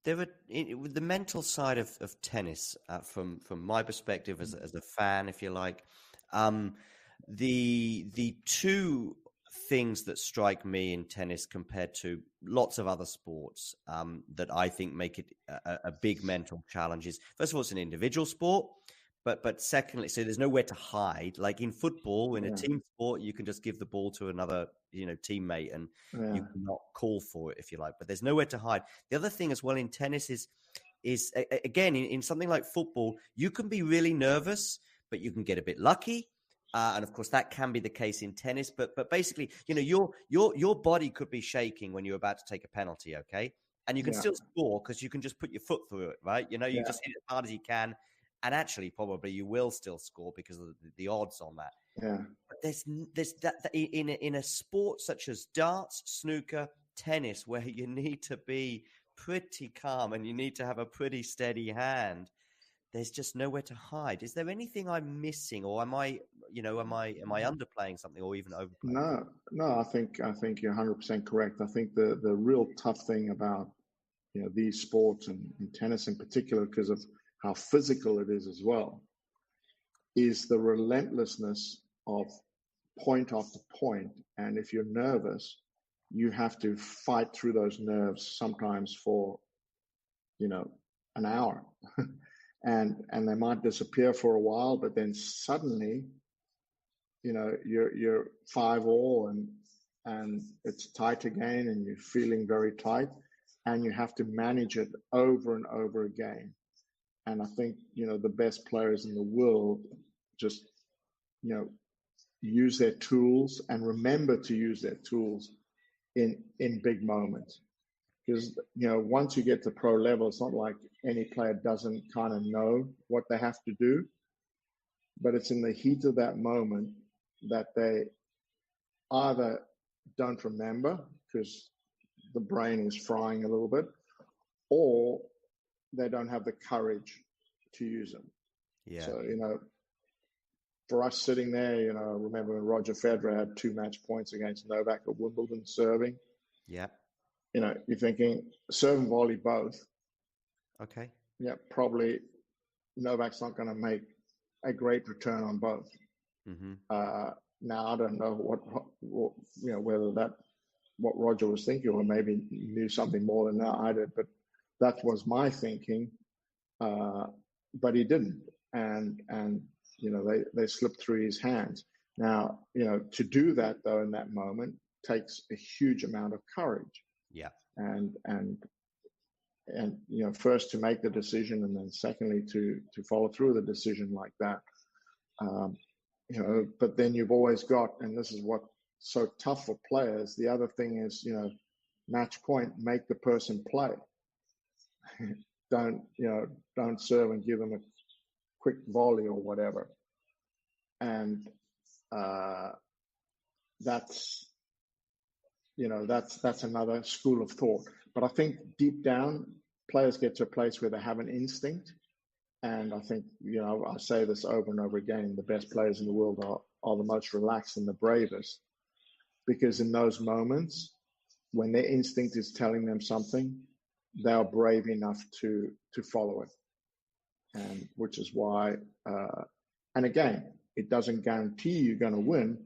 There are with the mental side of tennis, from my perspective as a fan, if you like, um, the two things that strike me in tennis compared to lots of other sports that I think make it a big mental challenge is, first of all, it's an individual sport. But secondly, so there's nowhere to hide. Like in football, in a Yeah. team sport, you can just give the ball to another, teammate, and you Yeah. cannot call for it if you like. But there's nowhere to hide. The other thing as well in tennis is again in something like football, you can be really nervous, but you can get a bit lucky. And of course, that can be the case in tennis. But basically, your body could be shaking when you're about to take a penalty. Okay, and you can Yeah. still score because you can just put your foot through it, right? You Yeah. just hit it as hard as you can, and actually probably you will still score because of the odds on that. Yeah. But there's that in a sport such as darts, snooker, tennis where you need to be pretty calm and you need to have a pretty steady hand, there's just nowhere to hide. Is there anything I'm missing, or am I underplaying something, or even overplaying? No. I think you're 100% correct. I think the real tough thing about these sports and tennis in particular, because of how physical it is as well, is the relentlessness of point after point. And if you're nervous, you have to fight through those nerves sometimes for an hour. and they might disappear for a while, but then suddenly you're 5-all and it's tight again, and you're feeling very tight, and you have to manage it over and over again. And I think the best players in the world just use their tools and remember to use their tools in big moments. Because once you get to pro level, it's not like any player doesn't kind of know what they have to do, but it's in the heat of that moment that they either don't remember because the brain is frying a little bit, or they don't have the courage to use them. Yeah. So for us sitting there, I remember when Roger Federer had 2 match points against Novak at Wimbledon serving. Yeah. You're thinking serve and volley both. Okay. Yeah, probably Novak's not going to make a great return on both. Mm-hmm. Now I don't know whether what Roger was thinking, or maybe knew something more than that I did, but that was my thinking. But he didn't, and they slipped through his hands. Now to do that though in that moment takes a huge amount of courage. Yeah. And first to make the decision, and then secondly to follow through the decision like that. But then you've always got, and this is what's so tough for players, the other thing is, match point, make the person play. Don't serve and give them a quick volley or whatever. And that's another school of thought. But I think deep down, players get to a place where they have an instinct. And I think, I say this over and over again, the best players in the world are the most relaxed and the bravest. Because in those moments, when their instinct is telling them something, they are brave enough to follow it. And which is why, and again, it doesn't guarantee you're going to win,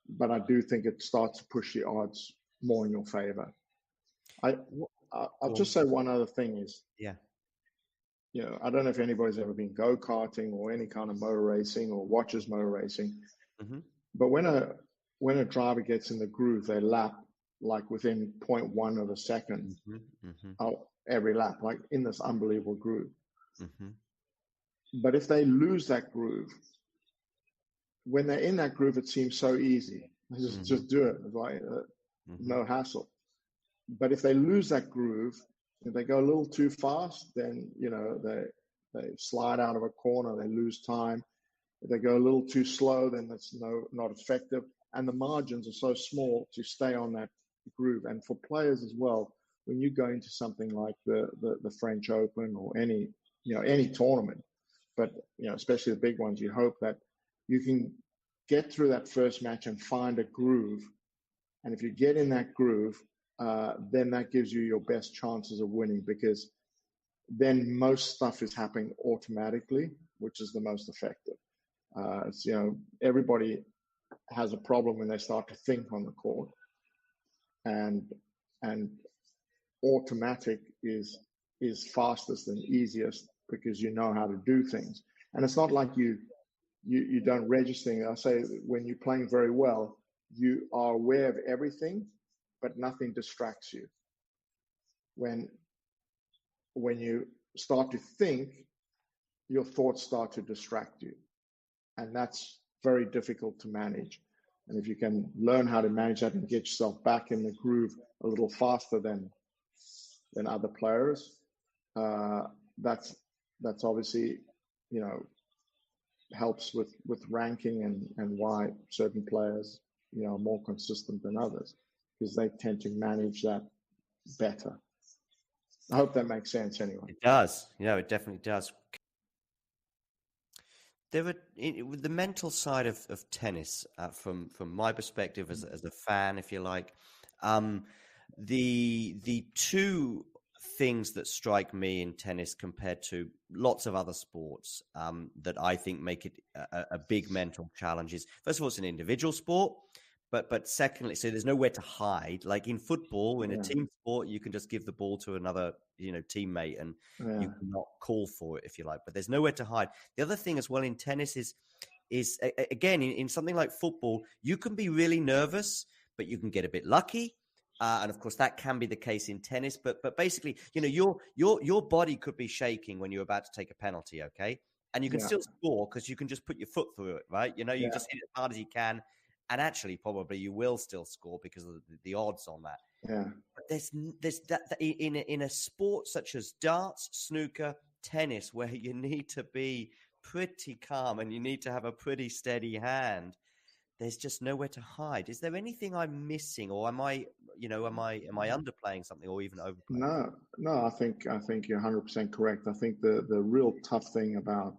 but I do think it starts to push the odds more in your favor. I'll just say one other thing is, yeah. I don't know if anybody's ever been go-karting or any kind of motor racing or watches motor racing, mm-hmm. but when a driver gets in the groove, they lap like within 0.1 of a second every lap, like in this unbelievable groove. Mm-hmm. But if they lose that groove, when they're in that groove, it seems so easy. Just do it. It's like no hassle. But if they lose that groove, if they go a little too fast, then they slide out of a corner, they lose time. If they go a little too slow, then that's not effective. And the margins are so small to stay on that groove. And for players as well, when you go into something like the French Open or any tournament, but especially the big ones, you hope that you can get through that first match and find a groove. And if you get in that groove, then that gives you your best chances of winning, because then most stuff is happening automatically, which is the most effective. Everybody has a problem when they start to think on the court, and automatic is fastest and easiest because you know how to do things. And it's not like you don't register. I say when you're playing very well, you are aware of everything, but nothing distracts you. When you start to think, your thoughts start to distract you. And that's very difficult to manage. And if you can learn how to manage that and get yourself back in the groove a little faster than other players, that's obviously, helps with ranking and why certain players, are more consistent than others. because they tend to manage that better. I hope that makes sense anyway. It does. It definitely does. There are with the mental side of tennis, from my perspective as a fan, if you like, the two things that strike me in tennis compared to lots of other sports that I think make it a big mental challenge is, first of all, it's an individual sport, but secondly, so there's nowhere to hide. Like in football, in a team sport, you can just give the ball to another teammate and you cannot call for it, if you like, but there's nowhere to hide. The other thing as well in tennis is again, in something like football, you can be really nervous, but you can get a bit lucky. And of course, that can be the case in tennis. But basically, your body could be shaking when you're about to take a penalty, okay? And you can still score because you can just put your foot through it, right? You just hit it as hard as you can. And actually, probably you will still score because of the odds on that. Yeah. But there's that in a sport such as darts, snooker, tennis, where you need to be pretty calm and you need to have a pretty steady hand. There's just nowhere to hide. Is there anything I'm missing, or am I underplaying something, or even overplaying? No. I think you're 100% correct. I think the real tough thing about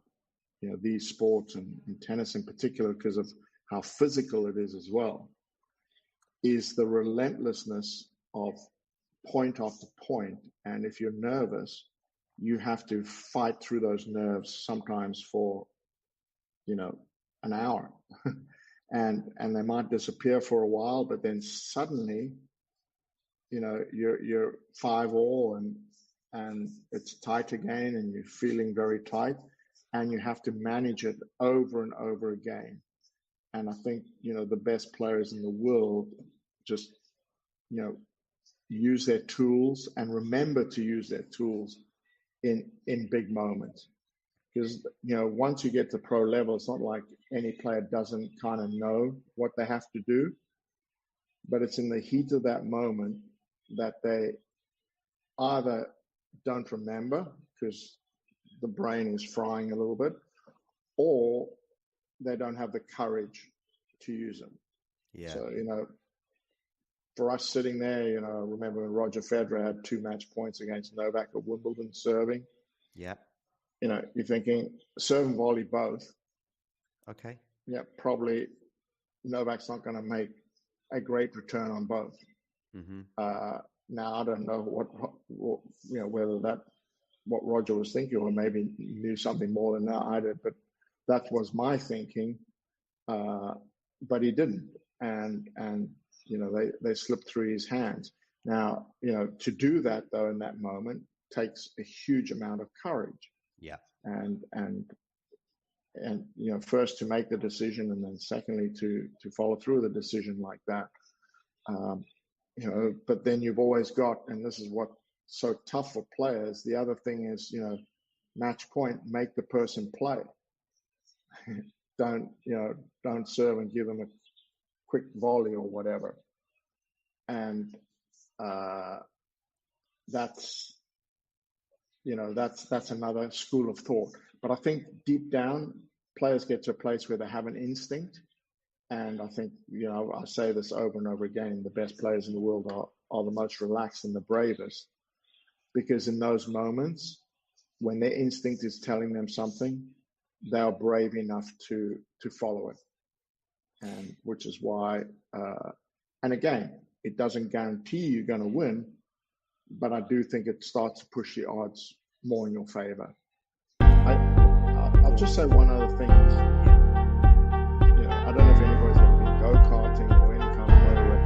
these sports and tennis in particular, because of how physical it is as well, is the relentlessness of point after point. And if you're nervous, you have to fight through those nerves sometimes for an hour. And they might disappear for a while, but then suddenly, you're 5-all and it's tight again, and you're feeling very tight, and you have to manage it over and over again. And I think the best players in the world just use their tools and remember to use their tools in big moments. Because once you get to pro level, it's not like any player doesn't kind of know what they have to do, but it's in the heat of that moment that they either don't remember because the brain is frying a little bit, or they don't have the courage to use them. Yeah. So for us sitting there, I remember when Roger Federer had 2 match points against Novak at Wimbledon serving. Yeah. You're thinking serve and volley both. Okay. Yeah, probably Novak's not going to make a great return on both. Mm-hmm. Now I don't know whether that what Roger was thinking, or maybe knew something more than that I did, but that was my thinking. But he didn't, and they slipped through his hands. Now to do that though in that moment takes a huge amount of courage. Yeah. And first to make the decision, and then secondly to follow through the decision like that. But then you've always got, and this is what's so tough for players, the other thing is, match point, make the person play. Don't serve and give them a quick volley or whatever. And that's another school of thought. But I think deep down, players get to a place where they have an instinct. And I think, I say this over and over again, the best players in the world are the most relaxed and the bravest. Because in those moments, when their instinct is telling them something, they are brave enough to follow it. And which is why, and again, it doesn't guarantee you're going to win, but I do think it starts to push the odds more in your favor. I'll just say one other thing. I don't know if anybody's ever been go-karting or any kind of motorway.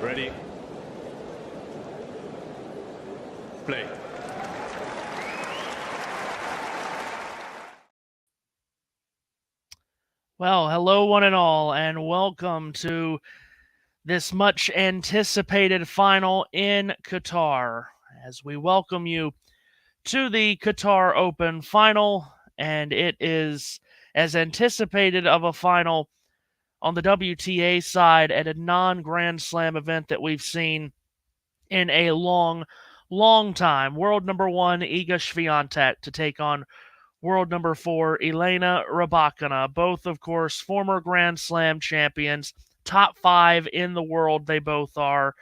Ready? Play. Well, hello one and all, and welcome to this much anticipated final in Qatar as we welcome you to the Qatar Open final, and it is as anticipated of a final on the WTA side at a non-Grand Slam event that we've seen in a long, long time. World number 1, Iga Swiatek, to take on world number 4, Elena Rybakina. Both, of course, former Grand Slam champions, top 5 in the world they both are.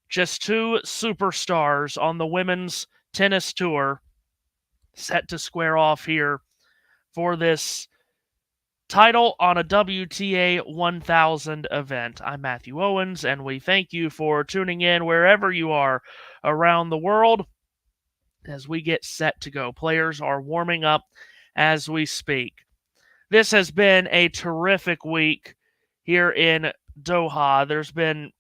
Just two superstars on the women's tennis tour set to square off here for this title on a WTA 1000 event. I'm Matthew Owens, and we thank you for tuning in wherever you are around the world as we get set to go. Players are warming up as we speak. This has been a terrific week here in Doha. There's been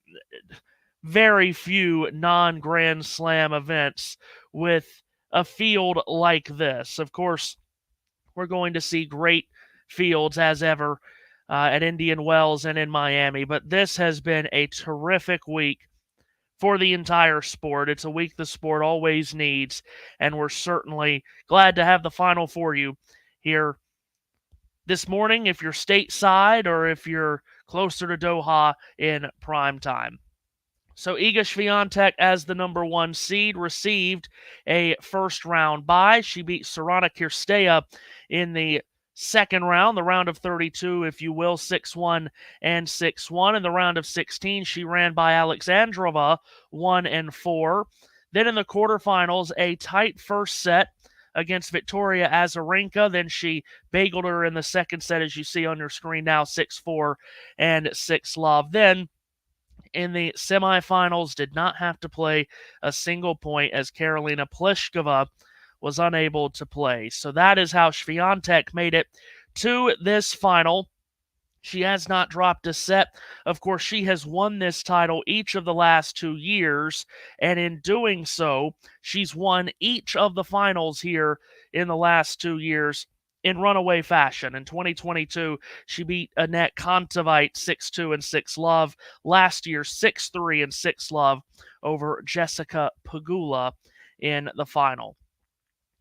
very few non-Grand Slam events with a field like this. Of course, we're going to see great fields as ever at Indian Wells and in Miami, but this has been a terrific week for the entire sport. It's a week the sport always needs, and we're certainly glad to have the final for you here this morning if you're stateside or if you're closer to Doha in prime time. So Iga Swiatek, as the number 1 seed, received a first-round bye. She beat Sorana Cirstea in the second round, the round of 32, if you will, 6-1 and 6-1. In the round of 16, she ran by Alexandrova 1-4. Then in the quarterfinals, a tight first set against Victoria Azarenka. Then she bageled her in the second set, as you see on your screen now, 6-4 and 6-love. Then in the semifinals, did not have to play a single point as Karolina Pliskova was unable to play. So that is how Swiatek made it to this final. She has not dropped a set. Of course, she has won this title each of the last 2 years, and in doing so, she's won each of the finals here in the last 2 years in runaway fashion. In 2022, she beat Anett Kontaveit 6-2 and 6-love. Last year, 6-3 and 6-love over Jessica Pegula in the final.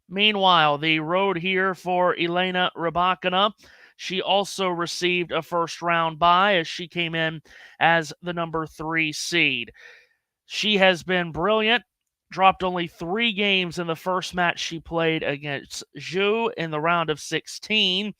Meanwhile, the road here for Elena Rybakina. She also received a first-round bye as she came in as the number 3 seed. She has been brilliant. Dropped only 3 games in the first match she played against Zhu in the round of 16.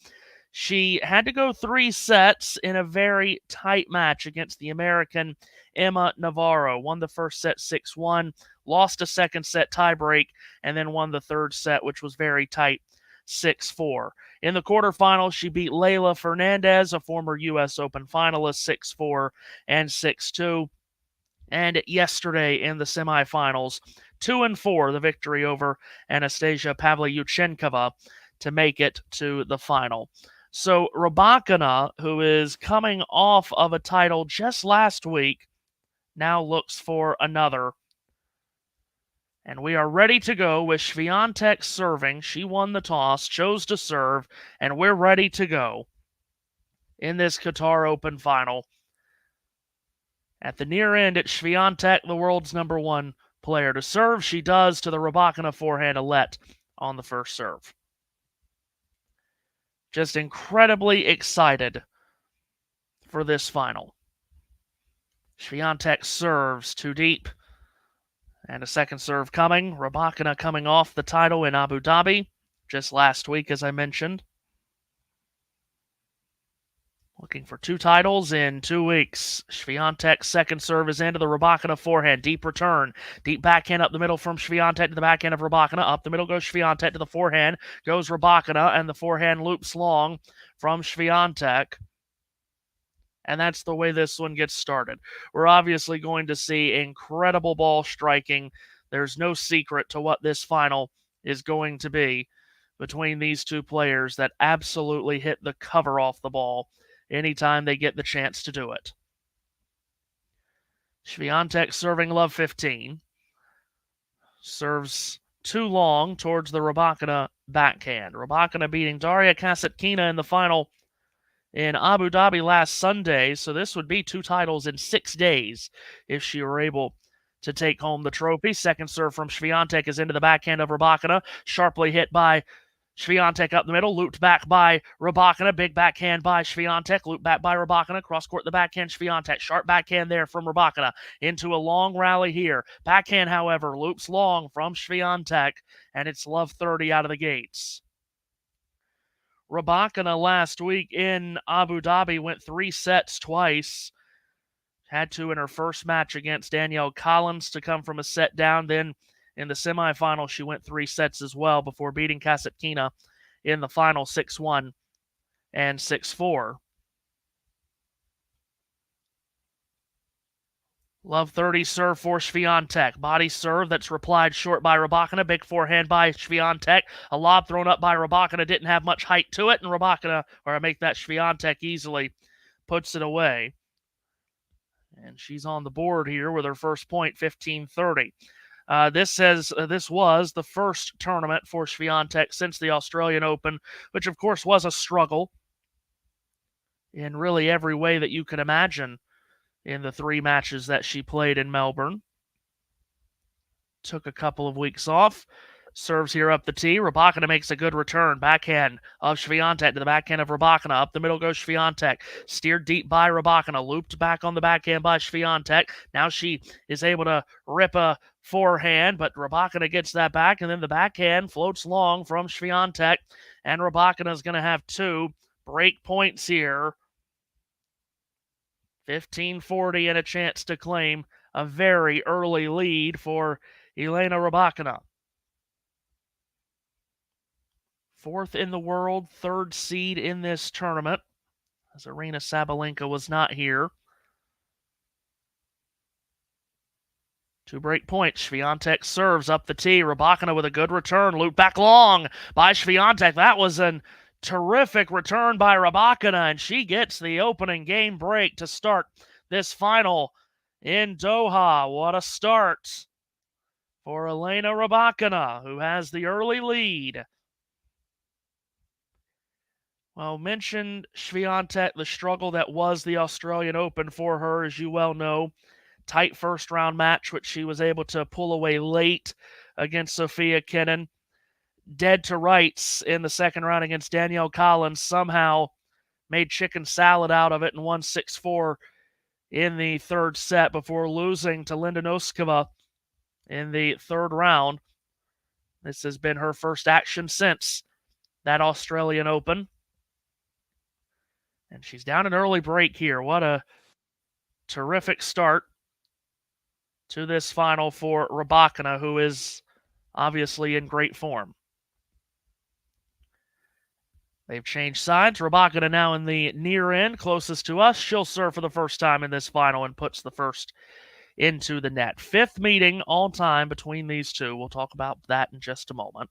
She had to go 3 sets in a very tight match against the American Emma Navarro. Won the first set 6-1, lost a second set tiebreak, and then won the third set, which was very tight, 6-4. In the quarterfinals, she beat Leylah Fernandez, a former U.S. Open finalist, 6-4 and 6-2. And yesterday in the semifinals, 2-4, the victory over Anastasia Pavlyuchenkova to make it to the final. So Rybakina, who is coming off of a title just last week, now looks for another. And we are ready to go with Swiatek serving. She won the toss, chose to serve, and we're ready to go in this Qatar Open final. At the near end, it's Swiatek, the world's number 1 player to serve. She does to the Rybakina forehand Alette on the first serve. Just incredibly excited for this final. Swiatek serves too deep. And a second serve coming. Rybakina coming off the title in Abu Dhabi just last week, as I mentioned. Looking for 2 titles in 2 weeks. Swiatek's second serve is into the Rybakina forehand. Deep return. Deep backhand up the middle from Swiatek to the backhand of Rybakina. Up the middle goes Swiatek to the forehand. Goes Rybakina, and the forehand loops long from Swiatek. And that's the way this one gets started. We're obviously going to see incredible ball striking. There's no secret to what this final is going to be between these 2 players that absolutely hit the cover off the ball anytime they get the chance to do it. Swiatek serving love 15. Serves too long towards the Rybakina backhand. Rybakina beating Daria Kasatkina in the final in Abu Dhabi last Sunday, so this would be 2 titles in 6 days if she were able to take home the trophy. Second serve from Swiatek is into the backhand of Rybakina, sharply hit by Swiatek up the middle, looped back by Rybakina, big backhand by Swiatek, looped back by Rybakina, cross-court the backhand, Swiatek, sharp backhand there from Rybakina, into a long rally here. Backhand, however, loops long from Swiatek, and it's love 30 out of the gates. Rybakina last week in Abu Dhabi went 3 sets twice. Had to in her first match against Danielle Collins to come from a set down. Then in the semifinal, she went 3 sets as well before beating Rybakina in the final 6-1 and 6-4. Love 30 serve for Swiatek. Body serve that's replied short by Rybakina. Big forehand by Swiatek. A lob thrown up by Rybakina. Didn't have much height to it. And Swiatek easily puts it away. And she's on the board here with her first point, 15-30. This was the first tournament for Swiatek since the Australian Open, which of course was a struggle in really every way that you could imagine in the 3 matches that she played in Melbourne. Took a couple of weeks off. Serves here up the tee. Rybakina makes a good return. Backhand of Swiatek to the backhand of Rybakina. Up the middle goes Swiatek. Steered deep by Rybakina. Looped back on the backhand by Swiatek. Now she is able to rip a forehand, but Rybakina gets that back, and then the backhand floats long from Swiatek, and Rybakina is going to have 2 break points here. 15-40 and a chance to claim a very early lead for Elena Rybakina. 4th in the world, 3rd seed in this tournament, as Aryna Sabalenka was not here. 2 break points. Swiatek serves up the tee. Rybakina with a good return. Loop back long by Swiatek. That was an terrific return by Rybakina, and she gets the opening game break to start this final in Doha. What a start for Elena Rybakina, who has the early lead. Well, mentioned Swiatek, the struggle that was the Australian Open for her, as you well know. Tight first-round match, which she was able to pull away late against Sofia Kenin. Dead to rights in the second round against Danielle Collins. Somehow made chicken salad out of it and won 6-4 in the 3rd set before losing to Linda Noskova in the 3rd round. This has been her first action since that Australian Open. And she's down an early break here. What a terrific start to this final for Rybakina, who is obviously in great form. They've changed sides. Rybakina now in the near end, closest to us. She'll serve for the first time in this final and puts the first into the net. 5th meeting all time between these two. We'll talk about that in just a moment.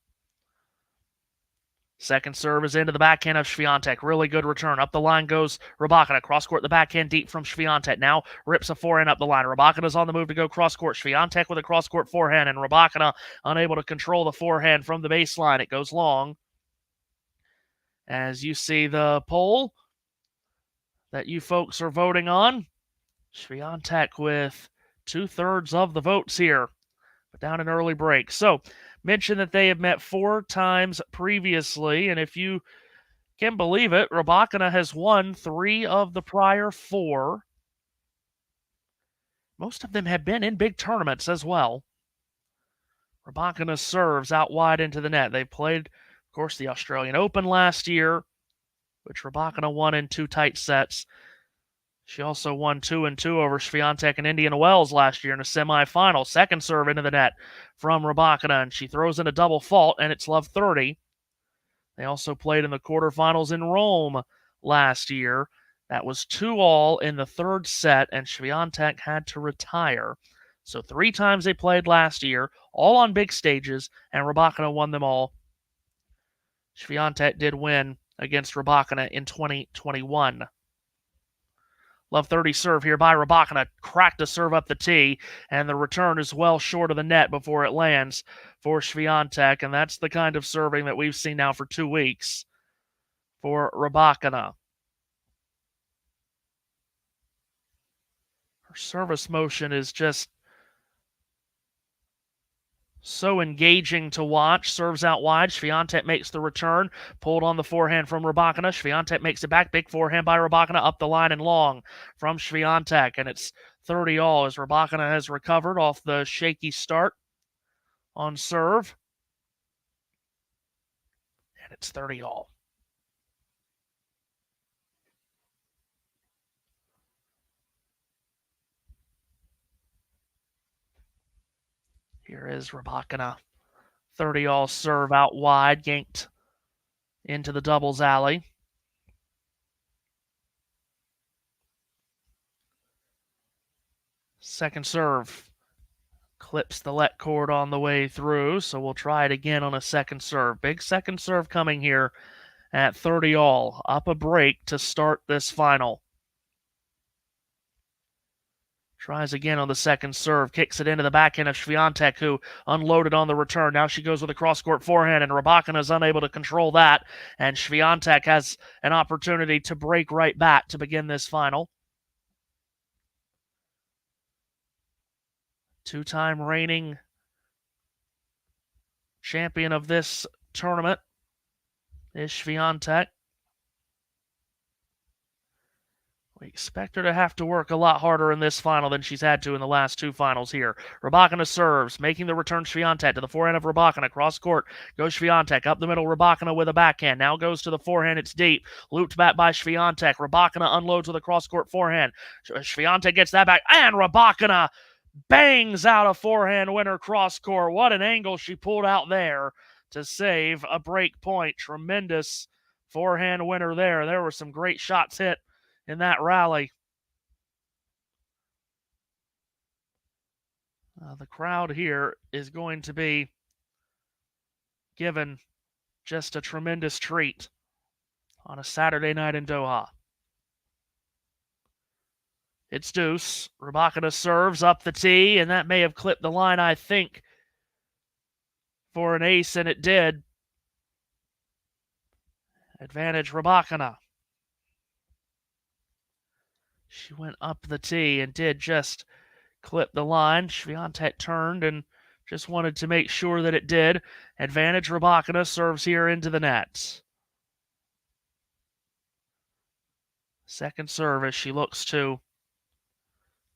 Second serve is into the backhand of Swiatek. Really good return. Up the line goes Rybakina. Cross-court the backhand deep from Swiatek. Now rips a forehand up the line. Rybakina's on the move to go cross-court. Swiatek with a cross-court forehand, and Rybakina unable to control the forehand from the baseline. It goes long. As you see the poll that you folks are voting on, Swiatek with 2/3 of the votes here, but down an early break. So, mentioned that they have met 4 times previously, and if you can believe it, Rybakina has won 3 of the prior 4. Most of them have been in big tournaments as well. Rybakina serves out wide into the net. They played, of course, the Australian Open last year, which Rybakina won in 2 tight sets. She also won 2-2 over Swiatek and Indian Wells last year in a semifinal. Second serve into the net from Rybakina, and she throws in a double fault, and it's love 30. They also played in the quarterfinals in Rome last year. That was 2-all in the 3rd set, and Swiatek had to retire. So 3 times they played last year, all on big stages, and Rybakina won them all. Swiatek did win against Rybakina in 2021. Love 30 serve here by Rybakina. Cracked a serve up the tee, and the return is well short of the net before it lands for Swiatek, and that's the kind of serving that we've seen now for 2 weeks for Rybakina. service motion is just so engaging to watch. Serves out wide. Swiatek makes the return. Pulled on the forehand from Rybakina. Swiatek makes it back. Big forehand by Rybakina up the line and long from Swiatek. And it's 30-all as Rybakina has recovered off the shaky start on serve. And it's 30-all. Here is Rybakina. 30-all serve out wide, yanked into the doubles alley. Second serve. Clips the let cord on the way through, so we'll try it again on a second serve. Big second serve coming here at 30-all. Up a break to start this final. Tries again on the second serve. Kicks it into the backhand of Swiatek, who unloaded on the return. Now she goes with a cross-court forehand, and Rybakina is unable to control that. And Swiatek has an opportunity to break right back to begin this final. Two-time reigning champion of this tournament is Swiatek. We expect her to have to work a lot harder in this final than she's had to in the last two finals here. Rybakina serves, making the return Swiatek to the forehand of Rybakina. Cross court goes Swiatek. Up the middle, Rybakina with a backhand. Now goes to the forehand. It's deep. Looped back by Swiatek. Rybakina unloads with a cross court forehand. Swiatek gets that back. And Rybakina bangs out a forehand winner cross court. What an angle she pulled out there to save a break point. Tremendous forehand winner there. There were some great shots hit in that rally. The crowd here is going to be given just a tremendous treat on a Saturday night in Doha. It's deuce. Rybakina serves up the tee, and that may have clipped the line, I think, for an ace, and it did. Advantage Rybakina. She went up the tee and did just clip the line. Swiatek turned and just wanted to make sure that it did. Advantage Rybakina serves here into the net. Second serve as she looks to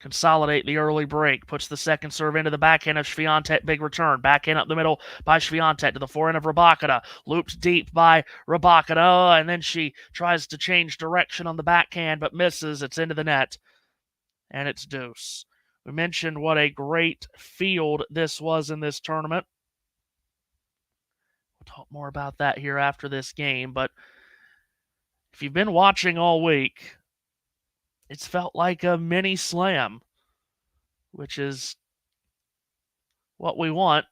consolidate the early break. Puts the second serve into the backhand of Swiatek. Big return. Backhand up the middle by Swiatek to the forehand of Rybakina. Looped deep by Rybakina. And then she tries to change direction on the backhand but misses. It's into the net. And it's deuce. We mentioned what a great field this was in this tournament. We'll talk more about that here after this game. But if you've been watching all week, it's felt like a mini slam, which is what we want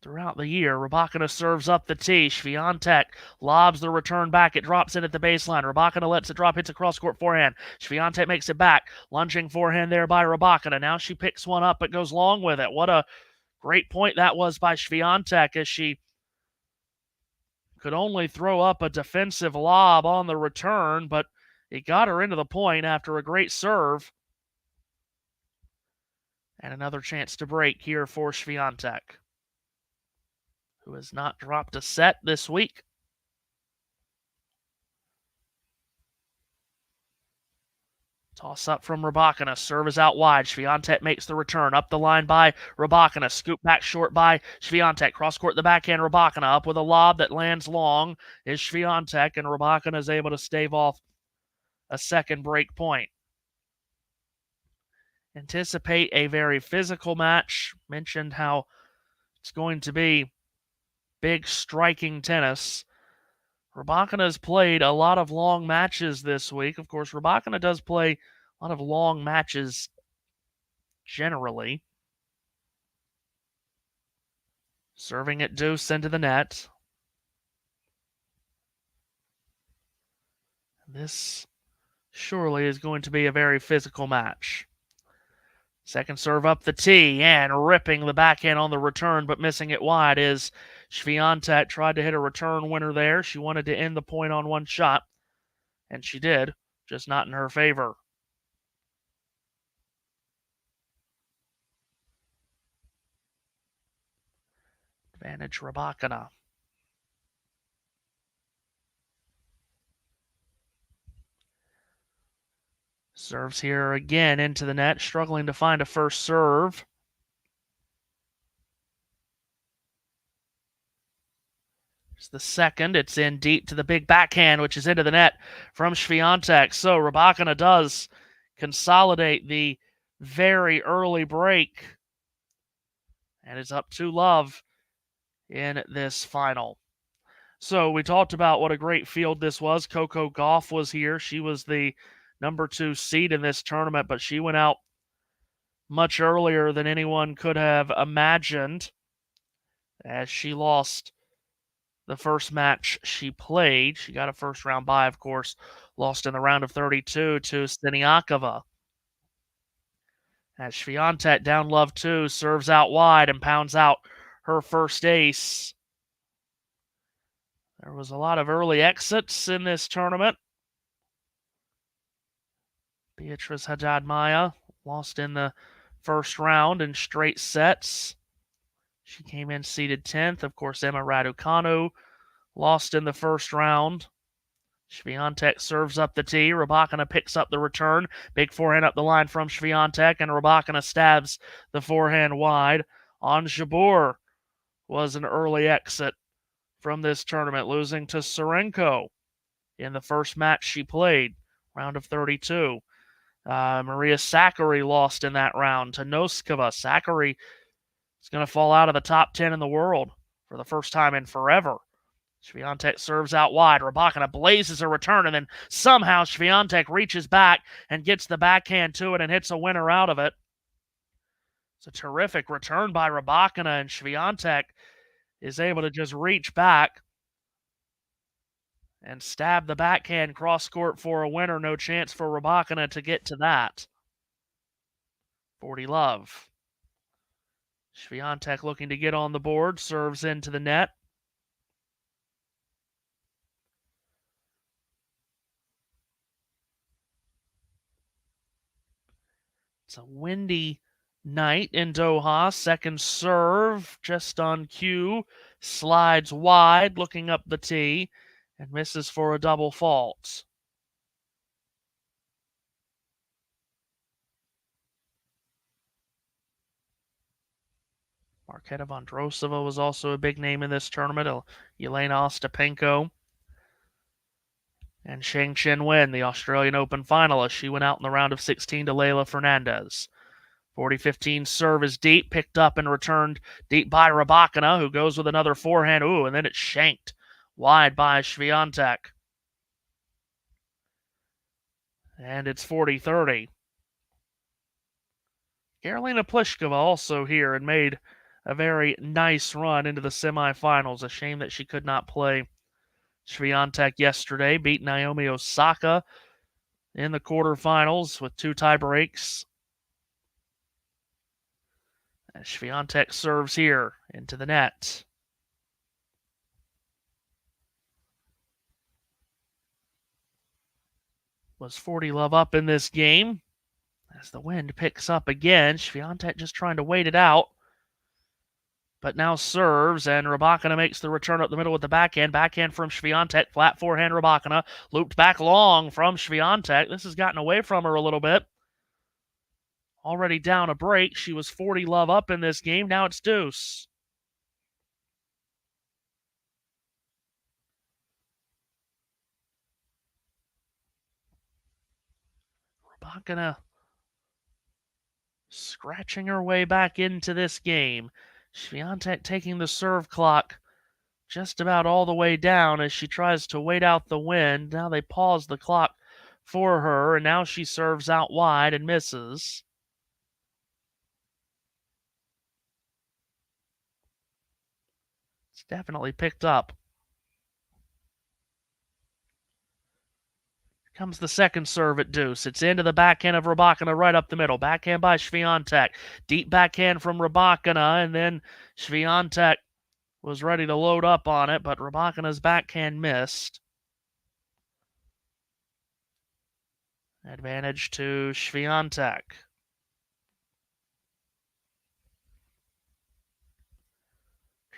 throughout the year. Rybakina serves up the tee. Swiatek lobs the return back. It drops in at the baseline. Rybakina lets it drop, hits a cross-court forehand. Swiatek makes it back. Lunging forehand there by Rybakina. Now she picks one up but goes long with it. What a great point that was by Swiatek as she could only throw up a defensive lob on the return, but it got her into the point after a great serve. And another chance to break here for Swiatek, who has not dropped a set this week. Toss up from Rybakina. Serve is out wide. Swiatek makes the return. Up the line by Rybakina. Scoop back short by Swiatek. Cross court the backhand. Rybakina up with a lob that lands long is Swiatek, and Rybakina is able to stave off a second break point. Anticipate a very physical match. Mentioned how it's going to be big striking tennis. Rybakina has played a lot of long matches this week. Of course, Rybakina does play a lot of long matches generally. Serving it deuce into the net. This surely is going to be a very physical match. Second serve up the tee and ripping the backhand on the return but missing it wide is Swiatek. Tried to hit a return winner there. She wanted to end the point on one shot, and she did, just not in her favor. Advantage Rybakina. Serves here again into the net, struggling to find a first serve. It's the second. It's in deep to the big backhand, which is into the net from Swiatek. So Rybakina does consolidate the very early break and is up 2-love in this final. So we talked about what a great field this was. Coco Gauff was here. She was the number 2 seed in this tournament, but she went out much earlier than anyone could have imagined as she lost the first match she played. She got a first round bye, of course, lost in the round of 32 to Siniakova. As Swiatek down love 2, serves out wide and pounds out her first ace. There was a lot of early exits in this tournament. Beatrice Haddad-Maia lost in the first round in straight sets. She came in seeded 10th. Of course, Emma Raducanu lost in the first round. Swiatek serves up the tee. Rybakina picks up the return. Big forehand up the line from Swiatek, and Rybakina stabs the forehand wide. On Jabeur was an early exit from this tournament, losing to Serenko in the first match she played, round of 32. Maria Sakkari lost in that round to Noskova. Sakkari is going to fall out of the top 10 in the world for the first time in forever. Swiatek serves out wide. Rybakina blazes a return, and then somehow Swiatek reaches back and gets the backhand to it and hits a winner out of it. It's a terrific return by Rybakina, and Swiatek is able to just reach back and stab the backhand cross-court for a winner. No chance for Rybakina to get to that. 40-love. Swiatek looking to get on the board, serves into the net. It's a windy night in Doha. Second serve, just on cue. Slides wide, looking up the tee, and misses for a double fault. Marketa Vondrosova was also a big name in this tournament. Elena Ostapenko. And Shang Chen-Wen, the Australian Open finalist. She went out in the round of 16 to Leylah Fernandez. 40-15 serve is deep, picked up and returned deep by Rybakina, who goes with another forehand. Ooh, and then it's shanked wide by Swiatek. And it's 40-30. Karolina Pliskova also here and made a very nice run into the semifinals. A shame that she could not play Swiatek yesterday. Beat Naomi Osaka in the quarterfinals with 2 tie breaks. As Swiatek serves here into the net. Was 40-love up in this game. As the wind picks up again, Swiatek just trying to wait it out. But now serves, and Rybakina makes the return up the middle with the backhand. Backhand from Swiatek, flat forehand Rybakina. Looped back long from Swiatek. This has gotten away from her a little bit. Already down a break. She was 40-love up in this game. Now it's deuce. Rybakina scratching her way back into this game. Swiatek taking the serve clock just about all the way down as she tries to wait out the wind. Now they pause the clock for her, and now she serves out wide and misses. It's definitely picked up. Here comes the second serve at deuce. It's into the backhand of Rybakina right up the middle. Backhand by Swiatek. Deep backhand from Rybakina, and then Swiatek was ready to load up on it, but Rybakina's backhand missed. Advantage to Swiatek.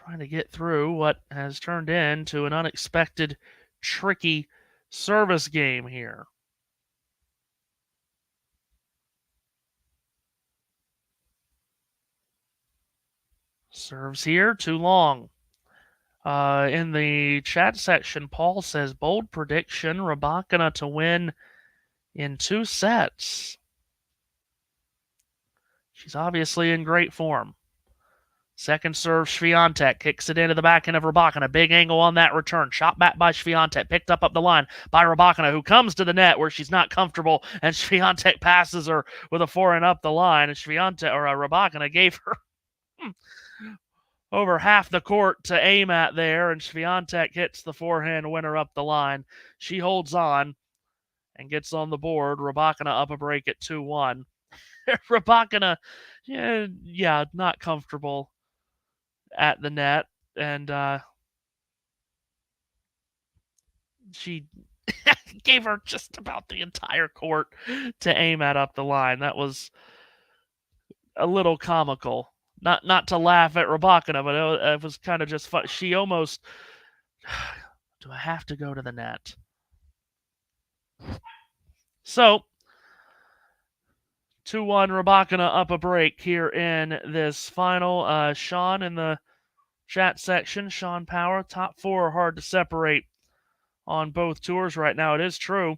trying to get through what has turned into an unexpected, tricky service game here. Serves here, too long. In the chat section, Paul says, bold prediction, Rybakina to win in 2 sets. She's obviously in great form. Second serve, Swiatek kicks it into the backhand of Rybakina. Big angle on that return. Shot back by Swiatek. Picked up the line by Rybakina, who comes to the net where she's not comfortable, and Swiatek passes her with a forehand up the line. And Rybakina gave her over half the court to aim at there, and Swiatek hits the forehand winner up the line. She holds on and gets on the board. Rybakina up a break at 2-1. Rybakina, not comfortable at the net, and she gave her just about the entire court to aim at up the line. That was a little comical. Not to laugh at Rybakina, but it was kind of just fun. She almost, do I have to go to the net? So, 2-1 Rybakina up a break here in this final. Sean in the chat section, Sean Power, top 4 are hard to separate on both tours right now. It is true.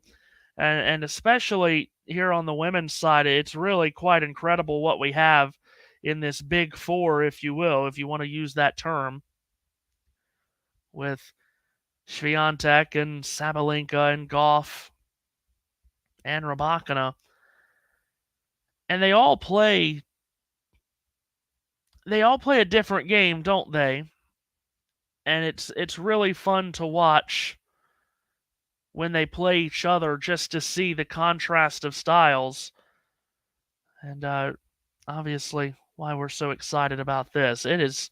And especially here on the women's side, it's really quite incredible what we have in this big 4, if you will, if you want to use that term, with Swiatek and Sabalenka and Gauff and Rybakina. And they all play a different game, don't they? And it's really fun to watch when they play each other, just to see the contrast of styles. And obviously why we're so excited about this. It is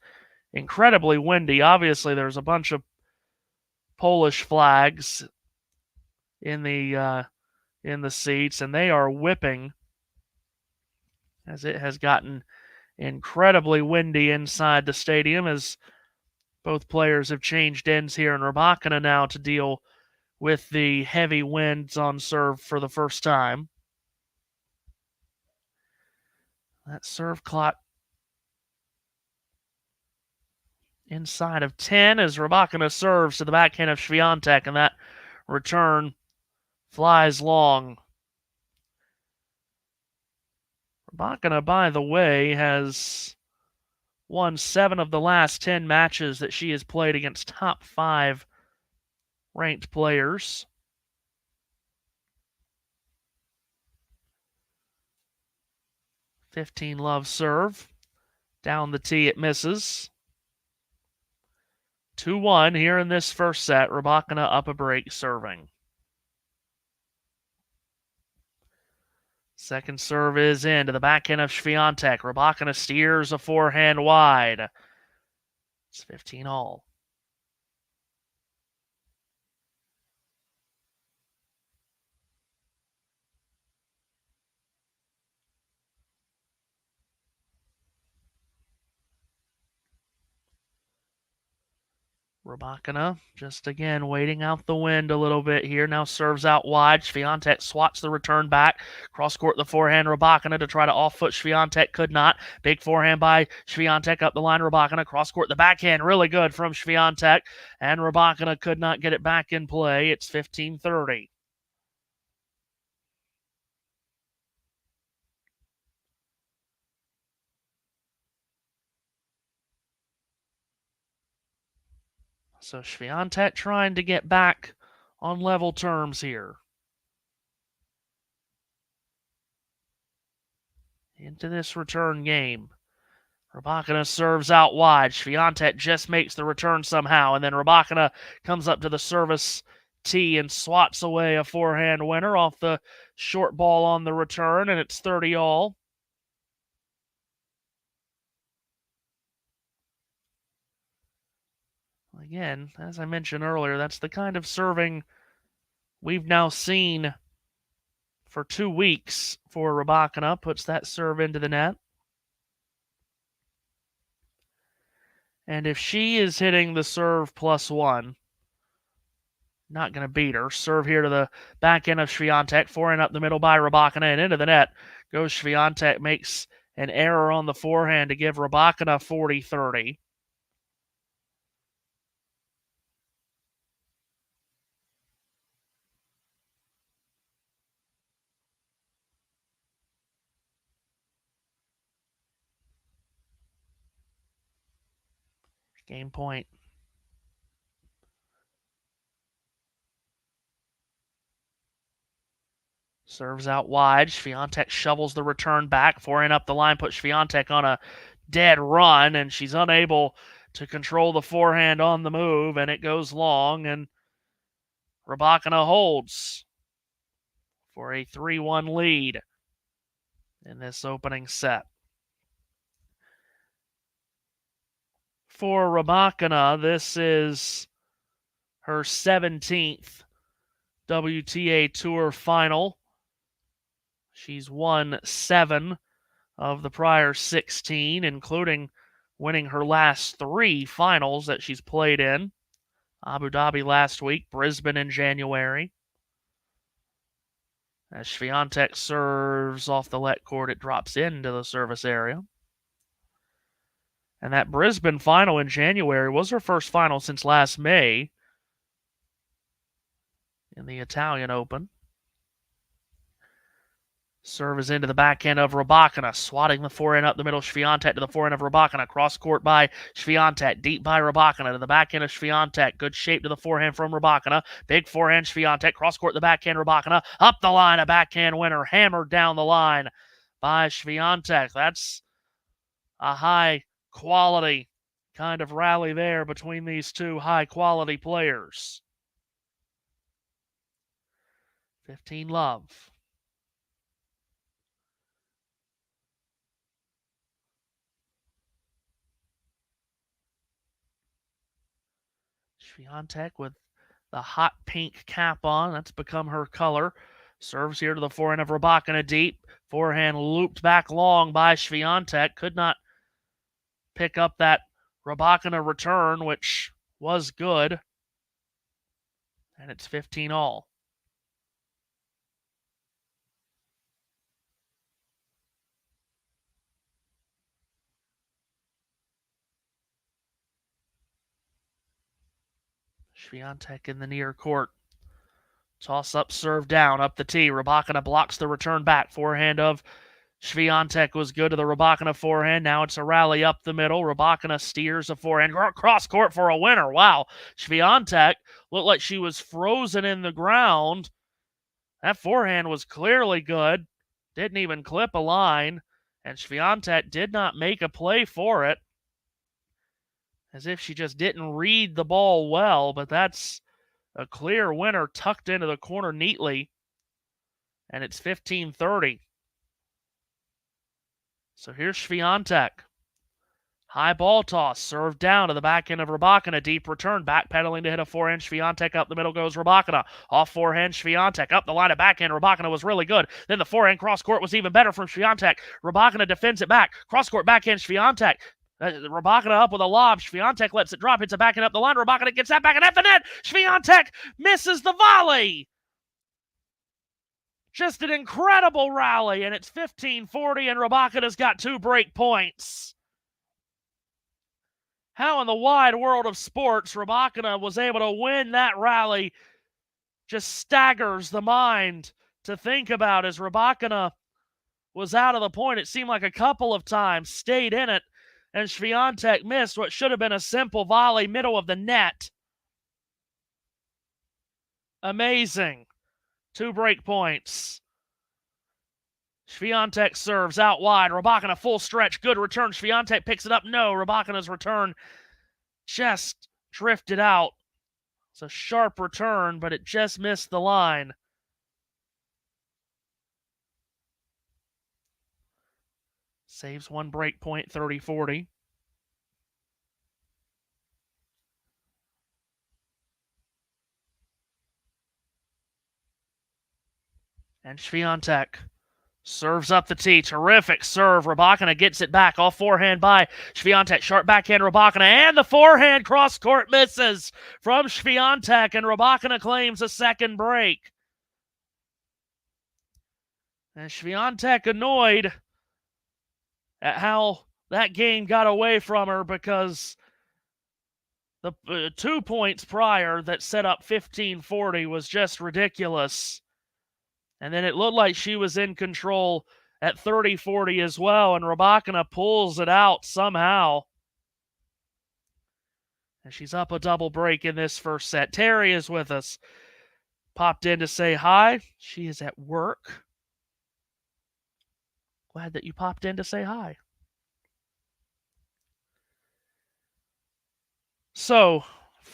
incredibly windy. Obviously there's a bunch of Polish flags in the seats, and they are whipping as it has gotten incredibly windy inside the stadium, as both players have changed ends here, and Rybakina now to deal with the heavy winds on serve for the first time. That serve clock inside of 10 as Rybakina serves to the backhand of Swiatek, and that return flies long. Rybakina, by the way, has won 7 of the last 10 matches that she has played against top 5 ranked players. .15 love serve. Down the tee, it misses. 2-1 here in this first set. Rybakina up a break serving. Second serve is in to the backhand of Swiatek. Rybakina steers a forehand wide. It's 15 all. Rybakina just again waiting out the wind a little bit here. Now serves out wide. Swiatek swats the return back. Cross court the forehand. Rybakina to try to off foot. Swiatek could not. Big forehand by Swiatek up the line. Rybakina cross court the backhand. Really good from Swiatek. And Rybakina could not get it back in play. It's 15-30. So Swiatek trying to get back on level terms here. Into this return game. Rybakina serves out wide. Swiatek just makes the return somehow, and then Rybakina comes up to the service tee and swats away a forehand winner off the short ball on the return, and it's 30 all. Again, as I mentioned earlier, that's the kind of serving we've now seen for 2 weeks for Rybakina. Puts that serve into the net. And if she is hitting the serve +1, not going to beat her. Serve here to the back end of Swiatek. Forehand up the middle by Rybakina and into the net. Goes Swiatek, makes an error on the forehand to give Rybakina 40-30. Game point. Serves out wide. Swiatek shovels the return back. Forehand up the line, puts Swiatek on a dead run, and she's unable to control the forehand on the move, and it goes long, and Rybakina holds for a 3-1 lead in this opening set. For Rybakina, this is her 17th WTA Tour final. She's won 7 of the prior 16, including winning her last 3 finals that she's played in. Abu Dhabi last week, Brisbane in January. As Swiatek serves off the let court, it drops into the service area. And that Brisbane final in January was her first final since last May in the Italian Open. Serve is into the backhand of Rybakina, swatting the forehand up the middle. Swiatek to the forehand of Rybakina. Cross court by Swiatek, deep by Rybakina to the backhand of Swiatek. Good shape to the forehand from Rybakina. Big forehand Swiatek. Cross court the backhand Rybakina. Up the line, a backhand winner. Hammered down the line by Swiatek. That's a high quality kind of rally there between these two high quality players. 15-love. Swiatek with the hot pink cap on. That's become her color. Serves here to the forehand of Rybakina deep. Forehand looped back long by Swiatek. Could not pick up that Rybakina return, which was good. And it's 15-all. Swiatek in the near court. Toss up, serve down, up the tee. Rybakina blocks the return back. Forehand of Swiatek was good to the Rybakina forehand. Now it's a rally up the middle. Rybakina steers a forehand. Cross court for a winner. Wow. Swiatek looked like she was frozen in the ground. That forehand was clearly good. Didn't even clip a line. And Swiatek did not make a play for it. As if she just didn't read the ball well, but that's a clear winner tucked into the corner neatly. And it's 15-30. So here's Swiatek. High ball toss, serve down to the back end of Rybakina. Deep return, backpedaling to hit a forehand. Swiatek up the middle goes Rybakina. Off forehand, Swiatek up the line of backhand. Rybakina was really good. Then the forehand cross court was even better from Swiatek. Rybakina defends it back. Cross court backhand, Swiatek. Rybakina up with a lob. Swiatek lets it drop. Hits it backhand up the line. Rybakina gets that back and at the net. Swiatek misses the volley. Just an incredible rally, and it's 15-40, and Rybakina's got 2 break points. How in the wide world of sports Rybakina was able to win that rally just staggers the mind to think about, as Rybakina was out of the point. It seemed like a couple of times, stayed in it, and Swiatek missed what should have been a simple volley, middle of the net. Amazing. 2 break points. Swiatek serves out wide. Rybakina full stretch. Good return. Swiatek picks it up. No, Rybakina's return just drifted out. It's a sharp return, but it just missed the line. Saves 1 break point, 30-40. And Swiatek Serves up the tee. Terrific serve. Rybakina gets it back. Off forehand by Swiatek. Sharp backhand Rybakina. And the forehand cross-court misses from Swiatek. And Rybakina claims a second break. And Swiatek annoyed at how that game got away from her, because the 2 points prior that set up 15-40 was just ridiculous. And then it looked like she was in control at 30-40 as well, and Rybakina pulls it out somehow. And she's up a double break in this first set. Terry is with us. Popped in to say hi. She is at work. Glad that you popped in to say hi. So,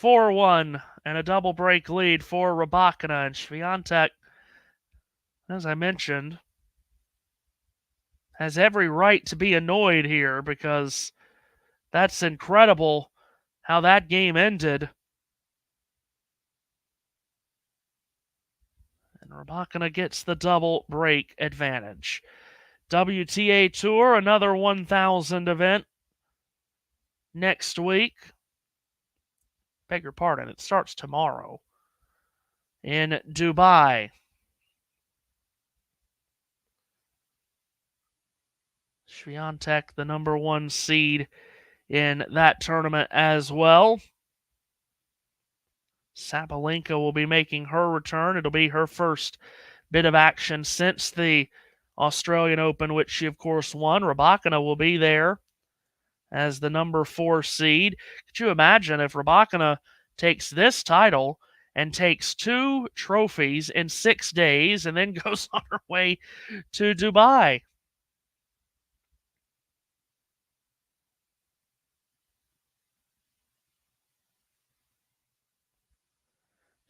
4-1 and a double break lead for Rybakina, and Swiatek, as I mentioned, has every right to be annoyed here, because that's incredible how that game ended. And Rybakina gets the double break advantage. WTA Tour, another 1,000 event next week. Beg your pardon, it starts tomorrow in Dubai. Swiatek, the number 1 seed in that tournament as well. Sabalenka will be making her return. It'll be her first bit of action since the Australian Open, which she, of course, won. Rybakina will be there as the number 4 seed. Could you imagine if Rybakina takes this title and takes 2 trophies in 6 days and then goes on her way to Dubai?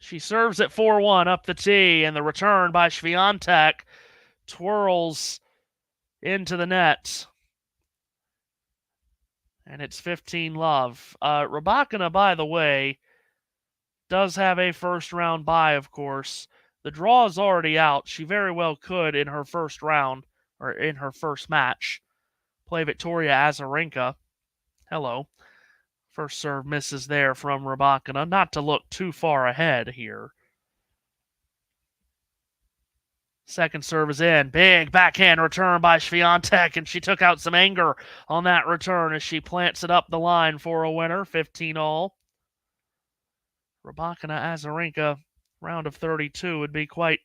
She serves at 4-1 up the tee, and the return by Swiatek twirls into the net. And it's 15-love. Rybakina, by the way, does have a first-round bye, of course. The draw is already out. She very well could, in her first round, or in her first match, play Victoria Azarenka. Hello. First serve misses there from Rybakina. Not to look too far ahead here. Second serve is in. Big backhand return by Swiatek, and she took out some anger on that return as she plants it up the line for a winner. 15-all. Rybakina Azarenka, round of 32 would be quite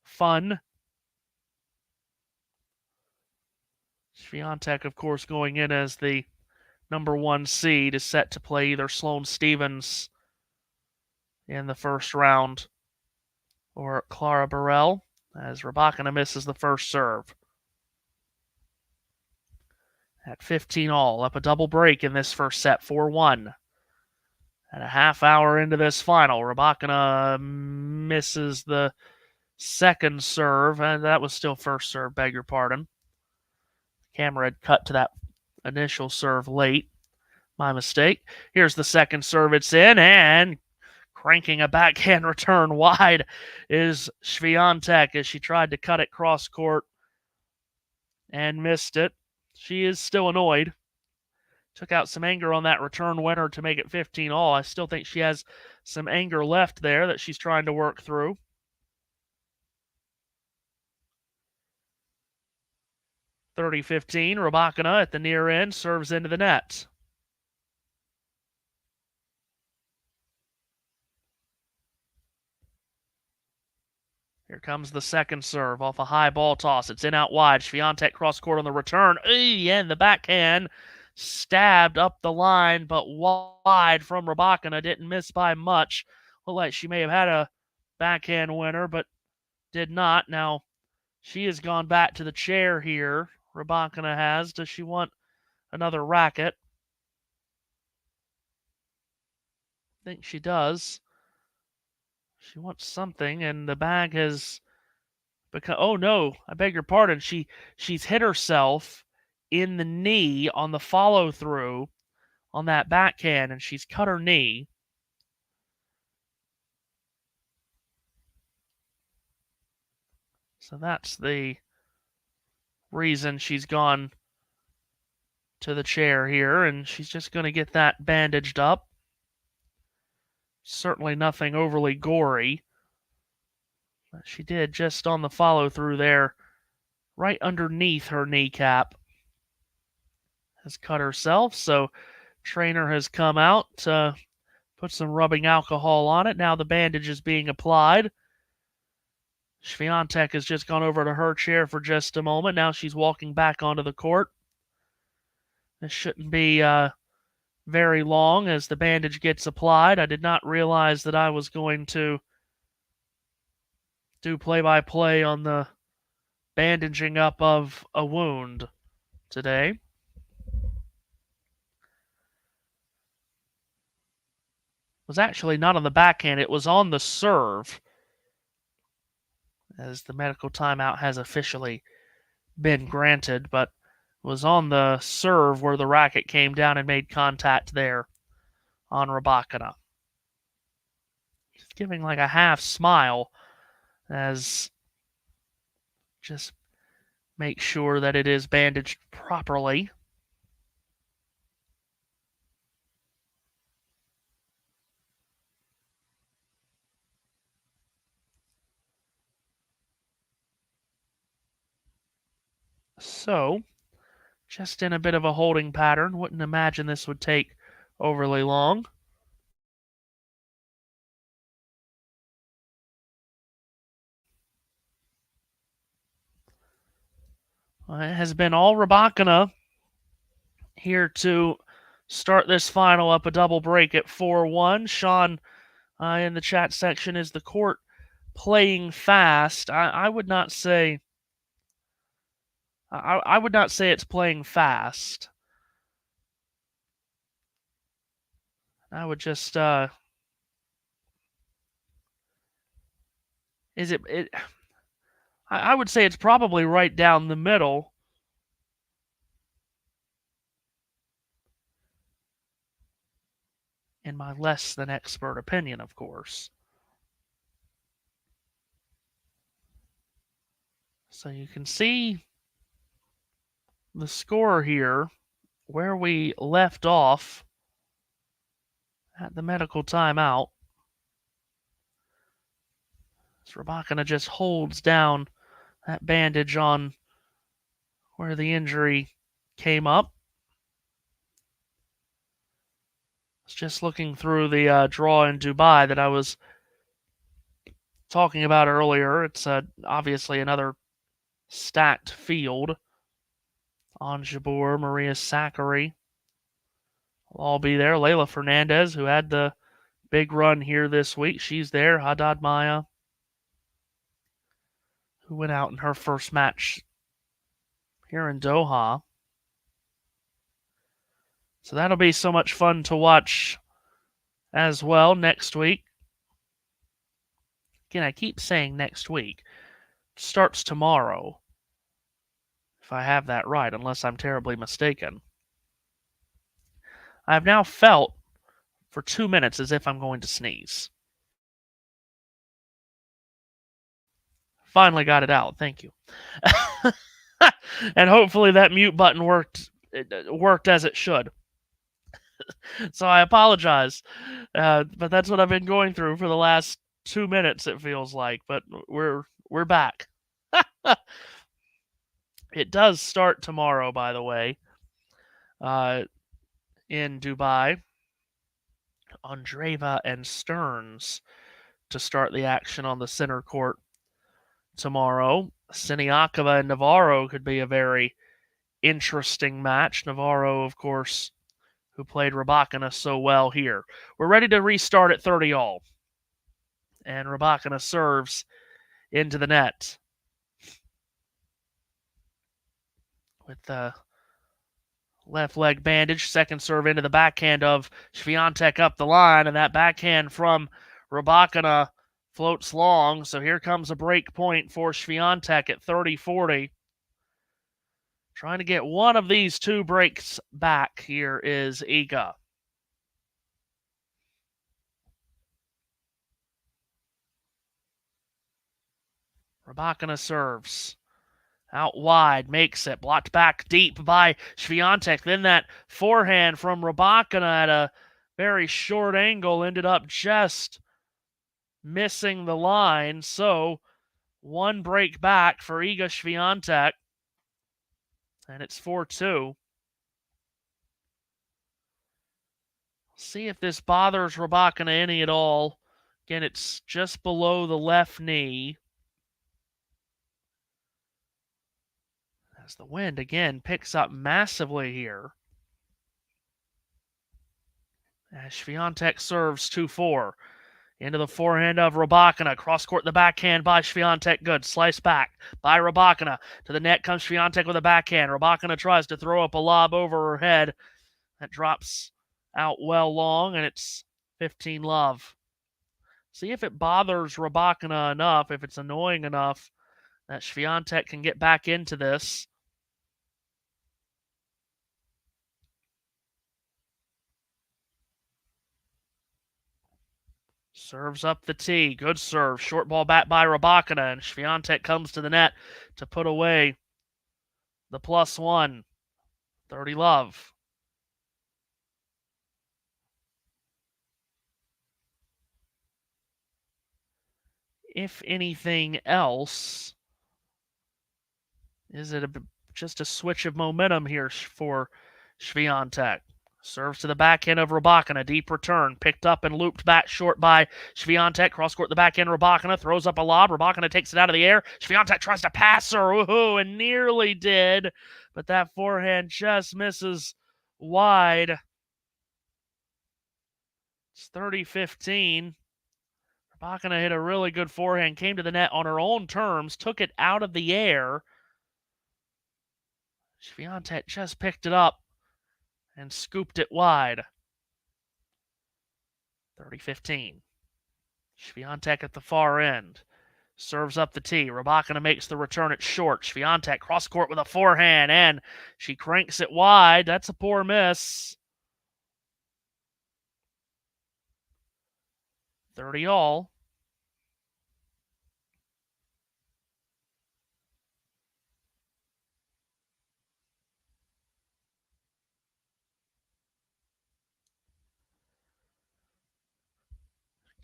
fun. Swiatek, of course, going in as the number 1 seed, is set to play either Sloane Stephens in the first round or Clara Burrell, as Rybakina misses the first serve. At 15-all, up a double break in this first set, 4-1. At a half hour into this final, Rybakina misses the second serve, and that was still first serve, beg your pardon. Camera had cut to that initial serve late. My mistake. Here's the second serve. It's in, and cranking a backhand return wide is Swiatek as she tried to cut it cross court and missed it. She is still annoyed. Took out some anger on that return winner to make it 15-all. I still think she has some anger left there that she's trying to work through. (30-15). Rybakina at the near end serves into the net. Here comes the second serve off a high ball toss. It's in out wide. Swiatek cross court on the return. And the backhand stabbed up the line, but wide from Rybakina. Didn't miss by much. Looked like she may have had a backhand winner, but did not. Now, she has gone back to the chair here. Rybakina has. Does she want another racket? I think she does. She wants something, and the bag has become... Oh, no. I beg your pardon. She's hit herself in the knee on the follow-through on that backhand, and she's cut her knee. So that's the reason she's gone to the chair here, and she's just going to get that bandaged up. Certainly nothing overly gory. But she did just on the follow-through there, right underneath her kneecap. Has cut herself, so trainer has come out to put some rubbing alcohol on it. Now the bandage is being applied. Swiatek has just gone over to her chair for just a moment. Now she's walking back onto the court. This shouldn't be very long as the bandage gets applied. I did not realize that I was going to do play-by-play on the bandaging up of a wound today. It was actually not on the backhand. It was on the serve, as the medical timeout has officially been granted, but it was on the serve where the racket came down and made contact there on Rybakina. Just giving like a half smile as just make sure that it is bandaged properly. So, just in a bit of a holding pattern. Wouldn't imagine this would take overly long. It has been all Rybakina here to start this final up a double break at 4-1. Sean in the chat section, is the court playing fast? I would not say... I would not say it's playing fast. I would just I would say it's probably right down the middle. In my less than expert opinion, of course. So you can see the score here, where we left off at the medical timeout. Rybakina just holds down that bandage on where the injury came up. I was just looking through the draw in Dubai that I was talking about earlier. It's obviously another stacked field. On Jabeur, Maria Sakkari will all be there. Leylah Fernandez, who had the big run here this week, she's there. Haddad Maia, who went out in her first match here in Doha. So that'll be so much fun to watch as well next week. Again, I keep saying next week. It starts tomorrow, if I have that right, unless I'm terribly mistaken. I've now felt for 2 minutes as if I'm going to sneeze. Finally got it out. Thank you. And hopefully that mute button worked as it should. So I apologize. But that's what I've been going through for the last 2 minutes, it feels like. But we're back. It does start tomorrow, by the way, in Dubai. Andreeva and Stearns to start the action on the center court tomorrow. Siniakova and Navarro could be a very interesting match. Navarro, of course, who played Rybakina so well here. We're ready to restart at 30-all. And Rybakina serves into the net. With the left leg bandage, second serve into the backhand of Swiatek up the line, and that backhand from Rybakina floats long, so here comes a break point for Swiatek at 30-40. Trying to get one of these two breaks back here is Iga. Rybakina serves. Out wide, makes it. Blocked back deep by Swiatek. Then that forehand from Rybakina at a very short angle ended up just missing the line. So, one break back for Iga Swiatek. And it's 4-2. See if this bothers Rybakina any at all. Again, it's just below the left knee. As the wind, again, picks up massively here. As Swiatek serves 2-4. Into the forehand of Rybakina. Cross-court the backhand by Swiatek. Good. Slice back by Rybakina. To the net comes Swiatek with a backhand. Rybakina tries to throw up a lob over her head. That drops out well long, and it's 15-love. See if it bothers Rybakina enough, if it's annoying enough, that Swiatek can get back into this. Serves up the tee. Good serve. Short ball back by Rybakina, and Swiatek comes to the net to put away the +1. 30-love. If anything else, is it just a switch of momentum here for Swiatek? Serves to the backhand of Rybakina. Deep return. Picked up and looped back short by Swiatek. Cross-court the backhand. Rybakina throws up a lob. Rybakina takes it out of the air. Swiatek tries to pass her. Woohoo! And nearly did. But that forehand just misses wide. It's 30-15. Rybakina hit a really good forehand. Came to the net on her own terms. Took it out of the air. Swiatek just picked it up and scooped it wide. 30-15. Swiatek at the far end. Serves up the tee. Rybakina makes the return at short. Swiatek cross-court with a forehand, and she cranks it wide. That's a poor miss. 30-all.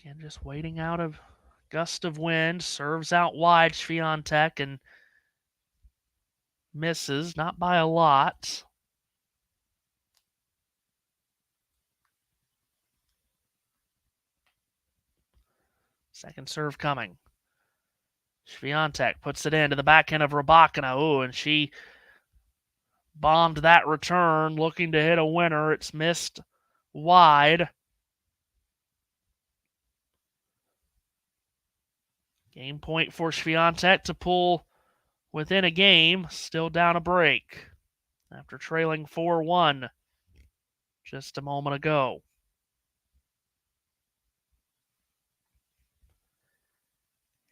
Again, just waiting out a gust of wind. Serves out wide, Swiatek, and misses, not by a lot. Second serve coming. Swiatek puts it into the backhand of Rybakina. Oh, and she bombed that return, looking to hit a winner. It's missed wide. Game point for Swiatek to pull within a game. Still down a break after trailing 4-1 just a moment ago.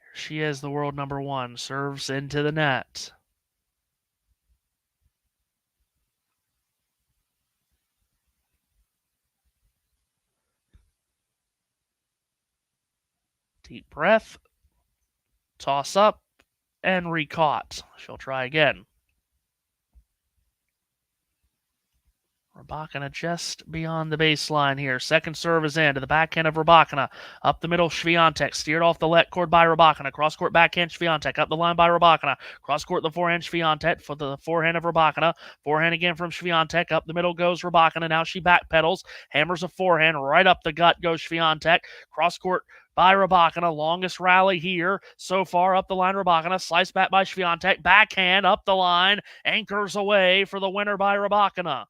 Here she is, the world number one. Serves into the net. Deep breath. Toss up and recaught. She'll try again. Rybakina just beyond the baseline here. Second serve is in to the backhand of Rybakina. Up the middle, Swiatek. Steered off the left court by Rybakina. Cross-court backhand, Swiatek. Up the line by Rybakina. Cross-court the forehand, Swiatek. For the forehand of Rybakina. Forehand again from Swiatek. Up the middle goes Rybakina. Now she backpedals. Hammers a forehand. Right up the gut goes Swiatek. Cross-court by Rybakina. Longest rally here so far. Up the line, Rybakina. Slice back by Swiatek. Backhand up the line. Anchors away for the winner by Rybakina.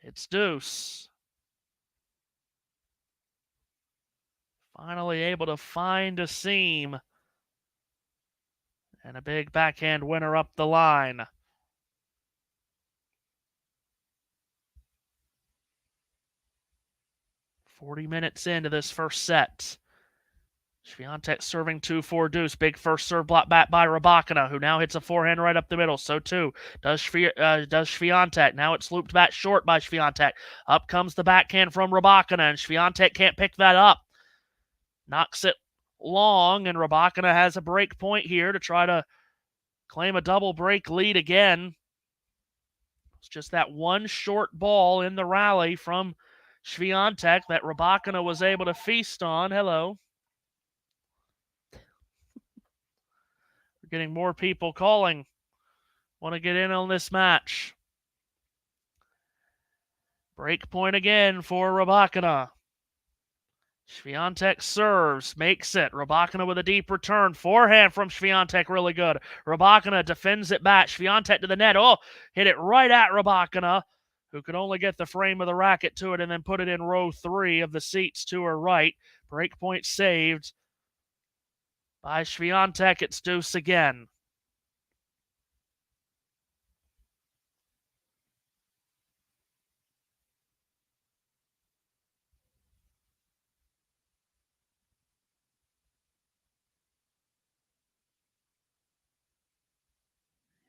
It's deuce. Finally able to find a seam. And a big backhand winner up the line. "40 minutes into this first set. Swiatek serving 2-4 deuce. Big first serve block back by Rybakina, who now hits a forehand right up the middle. So too does Swiatek. Now it's looped back short by Swiatek. Up comes the backhand from Rybakina, and Swiatek can't pick that up. knocks it long, and Rybakina has a break point here to try to claim a double break lead again. It's just that one short ball in the rally from Swiatek that Rybakina was able to feast on. Hello. We're getting more people calling. Want to get in on this match. Break point again for Rybakina. Swiatek serves, makes it. Rybakina with a deep return. Forehand from Swiatek, really good. Rybakina defends it back. Swiatek to the net. Oh, hit it right at Rybakina, who could only get the frame of the racket to it and then put it in row 3 of the seats to her right. Break point saved by Swiatek. It's deuce again.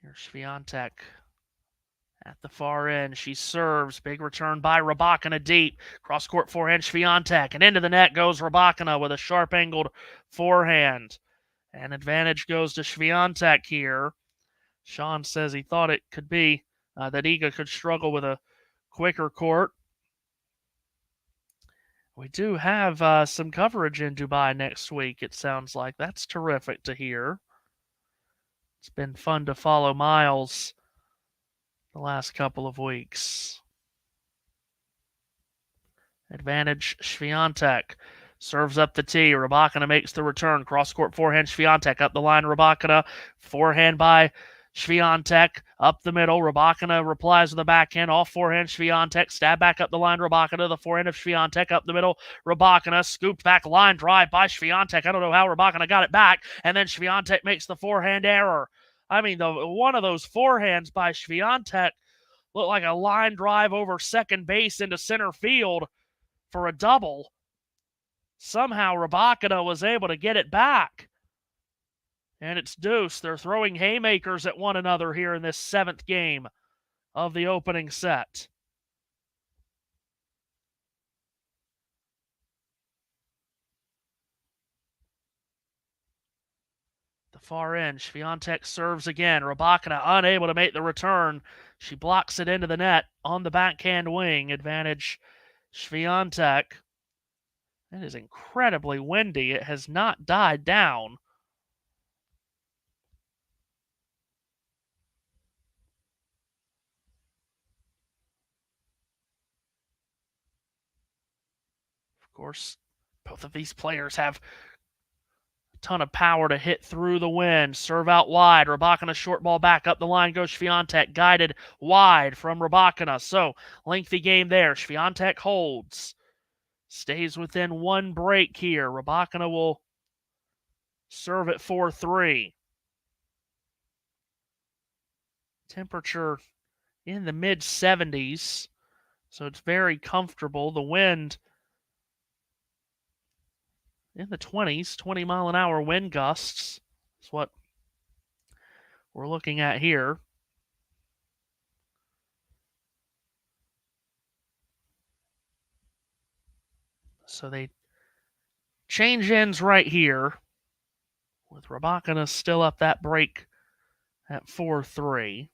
Here's Swiatek at the far end. She serves. Big return by Rybakina deep. Cross-court forehand, Swiatek. And into the net goes Rybakina with a sharp-angled forehand. And advantage goes to Swiatek here. Sean says he thought it could be that Iga could struggle with a quicker court. We do have some coverage in Dubai next week, it sounds like. That's terrific to hear. It's been fun to follow Miles the last couple of weeks. Advantage Swiatek. Serves up the tee. Rybakina makes the return. Cross-court forehand, Swiatek. Up the line, Rybakina. Forehand by Swiatek. Up the middle. Rybakina replies with a backhand. Off forehand, Swiatek. Stab back up the line, Rybakina. The forehand of Swiatek. Up the middle, Rybakina. Scooped back line drive by Swiatek. I don't know how Rybakina got it back. And then Swiatek makes the forehand error. I mean, one of those forehands by Swiatek looked like a line drive over second base into center field for a double. Somehow Rybakina was able to get it back. And it's deuce. They're throwing haymakers at one another here in this 7th game of the opening set. The far end, Swiatek serves again. Rybakina unable to make the return. She blocks it into the net on the backhand wing. Advantage Swiatek. It is incredibly windy. It has not died down. Of course, both of these players have a ton of power to hit through the wind. Serve out wide. Rybakina short ball back. Up the line goes Swiatek. Guided wide from Rybakina. So, lengthy game there. Swiatek holds. Stays within one break here. Rybakina will serve at 4-3. Temperature in the mid-70s, so it's very comfortable. The wind in the 20s, 20-mile-an-hour wind gusts is what we're looking at here. So they change ends right here, with Rybakina still up that break at 4-3.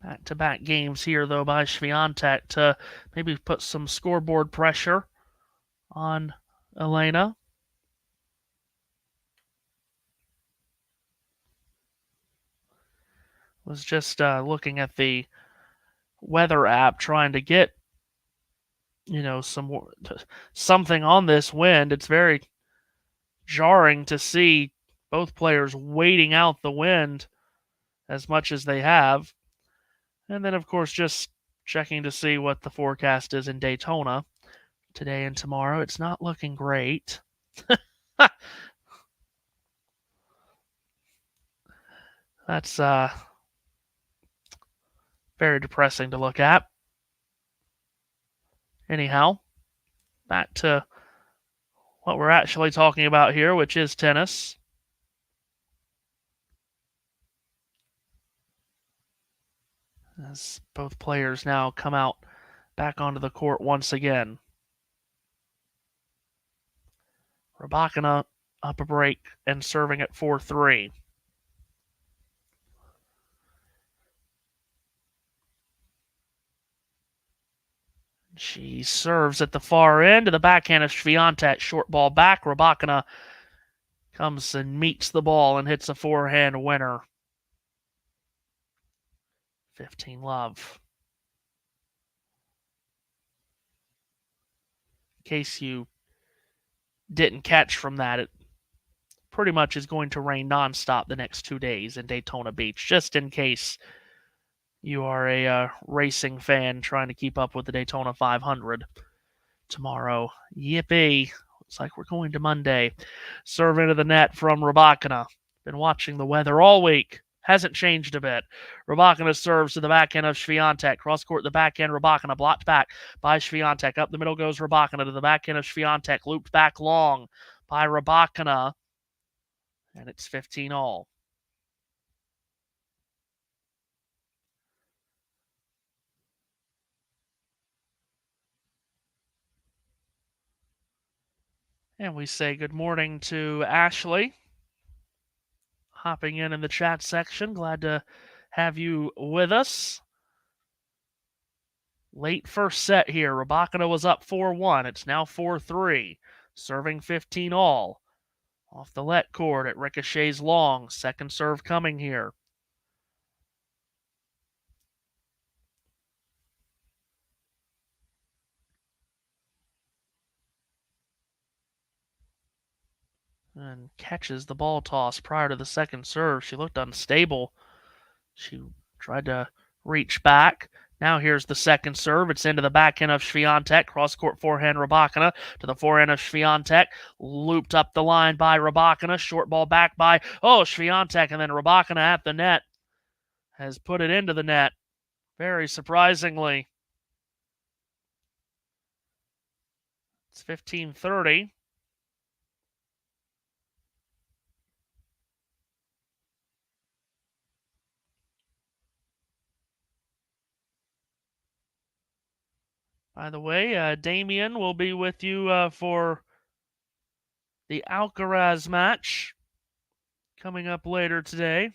Back-to-back games here, though, by Swiatek to maybe put some scoreboard pressure on Elena. Was just looking at the weather app, trying to get something on this wind. It's very jarring to see both players waiting out the wind as much as they have. And then, of course, just checking to see what the forecast is in Daytona today and tomorrow. It's not looking great. That's very depressing to look at. Anyhow, back to what we're actually talking about here, which is tennis. As both players now come out back onto the court once again. Rybakina up a break and serving at 4-3. She serves at the far end to the backhand of Swiatek. Short ball back. Rybakina comes and meets the ball and hits a forehand winner. 15-love. In case you didn't catch from that, it pretty much is going to rain nonstop the next 2 days in Daytona Beach, just in case you are a racing fan trying to keep up with the Daytona 500 tomorrow. Yippee. Looks like we're going to Monday. Serve into the net from Rybakina. Been watching the weather all week. Hasn't changed a bit. Rybakina serves to the backhand of Swiatek. Cross court, the backhand, Rybakina blocked back by Swiatek. Up the middle goes Rybakina to the backhand of Swiatek. Looped back long by Rybakina. And it's 15-all. And we say good morning to Ashley. Hopping in the chat section. Glad to have you with us. Late first set here. Rybakina was up 4-1. It's now 4-3. Serving 15-all. Off the let court, it ricochets long. Second serve coming here. And catches the ball toss prior to the second serve. She looked unstable. She tried to reach back. Now here's the second serve. It's into the backhand of Swiatek. Cross-court forehand Rybakina to the forehand of Swiatek. Looped up the line by Rybakina. Short ball back by, Swiatek. And then Rybakina at the net has put it into the net. Very surprisingly. It's 15-30. By the way, Damien will be with you for the Alcaraz match coming up later today.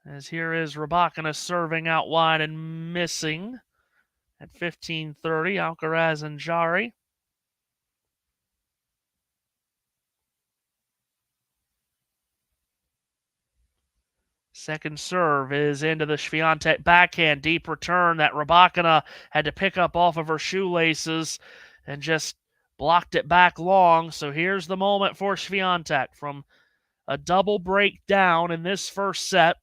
As here is Rybakina serving out wide and missing at 15-30. Alcaraz and Jari. Second serve is into the Swiatek backhand. Deep return that Rybakina had to pick up off of her shoelaces and just blocked it back long. So here's the moment for Swiatek from a double break down in this first set.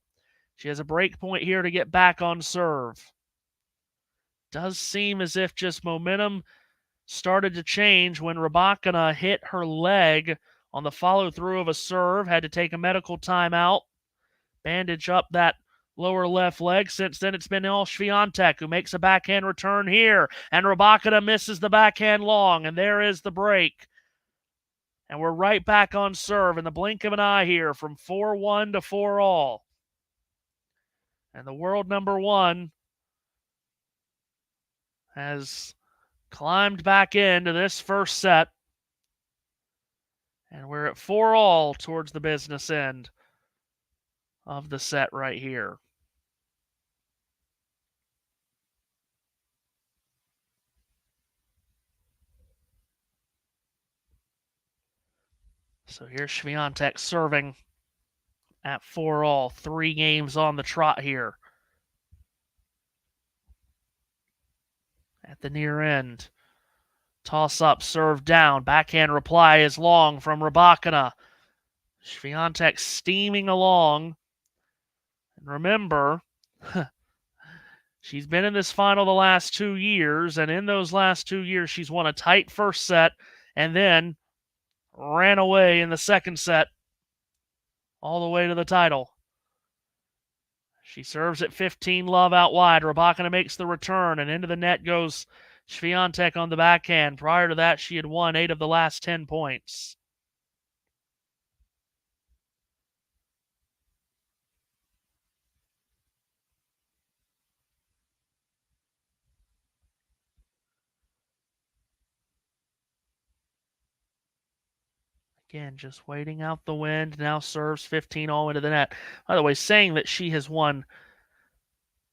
She has a break point here to get back on serve. Does seem as if just momentum started to change when Rybakina hit her leg on the follow-through of a serve. Had to take a medical timeout. Bandage up that lower left leg. Since then, it's been all Swiatek who makes a backhand return here. And Rybakina misses the backhand long. And there is the break. And we're right back on serve in the blink of an eye here from 4-1 to 4-all. And the world number one has climbed back into this first set. And we're at 4-all towards the business end of the set right here. So here's Swiatek serving at 4-all. 3 games on the trot here. At the near end. Toss up, serve down. Backhand reply is long from Rybakina. Swiatek steaming along. And remember, she's been in this final the last 2 years, and in those last 2 years, she's won a tight first set and then ran away in the second set all the way to the title. She serves at 15-love out wide. Rybakina makes the return, and into the net goes Swiatek on the backhand. Prior to that, she had won 8 of the last 10 points. Again, just waiting out the wind. Now serves 15-all into the net. By the way, saying that she has won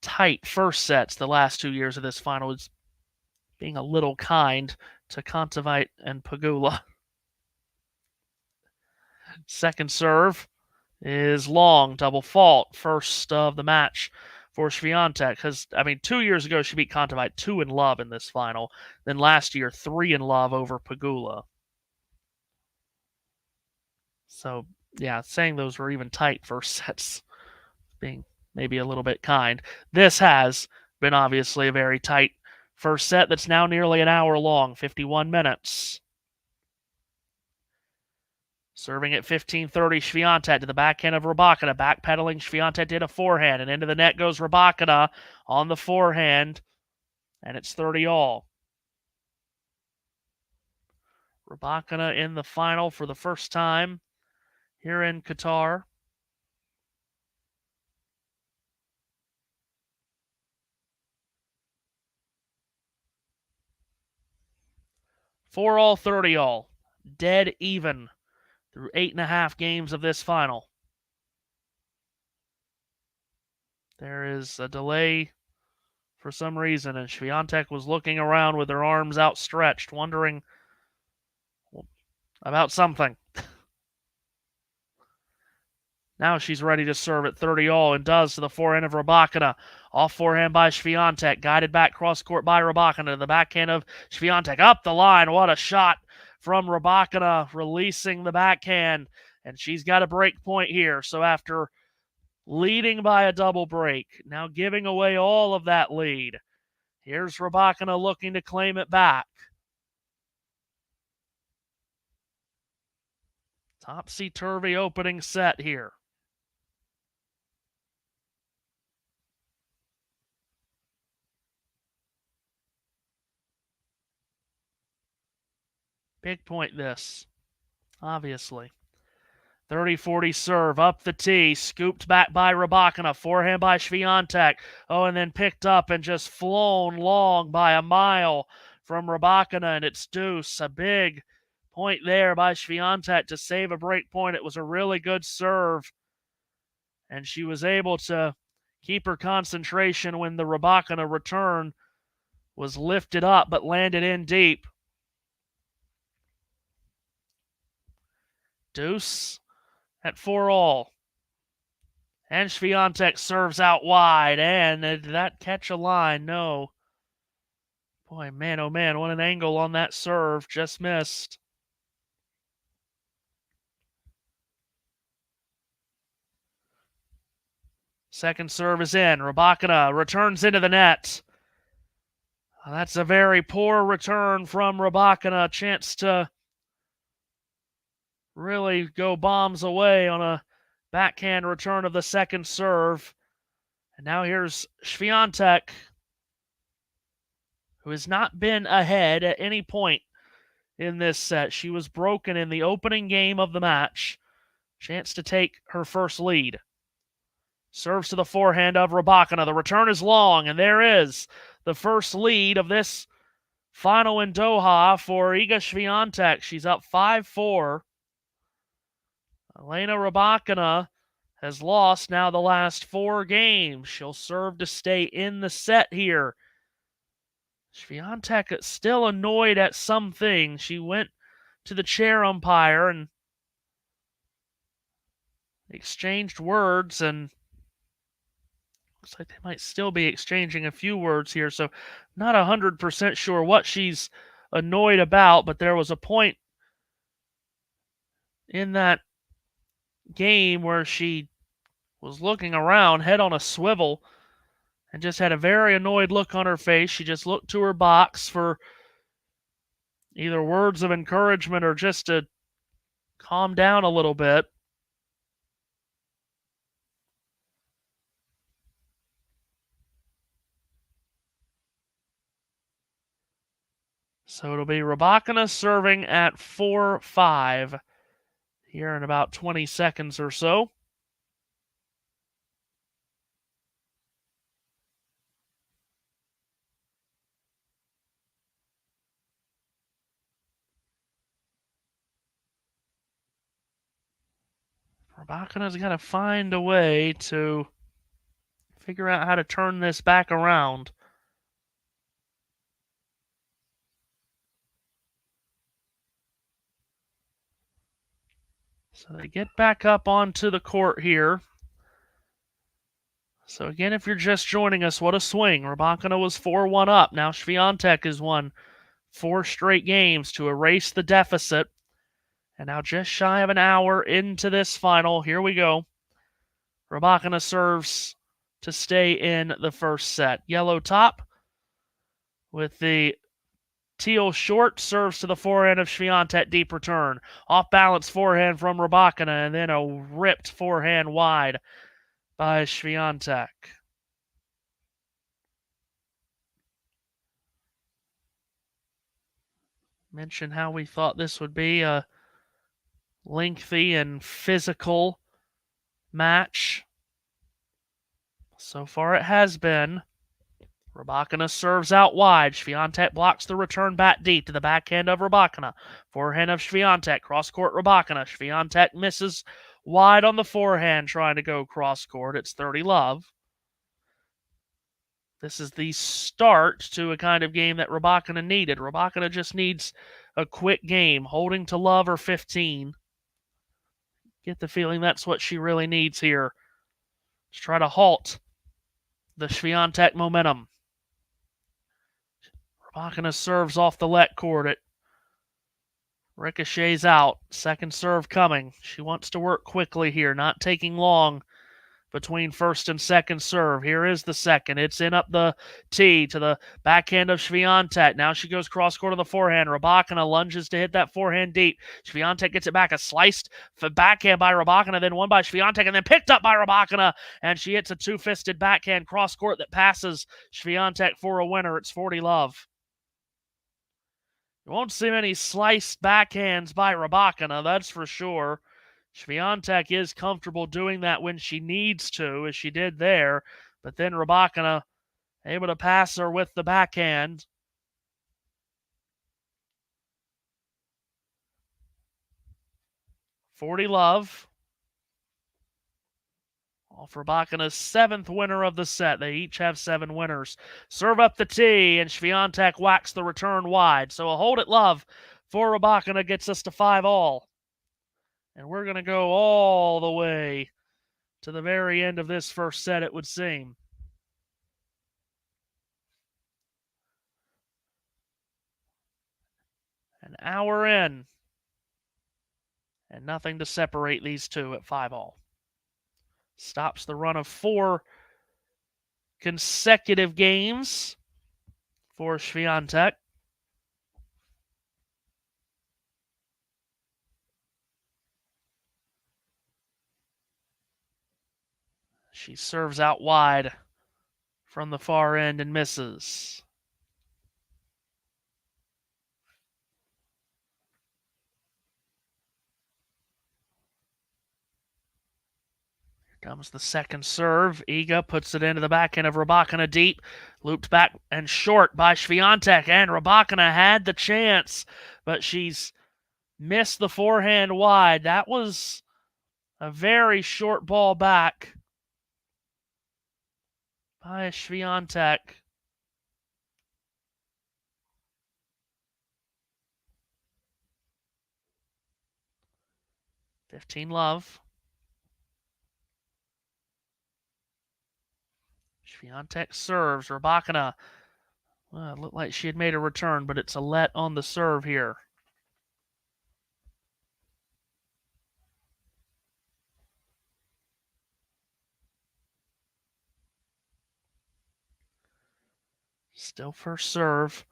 tight first sets the last 2 years of this final is being a little kind to Kontaveit and Pegula. Second serve is long, double fault, first of the match for Swiatek. Because, 2 years ago she beat Kontaveit 2 in love in this final. Then last year, 3 in love over Pegula. So, yeah, saying those were even tight first sets, being maybe a little bit kind. This has been obviously a very tight first set that's now nearly an hour long, 51 minutes. Serving at 15:30, Swiatek to the backhand of Rybakina. Backpedaling, Swiatek did a forehand, and into the net goes Rybakina on the forehand, and it's 30-all. Rybakina in the final for the first time here in Qatar. For all 30-all. Dead even through 8.5 games of this final. There is a delay for some reason, and Swiatek was looking around with her arms outstretched, wondering about something. Now she's ready to serve at 30-all and does to the forehand of Rybakina. Off forehand by Swiatek, guided back cross-court by Rybakina to the backhand of Swiatek. Up the line, what a shot from Rybakina, releasing the backhand. And she's got a break point here. So after leading by a double break, now giving away all of that lead, here's Rybakina looking to claim it back. Topsy-turvy opening set here. Big point this, obviously. 30-40 serve, up the tee, scooped back by Rybakina, forehand by Swiatek. Oh, and then picked up and just flown long by a mile from Rybakina, and it's deuce. A big point there by Swiatek to save a break point. It was a really good serve, and she was able to keep her concentration when the Rybakina return was lifted up but landed in deep. Deuce at 4-all. And Swiatek serves out wide, and did that catch a line? No. Boy, man, oh man, what an angle on that serve. Just missed. Second serve is in. Rybakina returns into the net. That's a very poor return from Rybakina. Chance to really go bombs away on a backhand return of the second serve. And now here's Swiatek, who has not been ahead at any point in this set. She was broken in the opening game of the match. Chance to take her first lead. Serves to the forehand of Rybakina. The return is long, and there is the first lead of this final in Doha for Iga Swiatek. She's up 5-4. Elena Rybakina has lost now the last 4 games. She'll serve to stay in the set here. Swiatek is still annoyed at something. She went to the chair umpire and exchanged words, and looks like they might still be exchanging a few words here, so not 100% sure what she's annoyed about, but there was a point in that game where she was looking around, head on a swivel, and just had a very annoyed look on her face. She just looked to her box for either words of encouragement or just to calm down a little bit. So it'll be Rybakina serving at 4-5 here in about 20 seconds or so. Rybakina's got to find a way to figure out how to turn this back around. So they get back up onto the court here. So again, if you're just joining us, what a swing. Rybakina was 4-1 up. Now Swiatek has won 4 straight games to erase the deficit. And now just shy of an hour into this final. Here we go. Rybakina serves to stay in the first set. Yellow top with the teal short, serves to the forehand of Swiatek, deep return. Off balance forehand from Rybakina, and then a ripped forehand wide by Swiatek. Mentioned how we thought this would be a lengthy and physical match. So far it has been. Rybakina serves out wide. Swiatek blocks the return bat deep to the backhand of Rybakina. Forehand of Swiatek. Cross-court Rybakina. Swiatek misses wide on the forehand trying to go cross-court. It's 30-love. This is the start to a kind of game that Rybakina needed. Rybakina just needs a quick game. Holding to love or 15. Get the feeling that's what she really needs here. Let's try to halt the Swiatek momentum. Rybakina serves off the let court. It ricochets out. Second serve coming. She wants to work quickly here, not taking long between first and second serve. Here is the second. It's in up the tee to the backhand of Swiatek. Now she goes cross-court to the forehand. Rybakina lunges to hit that forehand deep. Swiatek gets it back. A sliced backhand by Rybakina, then one by Swiatek, and then picked up by Rybakina. And she hits a two-fisted backhand cross-court that passes Swiatek for a winner. It's 40-love. You won't see many sliced backhands by Rybakina, that's for sure. Swiatek is comfortable doing that when she needs to, as she did there. But then Rybakina able to pass her with the backhand. $40-love. Off Rybakina's 7th winner of the set. They each have 7 winners. Serve up the tee, and Swiatek whacks the return wide. So a hold it love for Rybakina gets us to 5-all. And we're going to go all the way to the very end of this first set, it would seem. An hour in. And nothing to separate these two at 5-all. Stops the run of 4 consecutive games for Swiatek. She serves out wide from the far end and misses. Here comes the second serve. Iga puts it into the backhand of Rybakina deep. Looped back and short by Swiatek. And Rybakina had the chance, but she's missed the forehand wide. That was a very short ball back by Swiatek. $15-love. Swiatek serves. Rybakina, well, it looked like she had made a return, but it's a let on the serve here. Still first serve.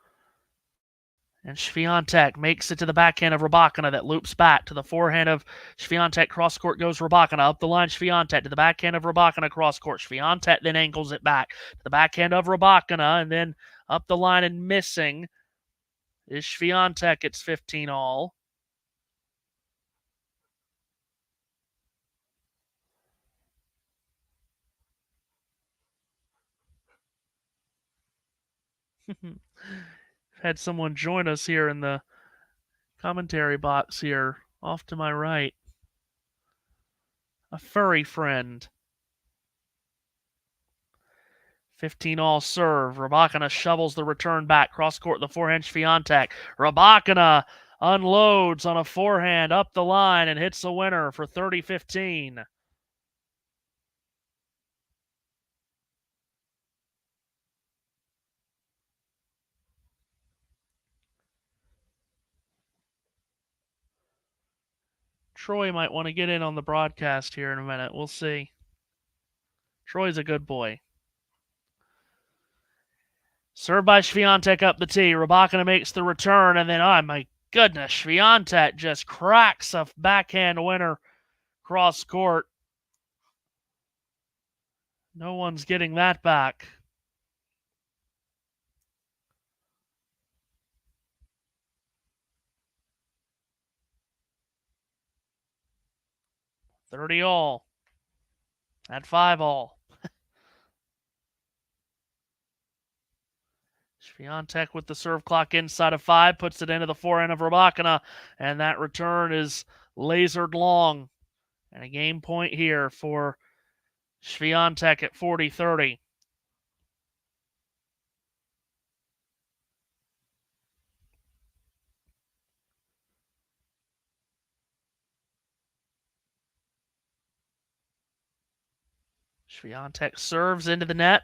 And Swiatek makes it to the backhand of Rybakina that loops back to the forehand of Swiatek. Cross-court goes Rybakina. Up the line, Swiatek to the backhand of Rybakina. Cross-court. Swiatek then angles it back to the backhand of Rybakina. And then up the line and missing is Swiatek. It's 15-all. Had someone join us here in the commentary box here, off to my right. a furry friend. 15-all serve. Rybakina shovels the return back. Cross-court, the forehand, Swiatek. Rybakina unloads on a forehand up the line and hits the winner for 30-15. Troy might want to get in on the broadcast here in a minute. We'll see. Troy's a good boy. Served by Swiatek up the tee. Rybakina makes the return, and then, oh my goodness, Swiatek just cracks a backhand winner cross court. No one's getting that back. $30-all at 5-all. Swiatek with the serve clock inside of 5, puts it into the forehand of Rybakina, and that return is lasered long. And a game point here for Swiatek at 40-30. Swiatek serves into the net.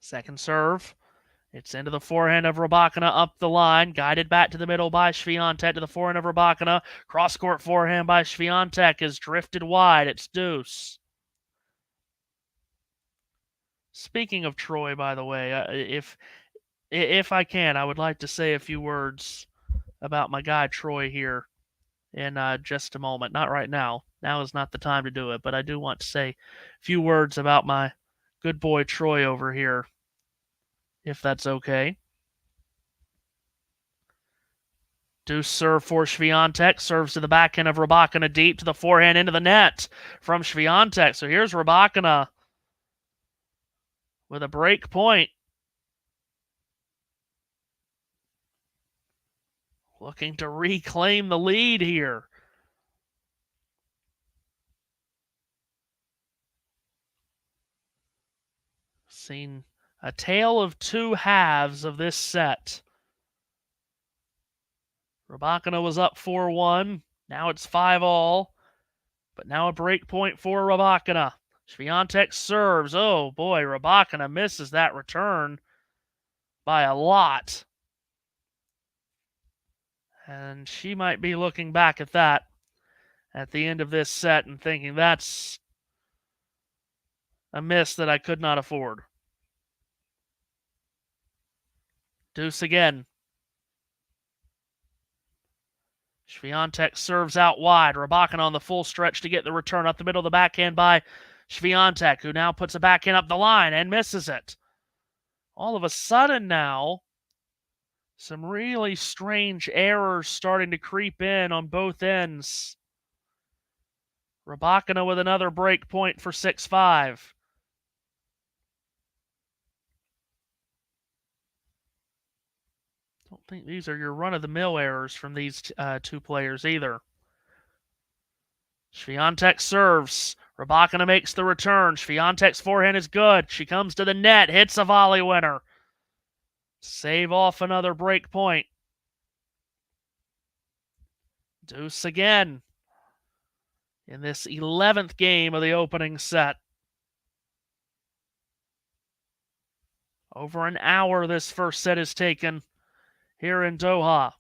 Second serve. It's into the forehand of Rybakina up the line. Guided back to the middle by Swiatek to the forehand of Rybakina. Cross-court forehand by Swiatek is drifted wide. It's deuce. Speaking of Troy, by the way, if I can, I would like to say a few words about my guy Troy here in just a moment. Not right now. Now is not the time to do it, but I do want to say a few words about my good boy Troy over here, if that's okay. Deuce serve for Swiatek. Serves to the backhand of Rybakina deep to the forehand into the net from Swiatek. So here's Rybakina with a break point. Looking to reclaim the lead here. Seen a tale of two halves of this set. Rybakina was up 4-1. Now it's 5-all. But now a break point for Rybakina. Swiatek serves. Oh boy, Rybakina misses that return by a lot. And she might be looking back at that at the end of this set and thinking that's a miss that I could not afford. Deuce again. Swiatek serves out wide. Rybakina on the full stretch to get the return up the middle of the backhand by Swiatek, who now puts a backhand up the line and misses it. All of a sudden now, some really strange errors starting to creep in on both ends. Rybakina with another break point for 6-5. Don't think these are your run-of-the-mill errors from these two players either. Swiatek serves. Rybakina makes the return. Swiatek's forehand is good. She comes to the net, hits a volley winner. Save off another break point. Deuce again in this 11th game of the opening set. Over an hour this first set is taken here in Doha.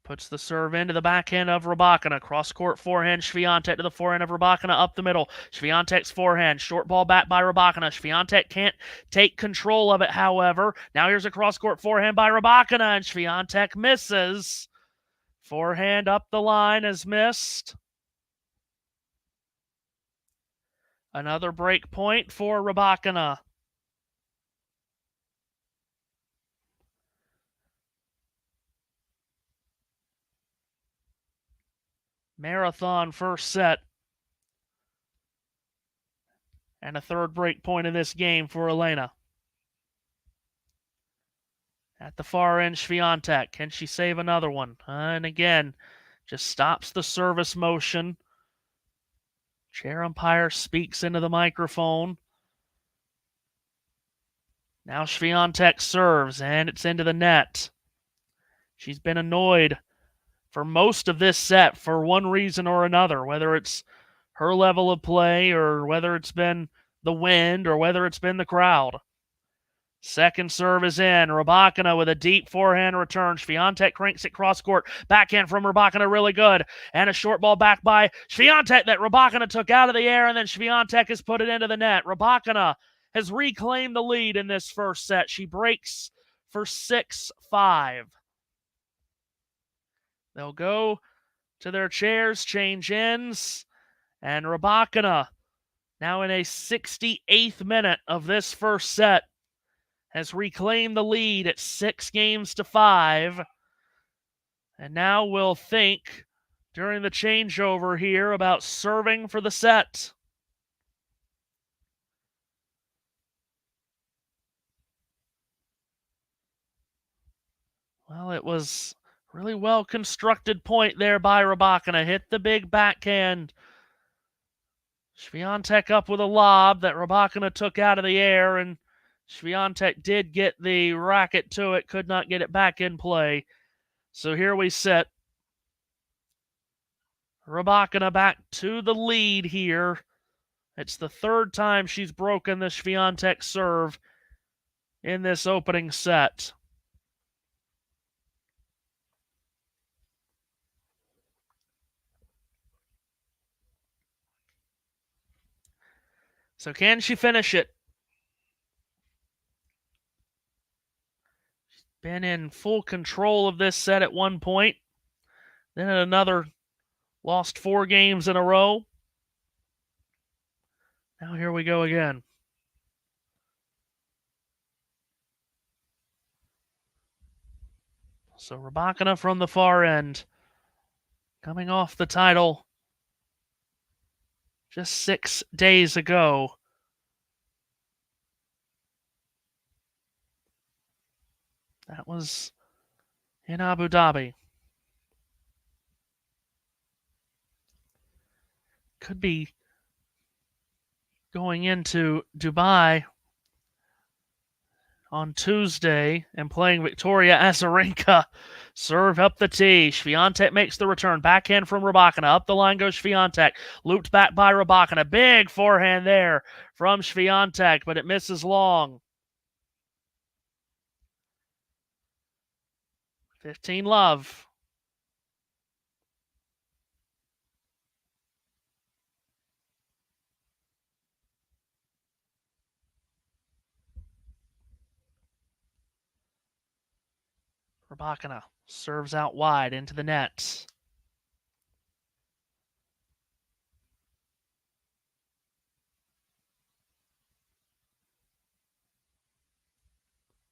Puts the serve into the backhand of Rybakina. Cross-court forehand, Swiatek to the forehand of Rybakina up the middle. Swiatek's forehand, short ball back by Rybakina. Swiatek can't take control of it, however. Now here's a cross-court forehand by Rybakina, and Swiatek misses. Forehand up the line is missed. Another break point for Rybakina. Marathon first set. And a third break point in this game for Elena. At the far end, Swiatek. Can she save another one? And again, just stops the service motion. Chair umpire speaks into the microphone. Now Swiatek serves, and it's into the net. She's been annoyed for most of this set for one reason or another, whether it's her level of play or whether it's been the wind or whether it's been the crowd. Second serve is in. Rybakina with a deep forehand return. Swiatek cranks it cross court. Backhand from Rybakina, really good. And a short ball back by Swiatek that Rybakina took out of the air, and then Swiatek has put it into the net. Rybakina has reclaimed the lead in this first set. She breaks for 6-5. They'll go to their chairs, change ends, and Rybakina, now in a 68th minute of this first set, has reclaimed the lead at 6-5. And now we'll think during the changeover here about serving for the set. Well, it was a really well-constructed point there by Rybakina. Hit the big backhand. Swiatek up with a lob that Rybakina took out of the air, and Swiatek did get the racket to it, could not get it back in play. So here we sit. Rybakina back to the lead here. It's the third time she's broken the Swiatek serve in this opening set. So can she finish it? Been in full control of this set at one point. Then at another, lost 4 games in a row. Now here we go again. So Rybakina from the far end, coming off the title just 6 days ago. That was in Abu Dhabi. Could be going into Dubai on Tuesday and playing Victoria Azarenka. Serve up the tee. Swiatek makes the return. Backhand from Rybakina. Up the line goes Swiatek. Looped back by Rybakina. Big forehand there from Swiatek, but it misses long. 15-love. Rybakina serves out wide into the net.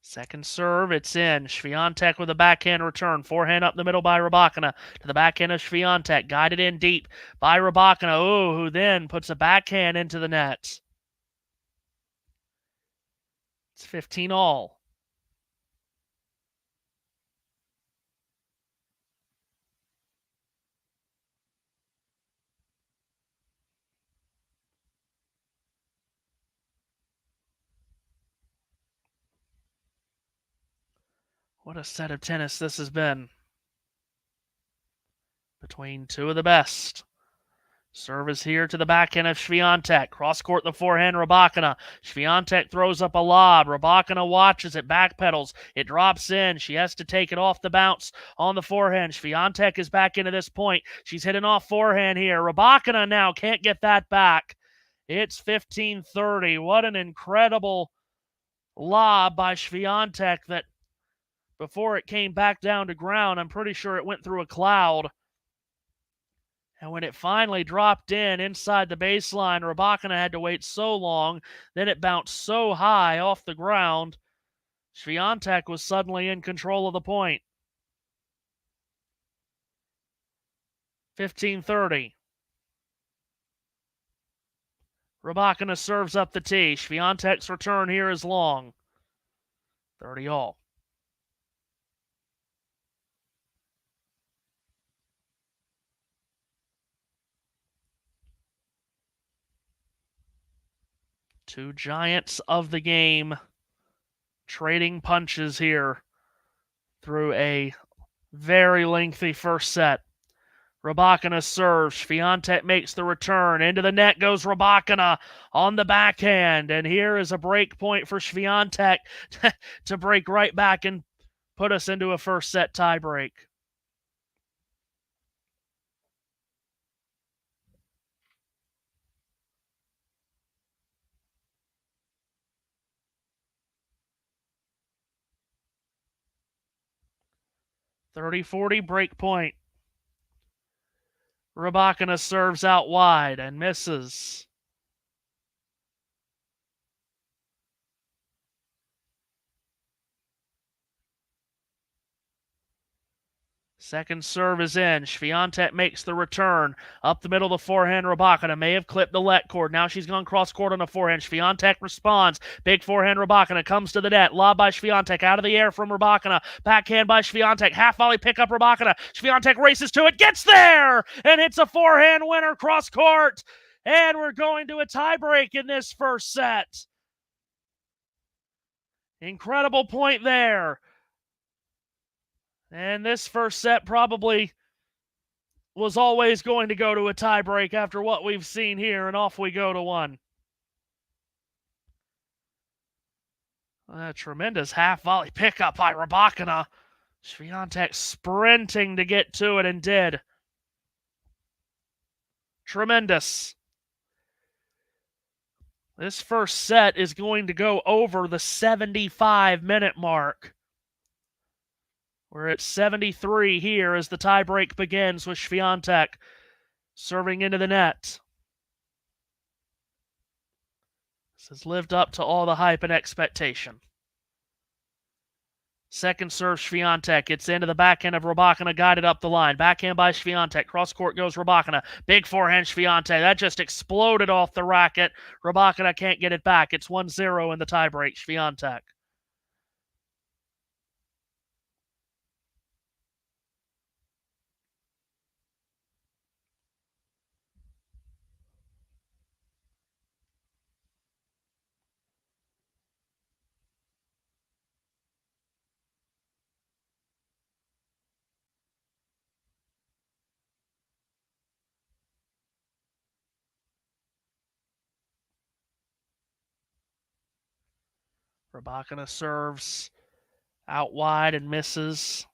Second serve, it's in. Swiatek with a backhand return. Forehand up the middle by Rybakina. To the backhand of Swiatek. Guided in deep by Rybakina. Oh, who then puts a backhand into the net. It's 15-all. What a set of tennis this has been. Between two of the best. Service here to the backhand of Swiatek. Cross court the forehand, Rybakina. Swiatek throws up a lob. Rybakina watches it, backpedals. It drops in. She has to take it off the bounce on the forehand. Swiatek is back into this point. She's hitting off forehand here. Rybakina now can't get that back. It's 15-30. What an incredible lob by Swiatek that before it came back down to ground, I'm pretty sure it went through a cloud. And when it finally dropped in inside the baseline, Rybakina had to wait so long. Then it bounced so high off the ground. Swiatek was suddenly in control of the point. 15-30. Rybakina serves up the tee. Swiatek's return here is long. 30 all. Two giants of the game trading punches here through a very lengthy first set. Rybakina serves. Swiatek makes the return. Into the net goes Rybakina on the backhand. And here is a break point for Swiatek to break right back and put us into a first set tiebreak. .30-40 break point. Rybakina serves out wide and misses. Second serve is in. Swiatek makes the return. Up the middle of the forehand, Rybakina may have clipped the let cord. Now she's gone cross court on the forehand. Swiatek responds. Big forehand, Rybakina comes to the net. Lob by Swiatek. Out of the air from Rybakina. Backhand by Swiatek. Half volley pick up Rybakina. Swiatek races to it. Gets there! And hits a forehand winner cross court. And we're going to a tiebreak in this first set. Incredible point there. And this first set probably was always going to go to a tiebreak after what we've seen here, and off we go to one. A tremendous half-volley pickup by Rybakina. Swiatek sprinting to get to it and did. Tremendous. This first set is going to go over the 75-minute mark. We're at 73 here as the tiebreak begins with Swiatek serving into the net. This has lived up to all the hype and expectation. Second serve, Swiatek. It's into the backhand of Rybakina, guided up the line. Backhand by Swiatek. Cross court goes Rybakina. Big forehand, Swiatek. That just exploded off the racket. Rybakina can't get it back. It's 1-0 in the tiebreak, Swiatek. Rybakina serves out wide and misses.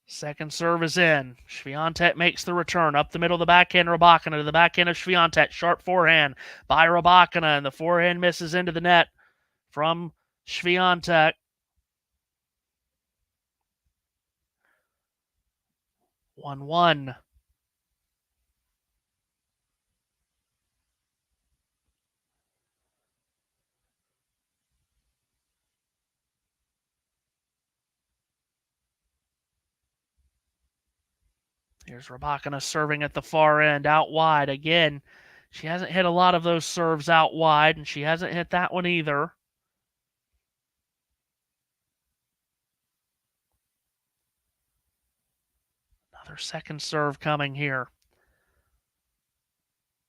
Second serve is in. Swiatek makes the return. Up the middle of the backhand, Rybakina to the backhand of Swiatek. Sharp forehand by Rybakina, and the forehand misses into the net from Swiatek. 1-1. Here's Rybakina serving at the far end, out wide. Again, she hasn't hit a lot of those serves out wide, and she hasn't hit that one either. Another second serve coming here.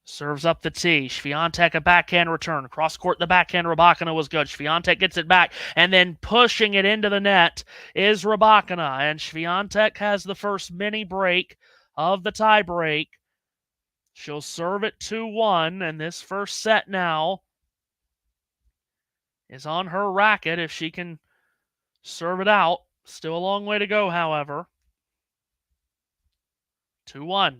Serves up the tee. Swiatek a backhand return. Cross court the backhand. Rybakina was good. Swiatek gets it back. And then pushing it into the net is Rybakina. And Swiatek has the first mini break of the tie break. She'll serve it 2-1. And this first set now is on her racket if she can serve it out. Still a long way to go, however. 2-1.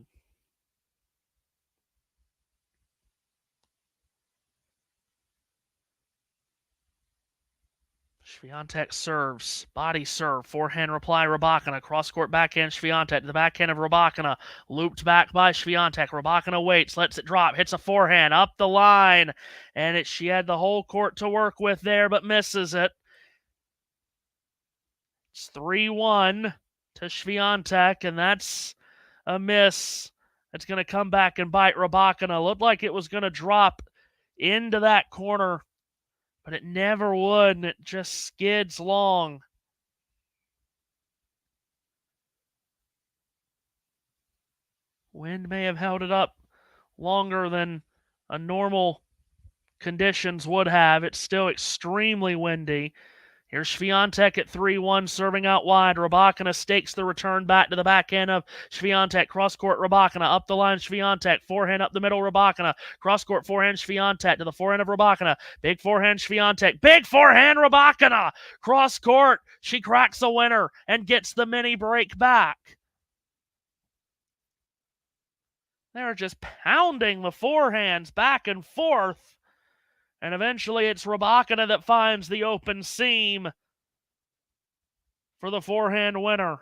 Swiatek serves. Body serve. Forehand reply, Rybakina. Cross-court backhand, Swiatek. The backhand of Rybakina. Looped back by Swiatek. Rybakina waits. Lets it drop. Hits a forehand. Up the line. And she had the whole court to work with there, but misses it. It's 3-1 to Swiatek, and that's a miss. It's going to come back and bite Rybakina. Looked like it was going to drop into that corner, but it never would, and it just skids long. Wind may have held it up longer than a normal conditions would have. It's still extremely windy. Here's Swiatek at 3-1, serving out wide. Rybakina stakes the return back to the backhand of Swiatek. Cross-court Rybakina, up the line Swiatek. Forehand up the middle Rybakina. Cross-court forehand Swiatek to the forehand of Rybakina. Big forehand Swiatek. Big forehand Rybakina. Cross-court. She cracks a winner and gets the mini break back. They're just pounding the forehands back and forth. And eventually it's Rybakina that finds the open seam for the forehand winner.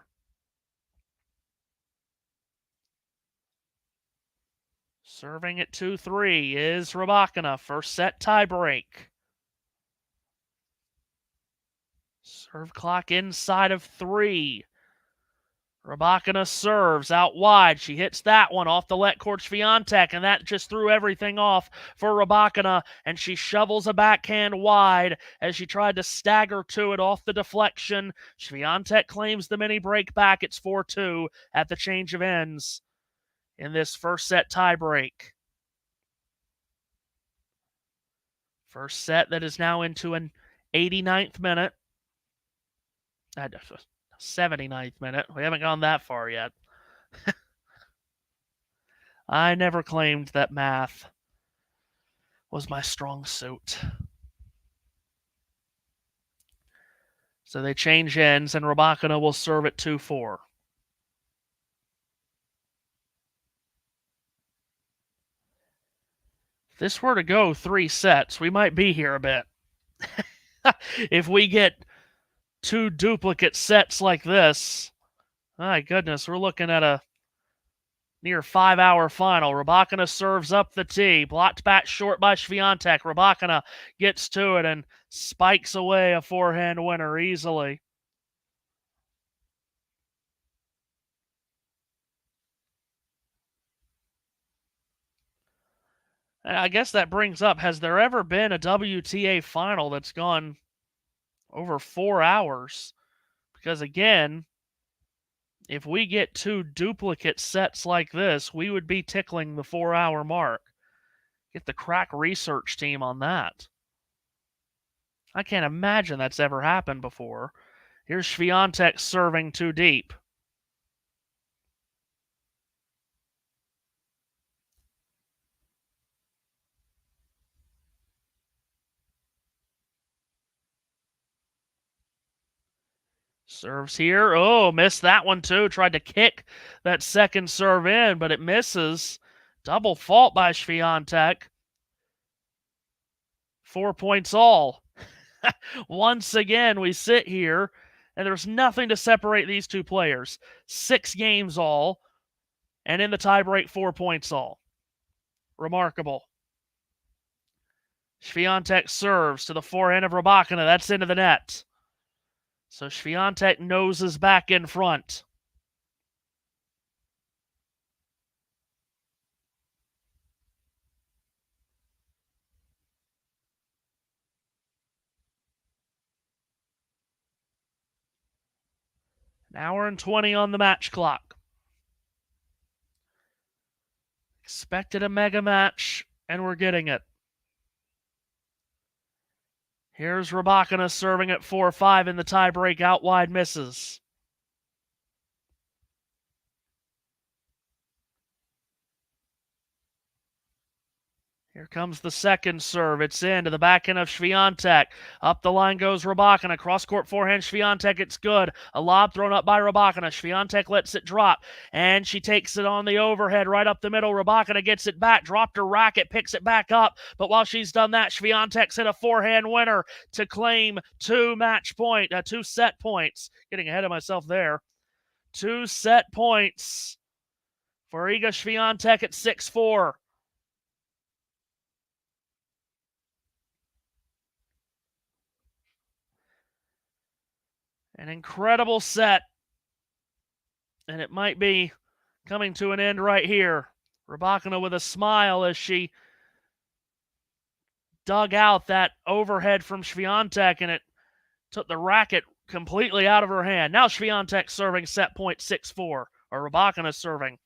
Serving at 2-3 is Rybakina. First set tiebreak. Serve clock inside of 3. Rybakina serves out wide. She hits that one off the let court Swiatek, and that just threw everything off for Rybakina, and she shovels a backhand wide as she tried to stagger to it off the deflection. Swiatek claims the mini break back. It's 4-2 at the change of ends in this first set tiebreak. First set that is now into an 89th minute. 79th minute. We haven't gone that far yet. I never claimed that math was my strong suit. So they change ends, and Rybakina will serve at 2-4. If this were to go 3 sets, we might be here a bit. If we get 2 duplicate sets like this, my goodness, we're looking at a near 5-hour final. Rybakina serves up the tee, blocked back short by Swiatek. Rybakina gets to it and spikes away a forehand winner easily. And I guess that brings up, has there ever been a WTA final that's gone over 4 hours? Because again, if we get 2 duplicate sets like this, we would be tickling the 4-hour mark. Get the crack research team on that. I can't imagine that's ever happened before. Here's Swiatek serving too deep. Serves here. Oh, missed that one too. Tried to kick that second serve in, but it misses. Double fault by Swiatek. 4 points all. Once again, we sit here, and there's nothing to separate these two players. 6 games all, and in the tiebreak, 4 points all. Remarkable. Swiatek serves to the forehand of Rybakina. That's into the net. So Swiatek noses back in front. An hour and 20 on the match clock. Expected a mega match, and we're getting it. Here's Rybakina serving at 4-5 in the tiebreak. Out wide misses. Here comes the second serve. It's in to the backhand of Swiatek. Up the line goes Rybakina. Cross-court forehand Swiatek. It's good. A lob thrown up by Rybakina. Swiatek lets it drop, and she takes it on the overhead right up the middle. Rybakina gets it back. Dropped her racket. Picks it back up. But while she's done that, Swiatek's hit a forehand winner to claim 2 set points. Getting ahead of myself there. 2 set points for Iga Swiatek at 6-4. An incredible set. And it might be coming to an end right here. Rybakina with a smile as she dug out that overhead from Swiatek, and it took the racket completely out of her hand. Now Swiatek serving set point 6-4, or Rybakina serving.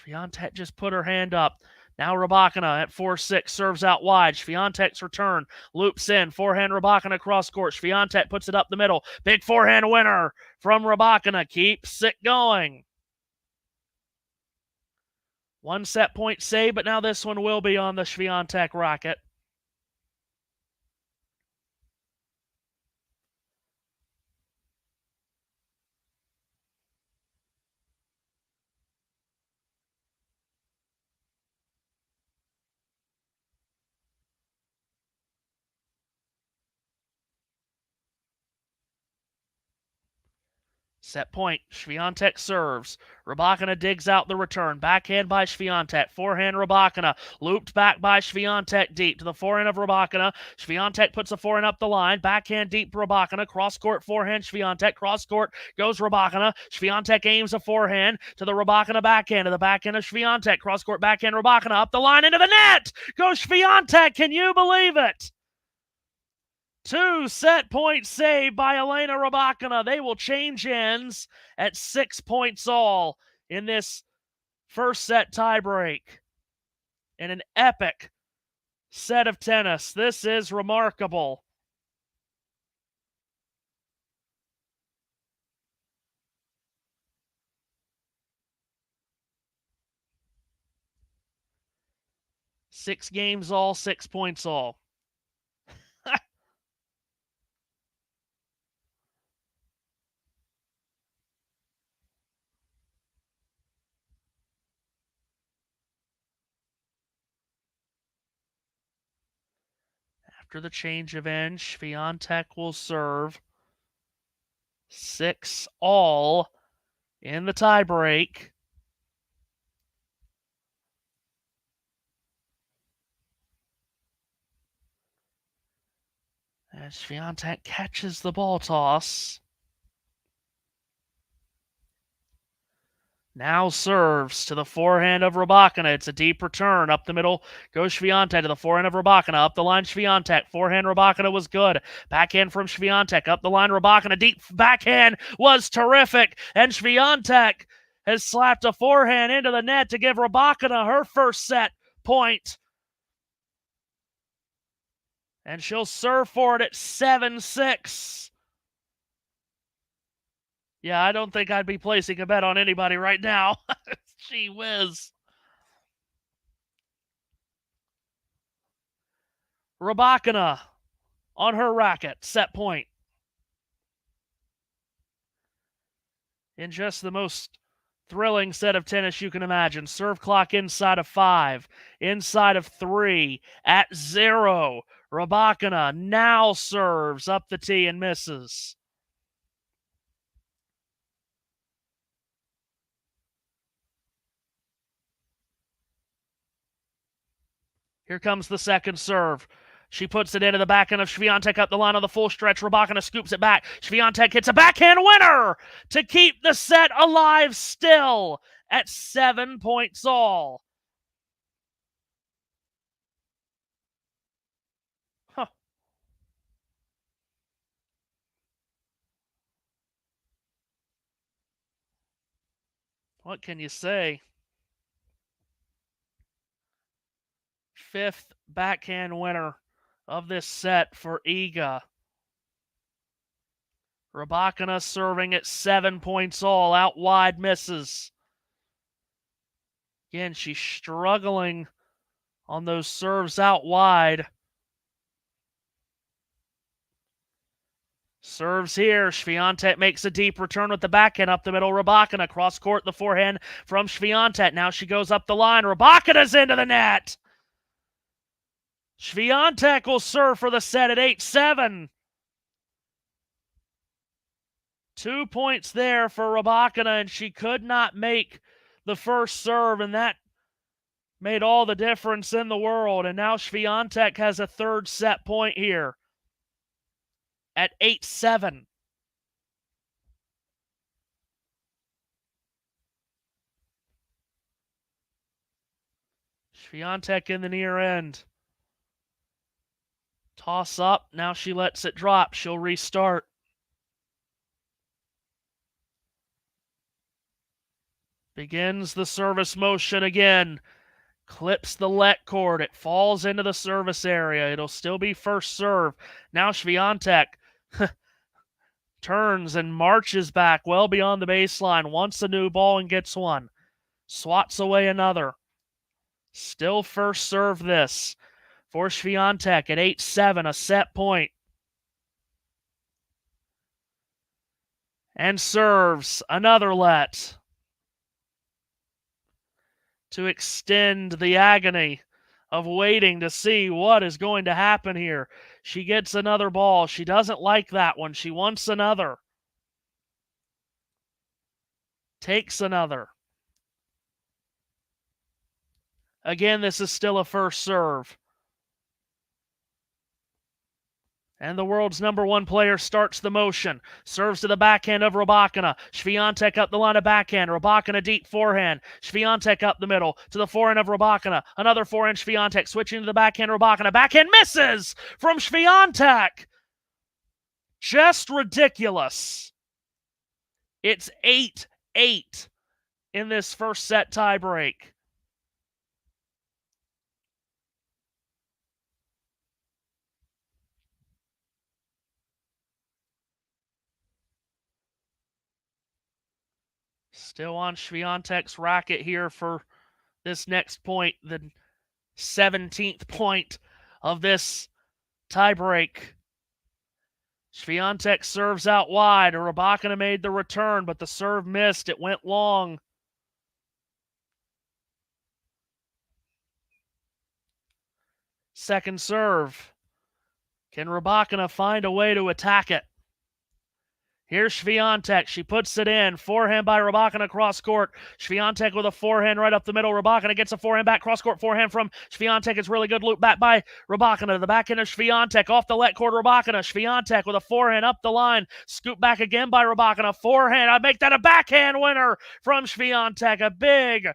Swiatek just put her hand up. Now Rybakina at 4-6 serves out wide. Swiatek's return loops in. Forehand Rybakina cross court. Swiatek puts it up the middle. Big forehand winner from Rybakina. Keeps it going. 1 set point save, but now this one will be on the Swiatek racket. Set point. Swiatek serves. Rybakina digs out the return. Backhand by Swiatek. Forehand Rybakina. Looped back by Swiatek deep to the forehand of Rybakina. Swiatek puts the forehand up the line. Backhand deep Rybakina. Cross court forehand Swiatek. Cross court goes Rybakina. Swiatek aims a forehand to the Rybakina backhand. To the backhand of Swiatek. Cross court backhand Rybakina. Up the line into the net. Goes Swiatek. Can you believe it? 2 set point save by Elena Rybakina. They will change ends at 6 points all in this first set tiebreak. In an epic set of tennis. This is remarkable. Six games all, 6 points all. After the change of end, Swiatek will serve 6 all in the tiebreak. As Swiatek catches the ball toss. Now serves to the forehand of Rybakina. It's a deep return. Up the middle goes Swiatek to the forehand of Rybakina. Up the line Swiatek. Forehand Rybakina was good. Backhand from Swiatek. Up the line Rybakina. Deep backhand was terrific. And Swiatek has slapped a forehand into the net to give Rybakina her first set point. And she'll serve for it at 7-6. Yeah, I don't think I'd be placing a bet on anybody right now. Gee whiz. Rybakina on her racket, set point. In just the most thrilling set of tennis you can imagine. Serve clock inside of 5, inside of 3, at 0. Rybakina now serves up the tee and misses. Here comes the second serve. She puts it into the backhand of Swiatek up the line on the full stretch. Rybakina scoops it back. Swiatek hits a backhand winner to keep the set alive still at 7 points all. Huh. What can you say? 5th backhand winner of this set for Iga. Rybakina serving at 7 points all. Out wide misses. Again, she's struggling on those serves out wide. Serves here. Swiatek makes a deep return with the backhand up the middle. Rybakina cross court the forehand from Swiatek. Now she goes up the line. Rybakina's into the net. Swiatek will serve for the set at 8-7. 2 points there for Rybakina, and she could not make the first serve, and that made all the difference in the world. And now Swiatek has a third set point here at 8-7. Swiatek in the near end. Toss up. Now she lets it drop. She'll restart. Begins the service motion again. Clips the let cord. It falls into the service area. It'll still be first serve. Now Swiatek turns and marches back well beyond the baseline. Wants a new ball and gets one. Swats away another. Still first serve this for Swiatek at 8-7, a set point. And serves another let to extend the agony of waiting to see what is going to happen here. She gets another ball. She doesn't like that one. She wants another. Takes another. Again, this is still a first serve. And the world's number one player starts the motion. Serves to the backhand of Rybakina. Swiatek up the line of backhand. Rybakina deep forehand. Swiatek up the middle to the forehand of Rybakina. Another forehand Swiatek. Switching to the backhand Rybakina. Backhand misses from Swiatek. Just ridiculous. It's 8-8 in this first set tiebreak. Still on Swiatek's racket here for this next point, the 17th point of this tiebreak. Swiatek serves out wide. Rybakina made the return, but the serve missed. It went long. Second serve. Can Rybakina find a way to attack it? Here's Swiatek. She puts it in. Forehand by Rybakina cross court. Swiatek with a forehand right up the middle. Rybakina gets a forehand back. Cross court forehand from Swiatek. It's really good loop back by Rybakina. The backhand of Swiatek. Off the let court Rybakina. Swiatek with a forehand up the line. Scoop back again by Rybakina. Forehand. I make that a backhand winner from Swiatek. A big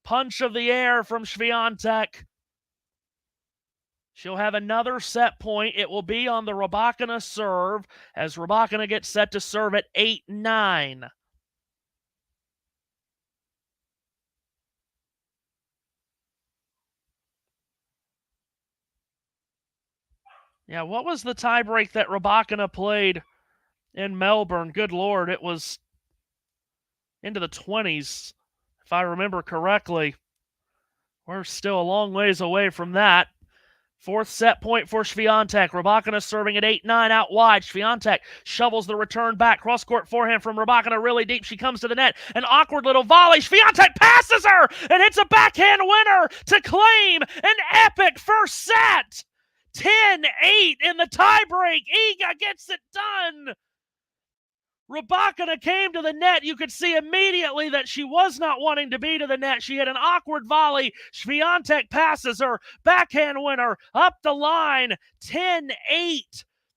punch of the air from Swiatek. She'll have another set point. It will be on the Rybakina serve as Rybakina gets set to serve at 8-9. Yeah, what was the tiebreak that Rybakina played in Melbourne? Good Lord, it was into the 20s, if I remember correctly. We're still a long ways away from that. Fourth set point for Swiatek. Rybakina serving at 8-9 out wide. Swiatek shovels the return back. Cross-court forehand from Rybakina really deep. She comes to the net. An awkward little volley. Swiatek passes her and hits a backhand winner to claim an epic first set. 10-8 in the tiebreak. Iga gets it done. Rybakina came to the net. You could see immediately that she was not wanting to be to the net. She had an awkward volley. Swiatek passes her. Backhand winner up the line. 10-8.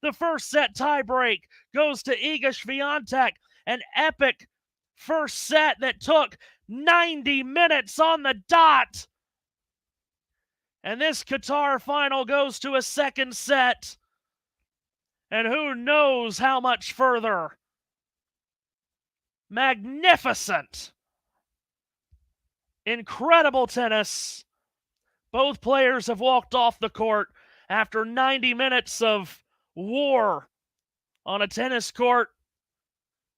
The first set tiebreak goes to Iga Swiatek. An epic first set that took 90 minutes on the dot. And this Qatar final goes to a second set. And who knows how much further. Magnificent. Incredible tennis. Both players have walked off the court after 90 minutes of war on a tennis court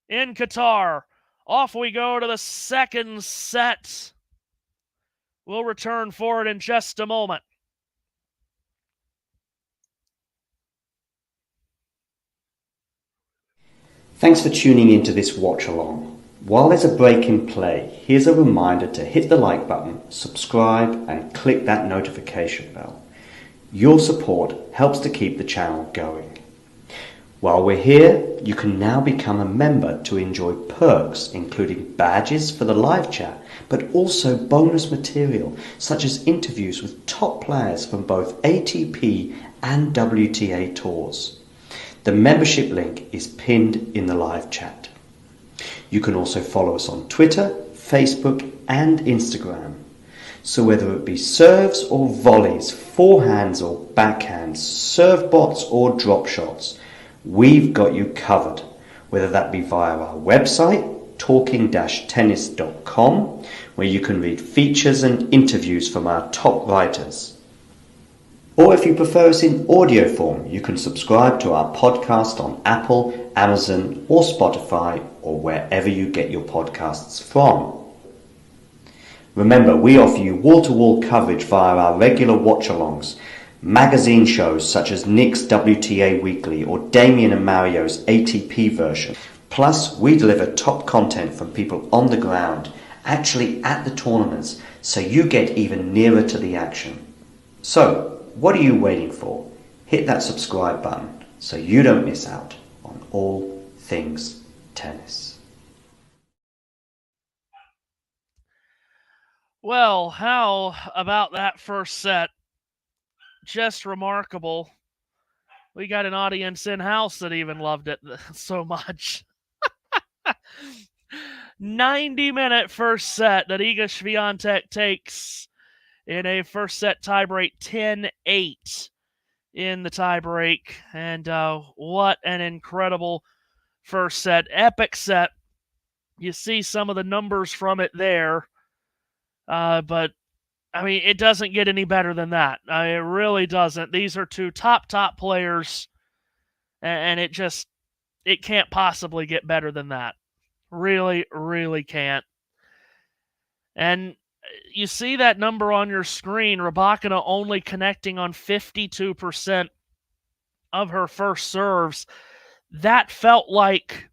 in Qatar. Off we go to the second set. We'll return for it in just a moment. Thanks for tuning into this watch along. While there's a break in play, here's a reminder to hit the like button, subscribe and click that notification bell. Your support helps to keep the channel going. While we're here, you can now become a member to enjoy perks including badges for the live chat, but also bonus material such as interviews with top players from both ATP and WTA tours. The membership link is pinned in the live chat. You can also follow us on Twitter, Facebook and Instagram. So whether it be serves or volleys, forehands or backhands, serve bots or drop shots, we've got you covered. Whether that be via our website, talking-tennis.com, where you can read features and interviews from our top writers. Or if you prefer us in audio form, you can subscribe to our podcast on Apple, Amazon or Spotify, or wherever you get your podcasts from. Remember, we offer you wall-to-wall coverage via our regular watch-alongs, magazine shows such as Nick's WTA Weekly or Damien and Mario's ATP version. Plus, we deliver top content from people on the ground, actually at the tournaments, so you get even nearer to the action. So, what are you waiting for? Hit that subscribe button so you don't miss out on all things tennis. Well, how about that first set? Just remarkable. We got an audience in-house that even loved it so much. 90-minute first set that Iga Swiatek takes in a first set tiebreak, 10-8 in the tiebreak. And what an incredible first set. Epic set. You see some of the numbers from it there. But, I mean, it doesn't get any better than that. It really doesn't. These are two top players. And it can't possibly get better than that. Really, really can't. And you see that number on your screen, Rybakina only connecting on 52% of her first serves. That felt like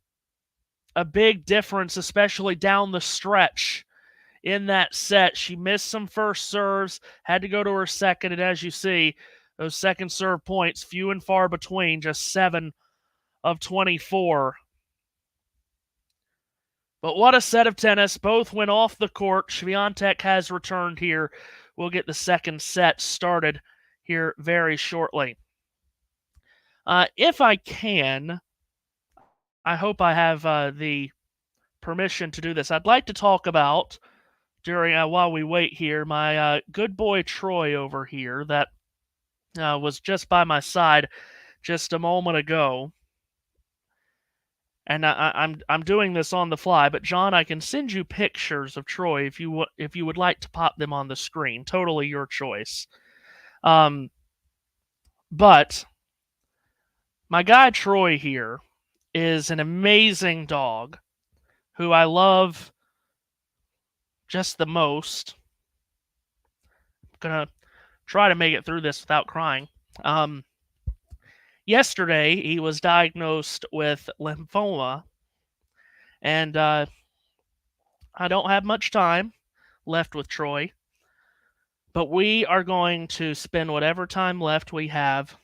a big difference, especially down the stretch in that set. She missed some first serves, had to go to her second, and as you see, those second serve points, few and far between, just 7 of 24. But what a set of tennis. Both went off the court. Swiatek has returned here. We'll get the second set started here very shortly. If I can, I hope I have the permission to do this. I'd like to talk about, while we wait here, my good boy Troy over here that was just by my side just a moment ago. And I'm doing this on the fly, but John, I can send you pictures of Troy if you would like to pop them on the screen. Totally your choice. But my guy Troy here is an amazing dog who I love just the most. I'm gonna try to make it through this without crying. Yesterday, he was diagnosed with lymphoma, and I don't have much time left with Troy, but we are going to spend whatever time left we have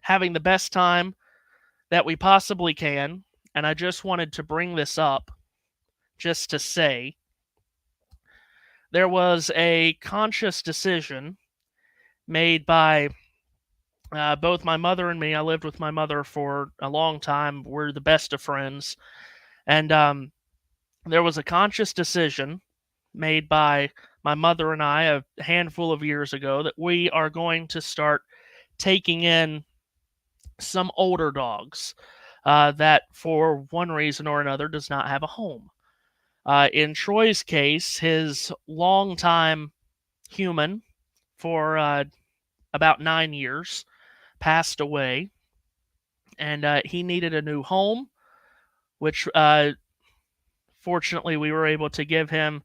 having the best time that we possibly can, and I just wanted to bring this up just to say there was a conscious decision made by both my mother and me. I lived with my mother for a long time. We're the best of friends. And there was a conscious decision made by my mother and I a handful of years ago that we are going to start taking in some older dogs that for one reason or another does not have a home. In Troy's case, his longtime human for about 9 years passed away, and he needed a new home, which fortunately we were able to give him,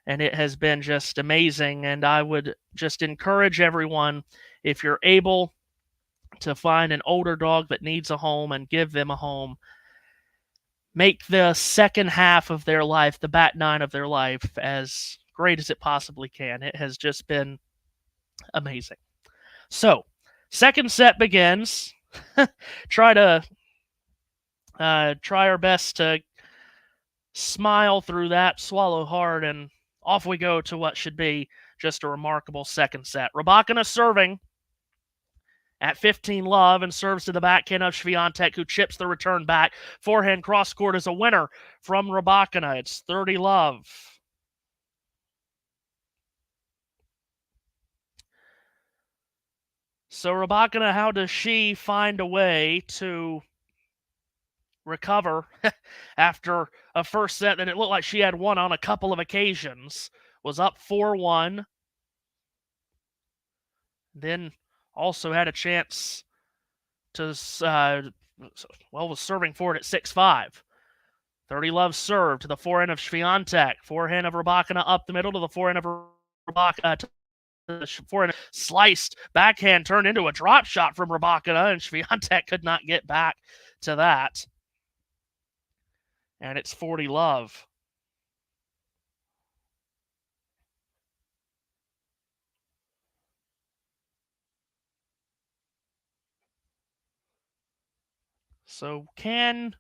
and it has been just amazing. And I would just encourage everyone, if you're able to find an older dog that needs a home and give them a home, make the second half of their life, the back nine of their life, as great as it possibly can. It has just been amazing. So, second set begins. Try our best to smile through that, swallow hard, and off we go to what should be just a remarkable second set. Rybakina serving at 15-love and serves to the backhand of Swiatek, who chips the return back. Forehand cross-court is a winner from Rybakina. It's 30-love. So Rybakina, how does she find a way to recover after a first set that it looked like she had won on a couple of occasions? Was up 4-1. Then also had a chance to, was serving forward at 6-5. 30 love serve to the forehand of Swiatek. Forehand of Rybakina up the middle to the forehand of Rybakina. To the forehand sliced backhand turned into a drop shot from Rybakina, and Swiatek could not get back to that. And it's 40 love. So can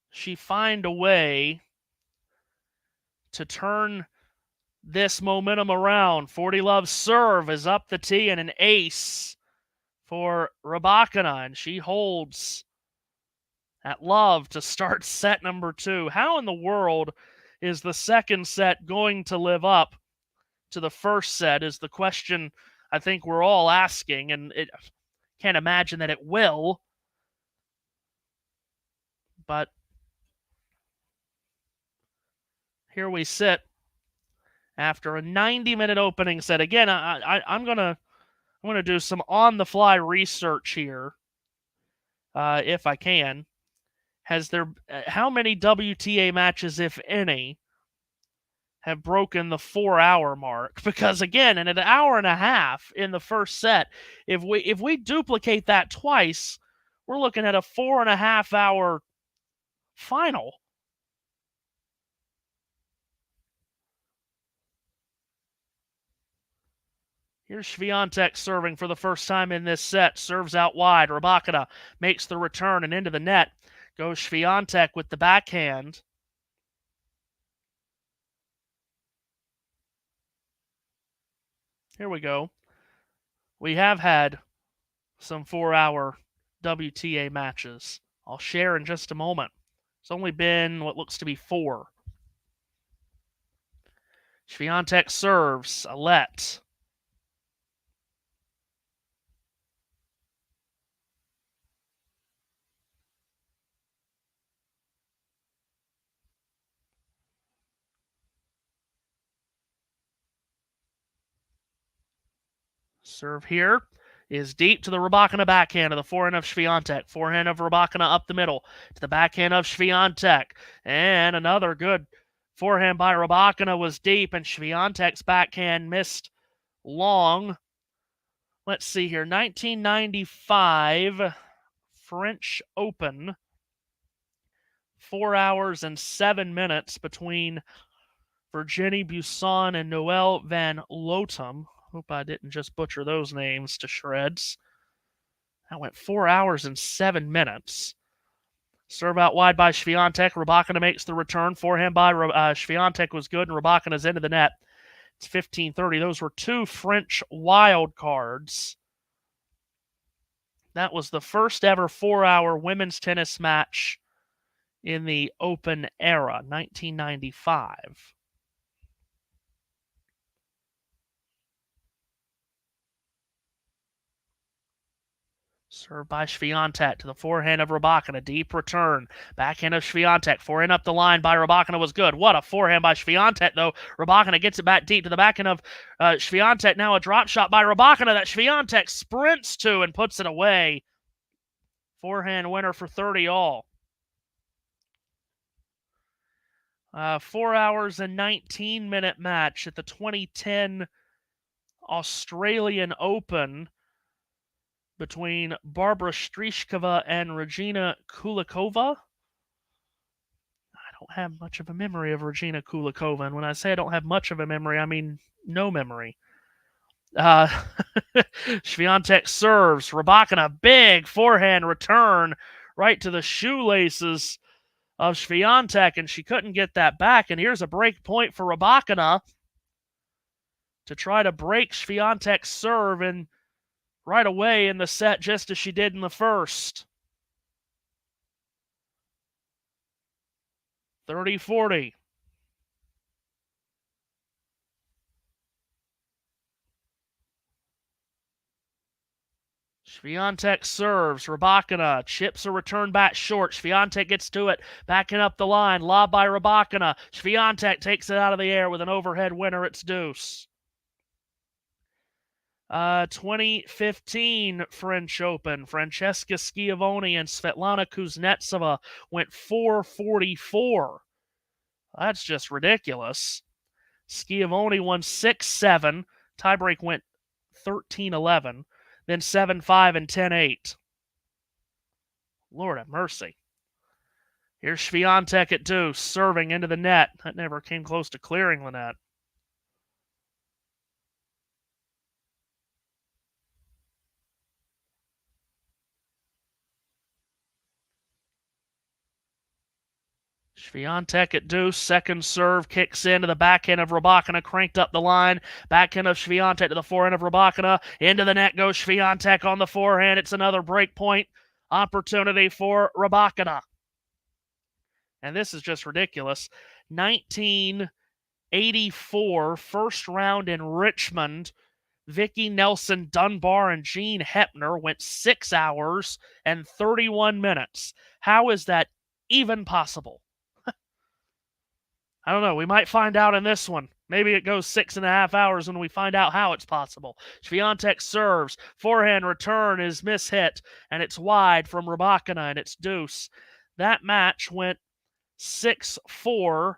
she find a way to turn this momentum around? 40 love serve is up the tee and an ace for Rybakina, and she holds at love to start set number 2. How in the world is the second set going to live up to the first set is the question I think we're all asking, and it can't imagine that it will. But here we sit after a 90-minute opening set. Again, I'm gonna do some on-the-fly research here, if I can. How many WTA matches, if any, have broken the 4-hour mark? Because again, in an hour and a half in the first set, if we duplicate that twice, we're looking at a 4.5-hour final. Here's Swiatek serving for the first time in this set. Serves out wide. Rybakina makes the return and into the net. Goes Swiatek with the backhand. Here we go. We have had some 4-hour WTA matches. I'll share in just a moment. It's only been what looks to be 4. Swiatek serves. A let. Serve here is deep to the Rybakina backhand of the forehand of Swiatek. Forehand of Rybakina up the middle to the backhand of Swiatek. And another good forehand by Rybakina was deep, and Swiatek's backhand missed long. Let's see here. 1995 French Open. 4 hours and 7 minutes between Virginie Buisson and Noelle van Lotem. Hope I didn't just butcher those names to shreds. That went 4 hours and 7 minutes. Serve out wide by Swiatek. Rybakina makes the return. Forehand by Swiatek was good, and Rybakina's into the net. It's 15:30. Those were 2 French wild cards. That was the first ever 4-hour women's tennis match in the Open era, 1995. Served by Swiatek to the forehand of Rybakina. Deep return. Backhand of Swiatek. Forehand up the line by Rybakina was good. What a forehand by Swiatek, though. Rybakina gets it back deep to the backhand of Swiatek. Now a drop shot by Rybakina that Swiatek sprints to and puts it away. Forehand winner for 30 all. 4 hours and 19-minute match at the 2010 Australian Open between Barbara Strychkova and Regina Kulikova. I don't have much of a memory of Regina Kulikova, and when I say I don't have much of a memory, I mean no memory. Swiatek serves. Rybakina, big forehand return right to the shoelaces of Swiatek, and she couldn't get that back. And here's a break point for Rybakina to try to break Swiatek's serve and right away in the set, just as she did in the first. 30-40. Swiatek serves. Rybakina chips a return back short. Swiatek gets to it. Backing up the line. Lob by Rybakina. Swiatek takes it out of the air with an overhead winner. It's deuce. 2015 French Open. Francesca Schiavone and Svetlana Kuznetsova went 4-44. That's just ridiculous. Schiavone won 6-7. Tiebreak went 13-11. Then 7-5 and 10-8. Lord have mercy. Here's Swiatek at deuce, serving into the net. That never came close to clearing the net. Swiatek at deuce, second serve, kicks into the backhand of Rybakina, cranked up the line. Backhand of Swiatek to the forehand of Rybakina. Into the net goes Swiatek on the forehand. It's another break point opportunity for Rybakina. And this is just ridiculous. 1984 first round in Richmond. Vicky Nelson Dunbar and Jean Hepner went 6 hours and 31 minutes. How is that even possible? I don't know. We might find out in this one. Maybe it goes 6.5 hours when we find out how it's possible. Swiatek serves. Forehand return is mishit, and it's wide from Rybakina, and it's deuce. That match went 6-4,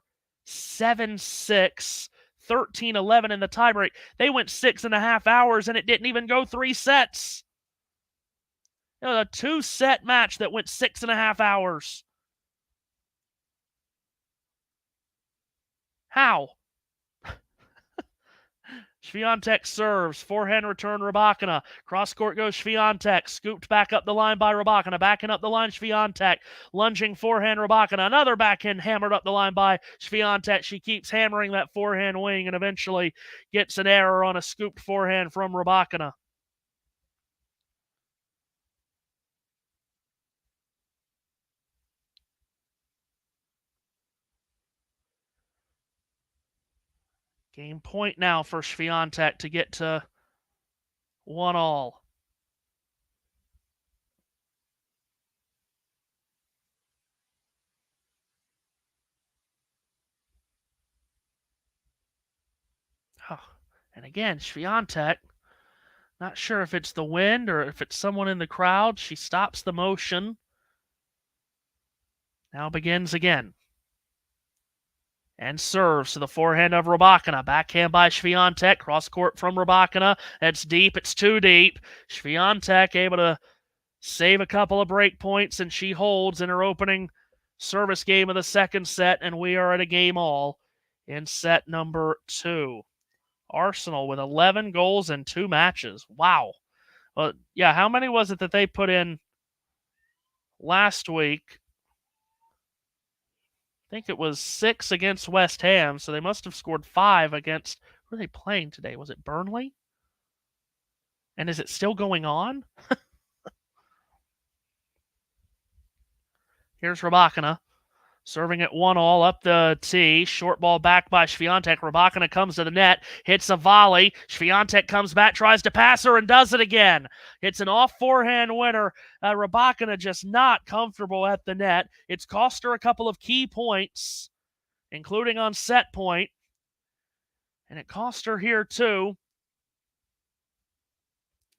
7-6, 13-11 in the tiebreak. They went 6.5 hours, and it didn't even go 3 sets. It was a 2-set match that went 6.5 hours. How? Swiatek serves. Forehand return Rybakina. Cross court goes Swiatek. Scooped back up the line by Rybakina. Backing up the line Swiatek. Lunging forehand Rybakina. Another backhand hammered up the line by Swiatek. She keeps hammering that forehand wing and eventually gets an error on a scooped forehand from Rybakina. Game point now for Swiatek to get to 1-1. Oh, and again, Swiatek, not sure if it's the wind or if it's someone in the crowd. She stops the motion. Now begins again. And serves to the forehand of Rybakina. Backhand by Swiatek. Cross court from Rybakina. It's deep. It's too deep. Swiatek able to save a couple of break points, and she holds in her opening service game of the second set, and we are at a game all in set number 2. Arsenal with 11 goals in 2 matches. Wow. Well, yeah, how many was it that they put in last week? I think it was 6 against West Ham, so they must have scored 5 against... Who are they playing today? Was it Burnley? And is it still going on? Here's Rybakina. Serving at 1-1 up the tee. Short ball back by Swiatek. Rybakina comes to the net. Hits a volley. Swiatek comes back, tries to pass her, and does it again. It's an off forehand winner. Rybakina just not comfortable at the net. It's cost her a couple of key points, including on set point. And it cost her here too.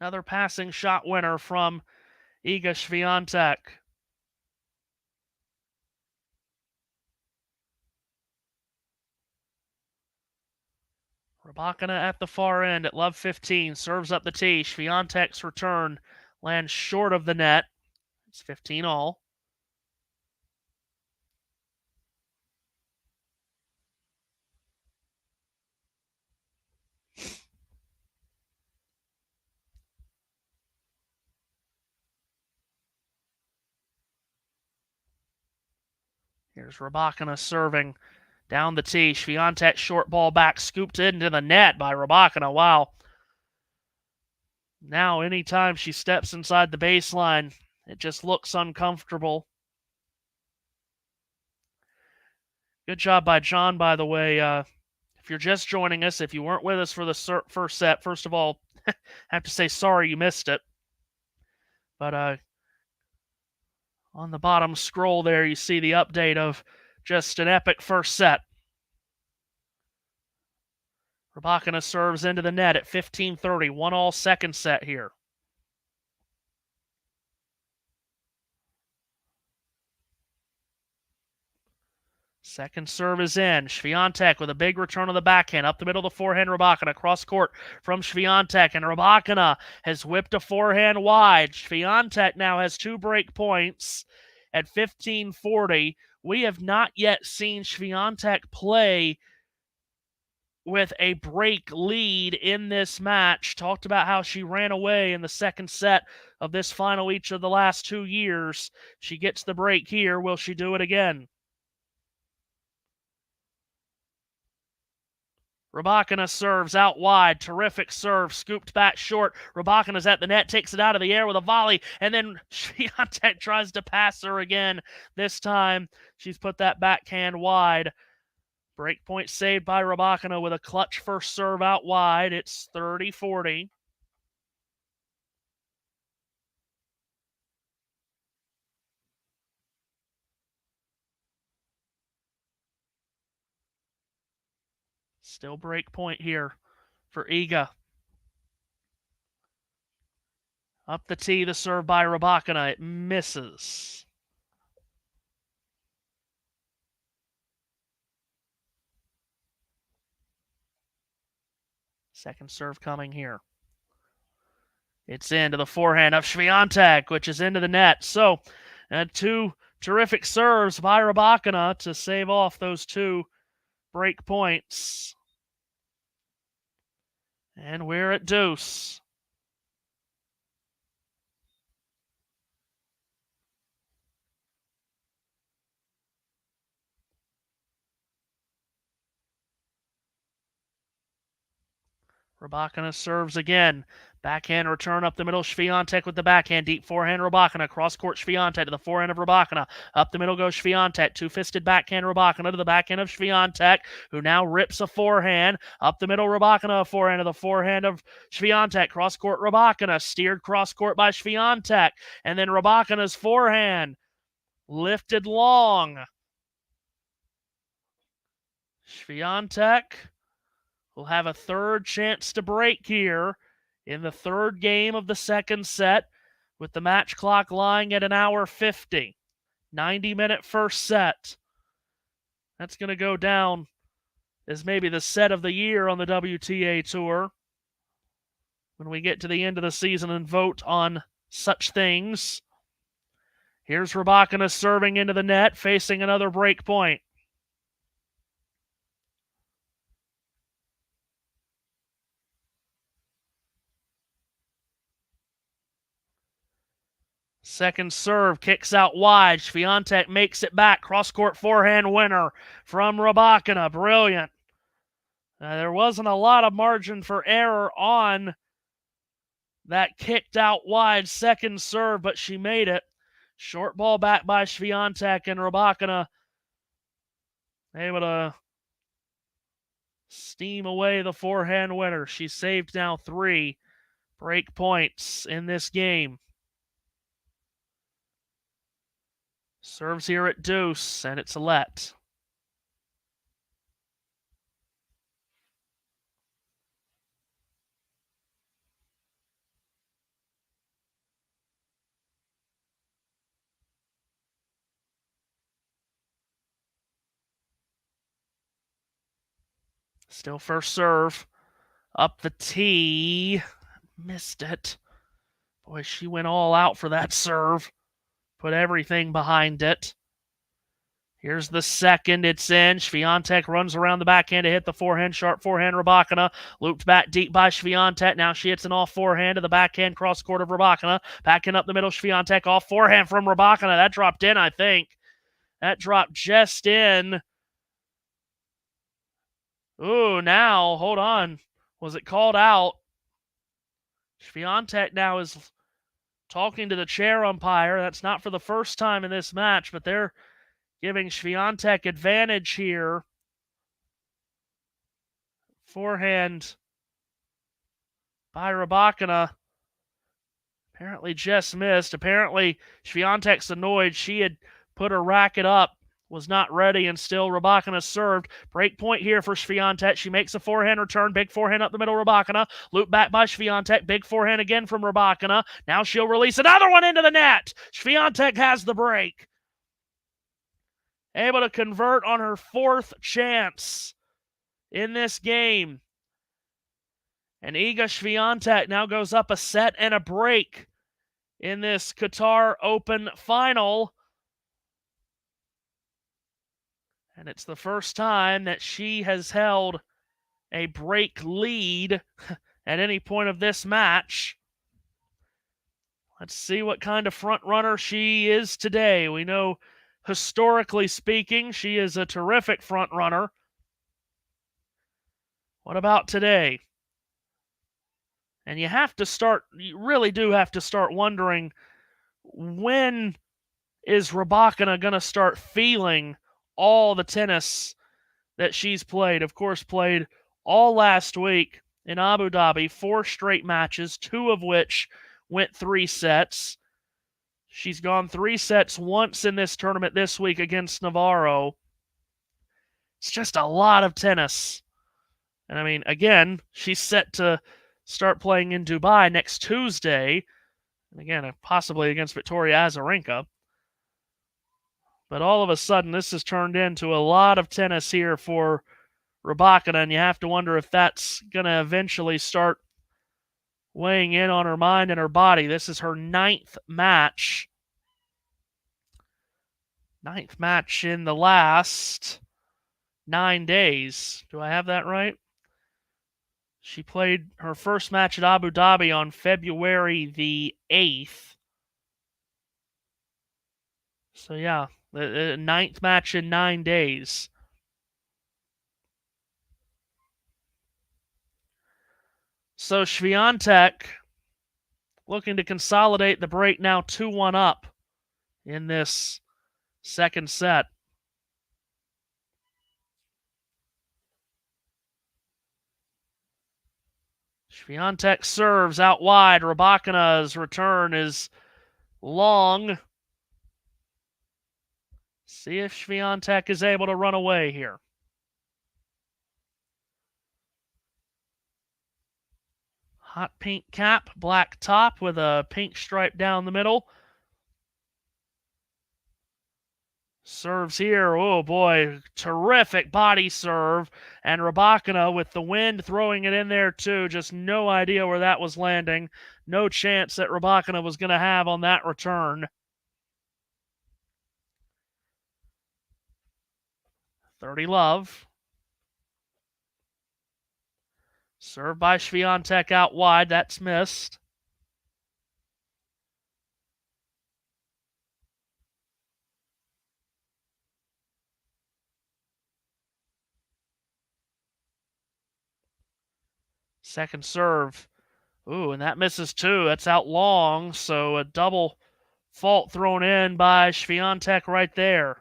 Another passing shot winner from Iga Swiatek. Rybakina at the far end at love 15. Serves up the tee. Swiatek's return lands short of the net. It's 15-all. Here's Rybakina serving down the tee. Swiatek short ball back, scooped into the net by Rybakina. Wow. Now, anytime she steps inside the baseline, it just looks uncomfortable. Good job by John, by the way. If you're just joining us, if you weren't with us for the first set, first of all, I have to say sorry you missed it. But on the bottom scroll there, you see the update of just an epic first set. Rybakina serves into the net at 15:30. 1-all second set here. Second serve is in. Swiatek with a big return on the backhand. Up the middle of the forehand, Rybakina. Cross court from Swiatek. And Rybakina has whipped a forehand wide. Swiatek now has 2 break points at 15:40. We have not yet seen Swiatek play with a break lead in this match. Talked about how she ran away in the second set of this final each of the last 2 years. She gets the break here. Will she do it again? Rybakina serves out wide. Terrific serve. Scooped back short. Rybakina's at the net. Takes it out of the air with a volley. And then Swiatek tries to pass her again. This time, she's put that backhand wide. Breakpoint saved by Rybakina with a clutch first serve out wide. It's 30-40. Still break point here for Iga. Up the tee, the serve by Rybakina. It misses. Second serve coming here. It's into the forehand of Swiatek, which is into the net. So, 2 terrific serves by Rybakina to save off those 2 break points. And we're at deuce. Rybakina serves again. Backhand return up the middle. Swiatek with the backhand. Deep forehand Rybakina. Cross court Swiatek to the forehand of Rybakina. Up the middle goes Swiatek. 2-fisted backhand Rybakina to the backhand of Swiatek, who now rips a forehand. Up the middle Rybakina. A forehand to the forehand of Swiatek. Cross court Rybakina. Steered cross court by Swiatek. And then Rybakina's forehand. Lifted long. Swiatek will have a third chance to break here in the third game of the second set, with the match clock lying at 1:50. 90-minute first set. That's going to go down as maybe the set of the year on the WTA Tour when we get to the end of the season and vote on such things. Here's Rybakina serving into the net, facing another break point. Second serve kicks out wide. Swiatek makes it back. Cross-court forehand winner from Rybakina. Brilliant. There wasn't a lot of margin for error on that kicked out wide second serve, but she made it. Short ball back by Swiatek, and Rybakina able to steam away the forehand winner. She saved now 3 break points in this game. Serves here at deuce, and it's a let. Still first serve. Up the tee. Missed it. Boy, she went all out for that serve. Put everything behind it. Here's the second. It's in. Swiatek runs around the backhand to hit the forehand. Sharp forehand, Rybakina. Looped back deep by Swiatek. Now she hits an off forehand to the backhand cross court of Rybakina. Backing up the middle, Swiatek off forehand from Rybakina. That dropped in, I think. That dropped just in. Ooh, now, hold on. Was it called out? Swiatek now is talking to the chair umpire. That's not for the first time in this match, but they're giving Swiatek advantage here. Forehand by Rybakina. Apparently just missed. Apparently Swiatek's annoyed. She had put her racket up, was not ready, and still Rybakina served. Break point here for Swiatek. She makes a forehand return. Big forehand up the middle, Rybakina. Loop back by Swiatek. Big forehand again from Rybakina. Now she'll release another one into the net. Swiatek has the break. Able to convert on her fourth chance in this game. And Iga Swiatek now goes up a set and a break in this Qatar Open final. And it's the first time that she has held a break lead at any point of this match. Let's see what kind of front runner she is today. We know, historically speaking, she is a terrific front runner. What about today? And you really do have to start wondering, when is Rybakina going to start feeling all the tennis that she's played? Of course, played all last week in Abu Dhabi, 4 straight matches, 2 of which went 3 sets. She's gone 3 sets once in this tournament this week against Navarro. It's just a lot of tennis. And I mean, again, she's set to start playing in Dubai next Tuesday. And again, possibly against Victoria Azarenka. But all of a sudden, this has turned into a lot of tennis here for Rybakina, and you have to wonder if that's going to eventually start weighing in on her mind and her body. This is her 9th match. 9th match in the last 9 days. Do I have that right? She played her first match at Abu Dhabi on February the 8th. So yeah, the 9th match in 9 days. So Swiatek looking to consolidate the break, now 2-1 up in this second set. Swiatek serves out wide. Rybakina's return is long. See if Swiatek is able to run away here. Hot pink cap, black top with a pink stripe down the middle. Serves here. Oh boy, terrific body serve. And Rybakina with the wind throwing it in there too. Just no idea where that was landing. No chance that Rybakina was going to have on that return. 30 love. Served by Swiatek out wide. That's missed. Second serve. Ooh, and that misses too. That's out long, so a double fault thrown in by Swiatek right there.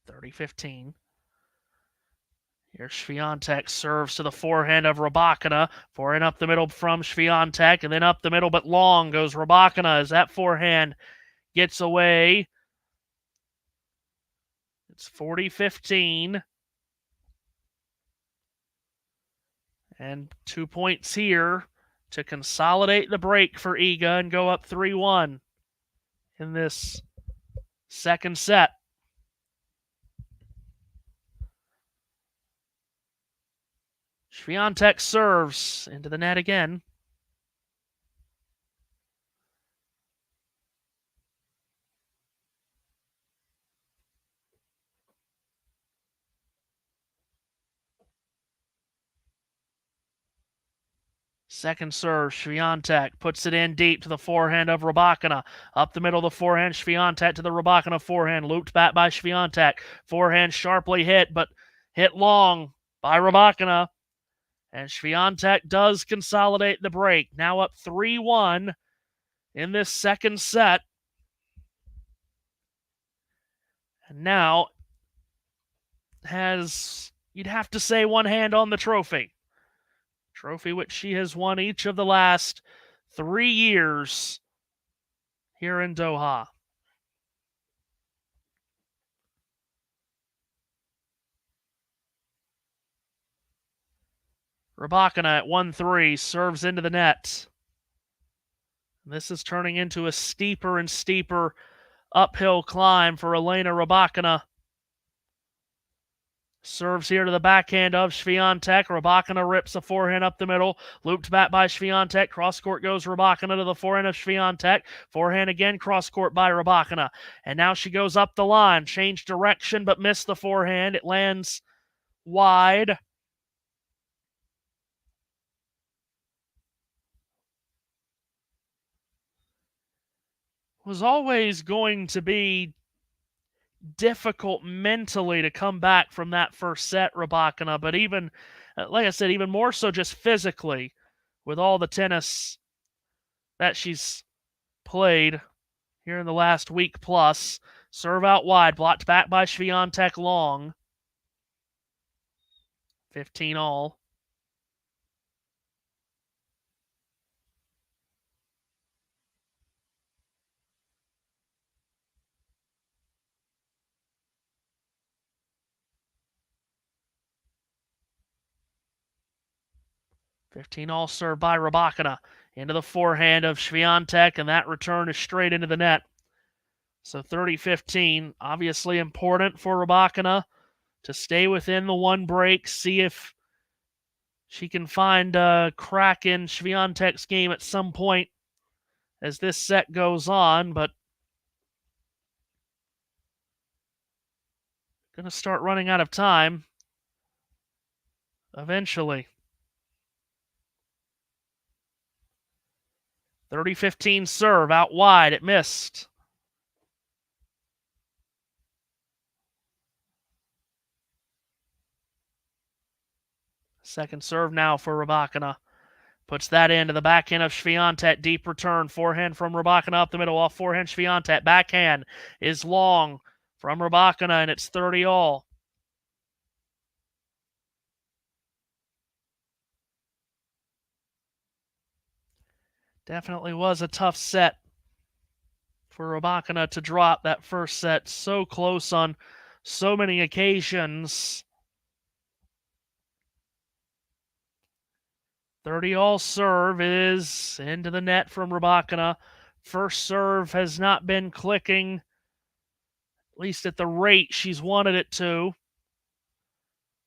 (30-15). Here's Swiatek, serves to the forehand of Rybakina. Forehand up the middle from Swiatek, and then up the middle but long goes Rybakina as that forehand gets away. It's 40-15. And 2 points here to consolidate the break for Iga and go up 3-1 in this second set. Swiatek serves into the net again. Second serve, Swiatek puts it in deep to the forehand of Rybakina. Up the middle of the forehand, Swiatek to the Rybakina forehand. Looped back by Swiatek. Forehand sharply hit, but hit long by Rybakina. And Swiatek does consolidate the break. Now up 3-1 in this second set. And now has, you'd have to say, one hand on the trophy. Trophy which she has won each of the last 3 years here in Doha. Rybakina at 1-3 serves into the net. This is turning into a steeper and steeper uphill climb for Elena Rybakina. Serves here to the backhand of Swiatek. Rybakina rips a forehand up the middle. Looped back by Swiatek. Cross court goes Rybakina to the forehand of Swiatek. Forehand again, cross court by Rybakina. And now she goes up the line. Changed direction but missed the forehand. It lands wide. Was always going to be difficult mentally to come back from that first set, Rybakina, but even, like I said, even more so just physically with all the tennis that she's played here in the last week plus. Serve out wide, blocked back by Swiatek long. 15 all. Served by Rybakina. Into the forehand of Swiatek, and that return is straight into the net. So 30-15, obviously important for Rybakina to stay within the one break, see if she can find a crack in Swiatek's game at some point as this set goes on, but going to start running out of time eventually. 30-15 serve out wide. It missed. Second serve now for Rybakina. Puts that into the backhand of Swiatek. Deep return. Forehand from Rybakina up the middle. Off forehand Swiatek. Backhand is long from Rybakina, and it's 30 all. Definitely was a tough set for Rybakina to drop that first set. So close on so many occasions. 30 all serve is into the net from Rybakina. First serve has not been clicking, at least at the rate she's wanted it to.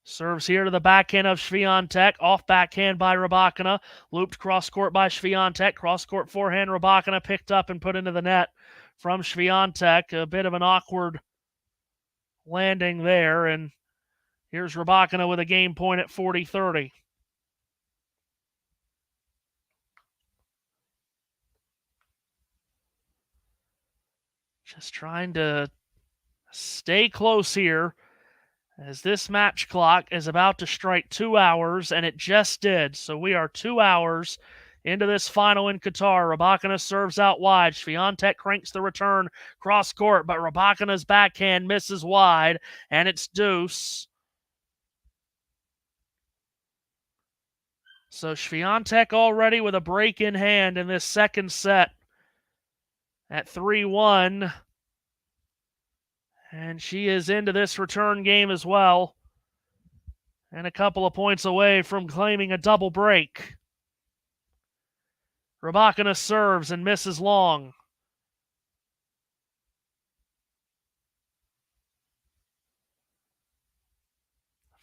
Serves here to the backhand of Swiatek. Off backhand by Rybakina. Looped cross court by Swiatek. Cross court forehand. Rybakina picked up and put into the net from Swiatek. A bit of an awkward landing there. And here's Rybakina with a game point at 40-30. Just trying to stay close here as this match clock is about to strike 2 hours, and it just did. So we are 2 hours into this final in Qatar. Rybakina serves out wide. Swiatek cranks the return cross court, but Rybakina's backhand misses wide, and it's deuce. So Swiatek already with a break in hand in this second set at 3-1. And she is into this return game as well. And a couple of points away from claiming a double break. Rybakina serves and misses long.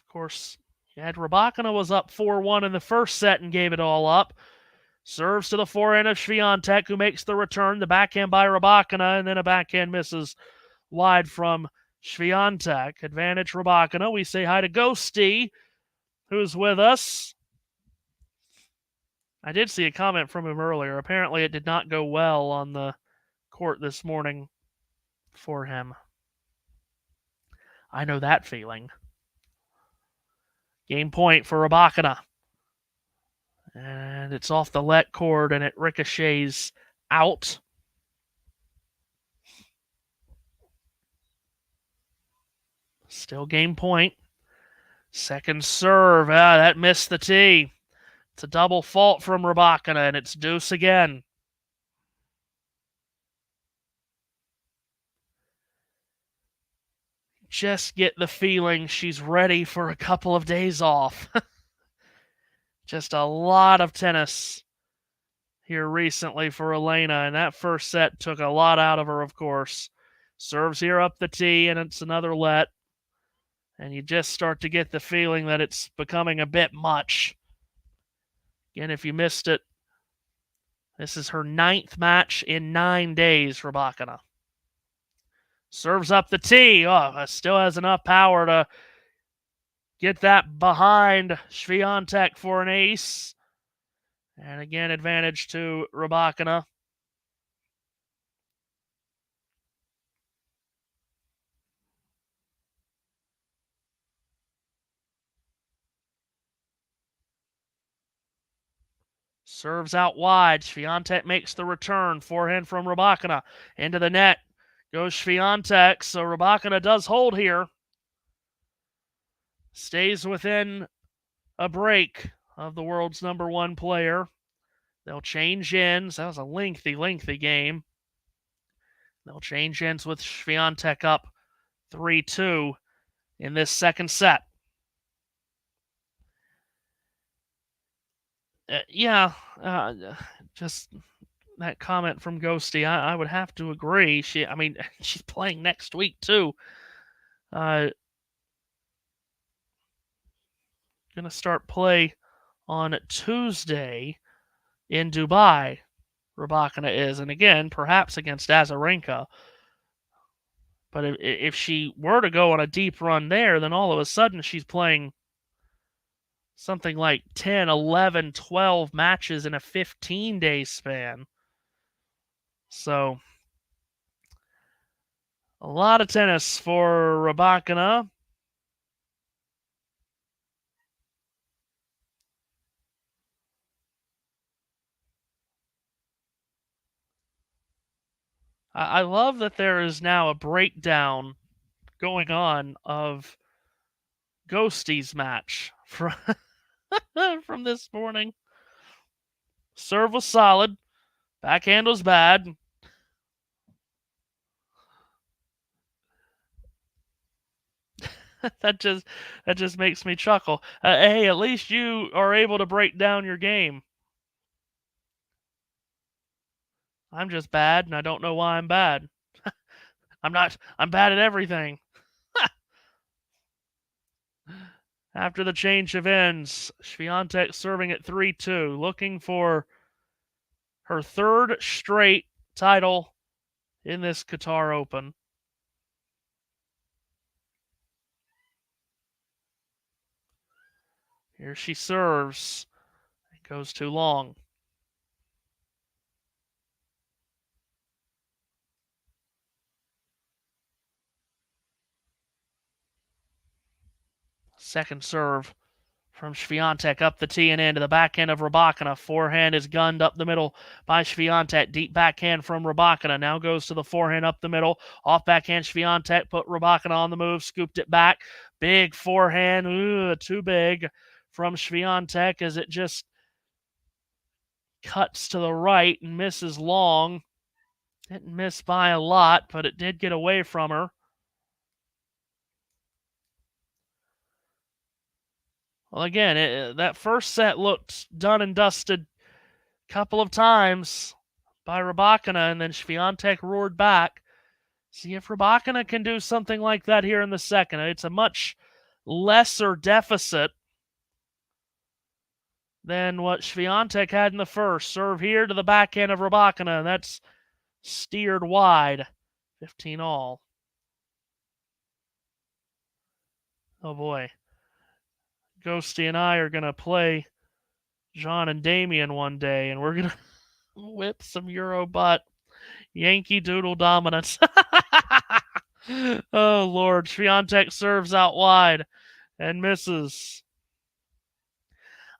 Of course, Rybakina was up 4-1 in the first set and gave it all up. Serves to the forehand of Swiatek, who makes the return. The backhand by Rybakina, and then a backhand misses wide from Swiatek. Advantage Rybakina. We say hi to Ghosty, who's with us. I did see a comment from him earlier. Apparently it did not go well on the court this morning for him. I know that feeling. Game point for Rybakina. And it's off the let cord, and it ricochets out. Still game point. Second serve. That missed the tee. It's a double fault from Rybakina, and it's deuce again. Just get the feeling she's ready for a couple of days off. Just a lot of tennis here recently for Elena, and that first set took a lot out of her, of course. Serves here up the tee, and it's another let. And you just start to get the feeling that it's becoming a bit much. Again, if you missed it, this is her 9th match in 9 days, Rybakina. Serves up the tee. Still has enough power to get that behind Swiatek for an ace. And again, advantage to Rybakina. Serves out wide. Swiatek makes the return. Forehand from Rybakina. Into the net goes Swiatek. So Rybakina does hold here. Stays within a break of the world's #1 player. They'll change ends. That was a lengthy game. They'll change ends with Swiatek up 3-2 in this second set. Just that comment from Ghosty, I would have to agree. She's playing next week too. Gonna start play on Tuesday in Dubai. Rybakina is, and again, perhaps against Azarenka. But if she were to go on a deep run there, then all of a sudden she's playing something like 10, 11, 12 matches in a 15-day span. So, a lot of tennis for Rybakina. I love that there is now a breakdown going on of Ghosty's match from this morning. Serve was solid. Backhand was bad. that just makes me chuckle. Hey, at least you are able to break down your game. I'm just bad, and I don't know why I'm bad. I'm bad at everything. After the change of ends, Swiatek serving at 3-2, looking for her 3rd straight title in this Qatar Open. Here she serves. It goes too long. Second serve from Swiatek up the tee and into the backhand of Rybakina. Forehand is gunned up the middle by Swiatek. Deep backhand from Rybakina. Now goes to the forehand up the middle. Off backhand Swiatek put Rybakina on the move. Scooped it back. Big forehand. Too big from Swiatek as it just cuts to the right and misses long. Didn't miss by a lot, but it did get away from her. Well, again, that first set looked done and dusted a couple of times by Rybakina, and then Swiatek roared back. See if Rybakina can do something like that here in the second. It's a much lesser deficit than what Swiatek had in the first. Serve here to the backhand of Rybakina, and that's steered wide. 15 all. Oh boy. Ghosty and I are going to play John and Damien one day, and we're going to whip some Euro butt. Yankee Doodle dominance. Oh, Lord. Swiatek serves out wide and misses.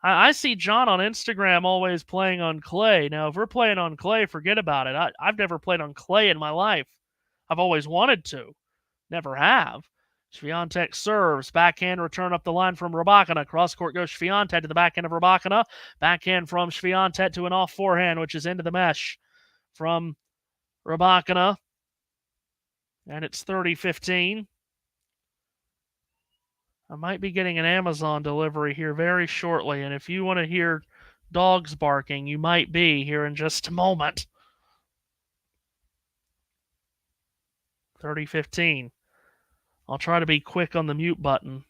I see John on Instagram always playing on clay. Now, if we're playing on clay, forget about it. I've never played on clay in my life. I've always wanted to. Never have. Swiatek serves. Backhand return up the line from Rybakina. Cross court goes Swiatek to the backhand of Rybakina. Backhand from Swiatek to an off forehand, which is into the mesh from Rybakina. And it's 30-15. I might be getting an Amazon delivery here very shortly. And if you want to hear dogs barking, you might be here in just a moment. 30-15. I'll try to be quick on the mute button.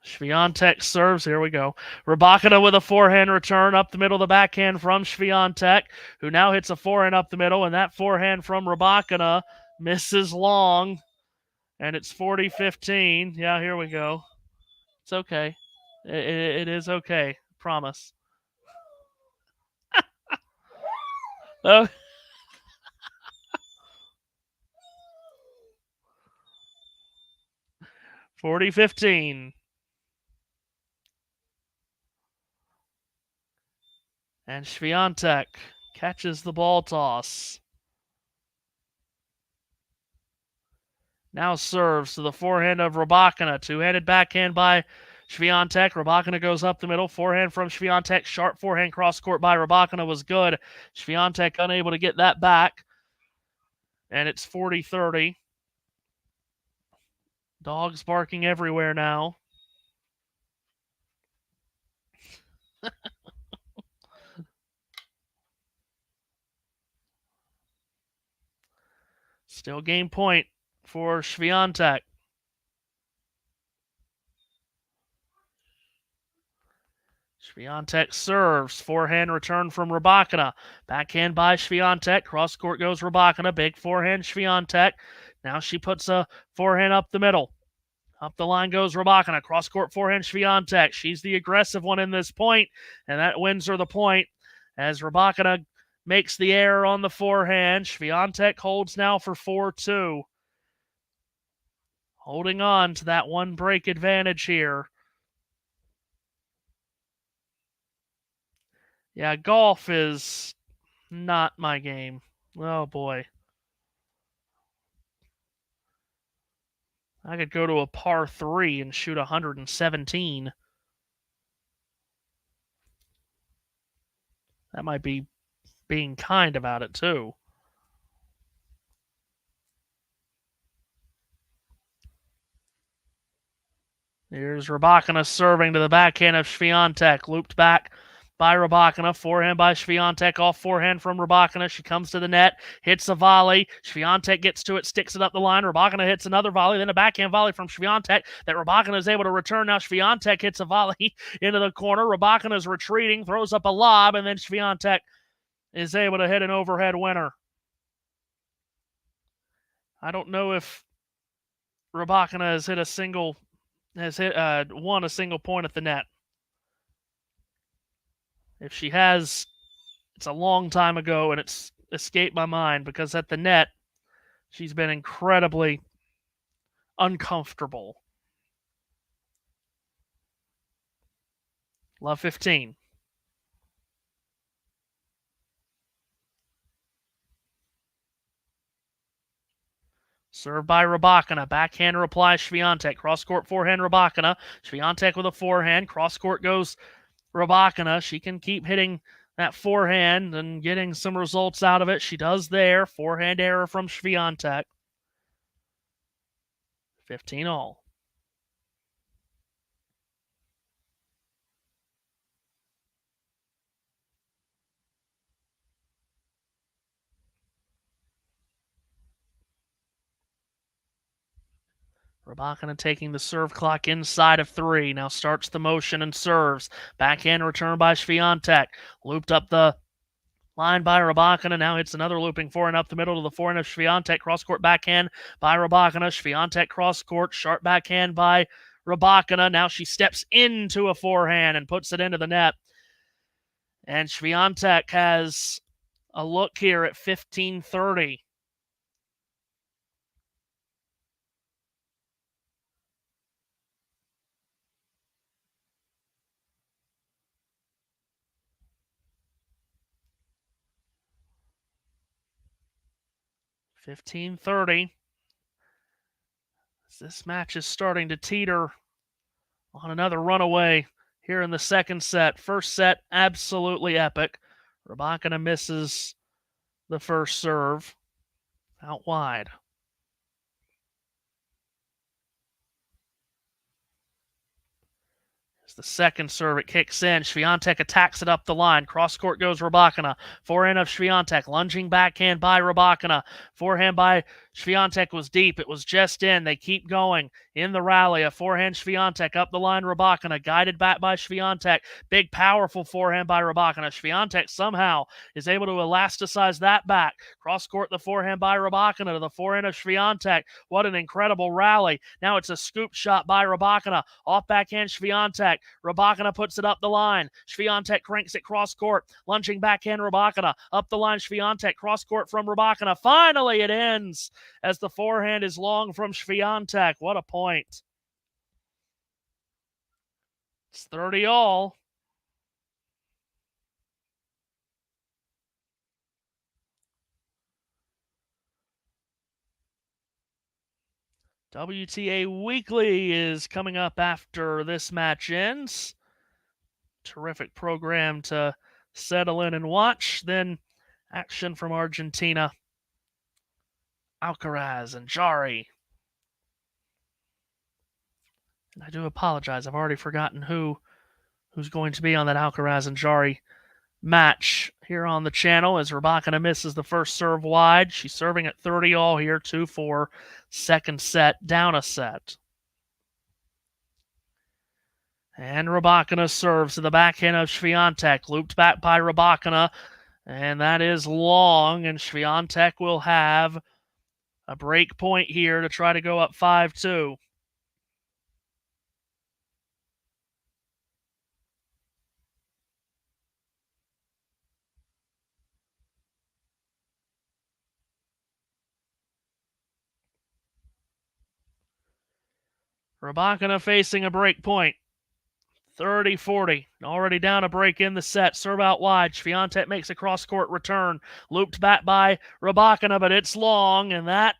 Swiatek serves. Here we go. Rybakina with a forehand return up the middle, the backhand from Swiatek, who now hits a forehand up the middle, and that forehand from Rybakina misses long, and it's 40-15. Yeah, here we go. It's okay. It is okay. Promise. Oh. 40-15. And Swiatek catches the ball toss. Now serves to the forehand of Rybakina. Two-handed backhand by Swiatek. Rybakina goes up the middle. Forehand from Swiatek. Sharp forehand cross court by Rybakina was good. Swiatek unable to get that back. And it's 40-30. Dogs barking everywhere now. Still game point for Swiatek. Swiatek serves. Forehand return from Rybakina. Backhand by Swiatek. Cross court goes Rybakina. Big forehand Swiatek. Now she puts a forehand up the middle. Up the line goes Rybakina. Cross court forehand Swiatek. She's the aggressive one in this point, and that wins her the point as Rybakina makes the error on the forehand. Swiatek holds now for 4-2. Holding on to that one break advantage here. Yeah, golf is not my game. Oh, boy. I could go to a par 3 and shoot 117. That might be being kind about it, too. Here's Rybakina serving to the backhand of Swiatek. Looped back by Rybakina. Forehand by Swiatek. Off forehand from Rybakina. She comes to the net. Hits a volley. Swiatek gets to it. Sticks it up the line. Rybakina hits another volley. Then a backhand volley from Swiatek that Rybakina is able to return. Now Swiatek hits a volley into the corner. Rybakina is retreating. Throws up a lob. And then Swiatek is able to hit an overhead winner. I don't know if Rybakina has won a single point at the net. If she has, it's a long time ago and it's escaped my mind because at the net, she's been incredibly uncomfortable. Love 15. Served by Rybakina. Backhand reply Swiatek. Cross-court forehand Rybakina. Swiatek with a forehand. Cross-court goes Rybakina. She can keep hitting that forehand and getting some results out of it. She does there. Forehand error from Swiatek. 15 all. Rybakina taking the serve clock inside of 3. Now starts the motion and serves. Backhand return by Swiatek. Looped up the line by Rybakina. Now hits another looping forehand up the middle to the forehand of Swiatek. Cross-court backhand by Rybakina. Swiatek cross-court. Sharp backhand by Rybakina. Now she steps into a forehand and puts it into the net. And Swiatek has a look here at 15-30. This match is starting to teeter on another runaway here in the second set. First set, absolutely epic. Rybakina misses the first serve out wide. As the second serve, it kicks in. Swiatek attacks it up the line. Cross court goes Rybakina. Forehand of Swiatek. Lunging backhand by Rybakina. Forehand by Swiatek was deep. It was just in. They keep going in the rally. A forehand Swiatek up the line. Rybakina guided back by Swiatek. Big, powerful forehand by Rybakina. Swiatek somehow is able to elasticize that back. Cross court, the forehand by Rybakina to the forehand of Swiatek. What an incredible rally. Now it's a scoop shot by Rybakina. Off backhand Swiatek. Rybakina puts it up the line. Swiatek cranks it cross court. Lunging backhand Rybakina. Up the line Swiatek. Cross court from Rybakina. Finally it ends as the forehand is long from Swiatek. What a point. It's 30 all. WTA Weekly is coming up after this match ends. Terrific program to settle in and watch. Then action from Argentina. Alcaraz and Jarry. And I do apologize. I've already forgotten who's going to be on that Alcaraz and Jarry match here on the channel as Rybakina misses the first serve wide. She's serving at 30 all here, 2-4, second set, down a set. And Rybakina serves to the backhand of Swiatek, looped back by Rybakina, and that is long, and Swiatek will have a break point here to try to go up 5-2. Rybakina facing a break point. 30-40. Already down a break in the set. Serve out wide. Swiatek makes a cross-court return. Looped back by Rybakina, but it's long, and that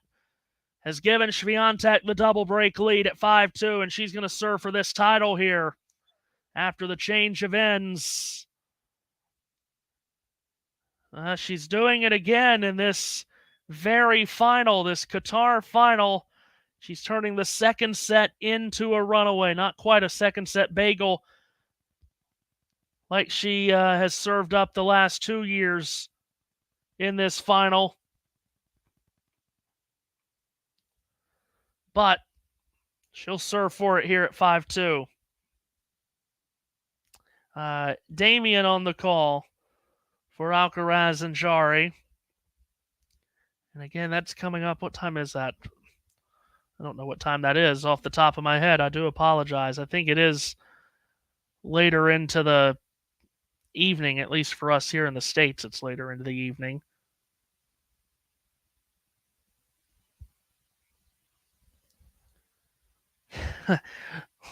has given Swiatek the double break lead at 5-2, and she's going to serve for this title here after the change of ends. She's doing it again in this very final, this Qatar final. She's turning the second set into a runaway. Not quite a second set bagel like she has served up the last 2 years in this final. But she'll serve for it here at 5-2. Damien on the call for Alcaraz and Jarry. And again, that's coming up. What time is that? I don't know what time that is off the top of my head. I do apologize. I think it is later into the evening, at least for us here in the States, it's later into the evening.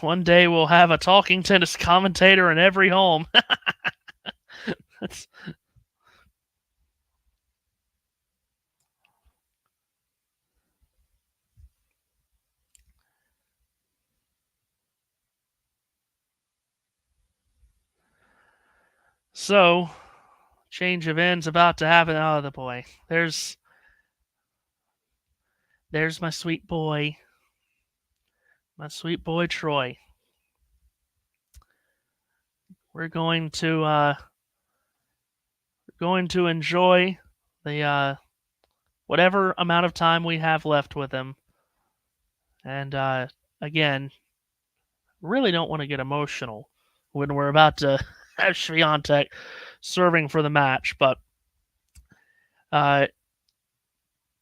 One day we'll have a talking tennis commentator in every home. So, change of ends about to happen. Oh, the boy. There's my sweet boy. My sweet boy, Troy. We're going to enjoy the whatever amount of time we have left with him. And again, really don't want to get emotional when we're about to have Swiatek serving for the match, but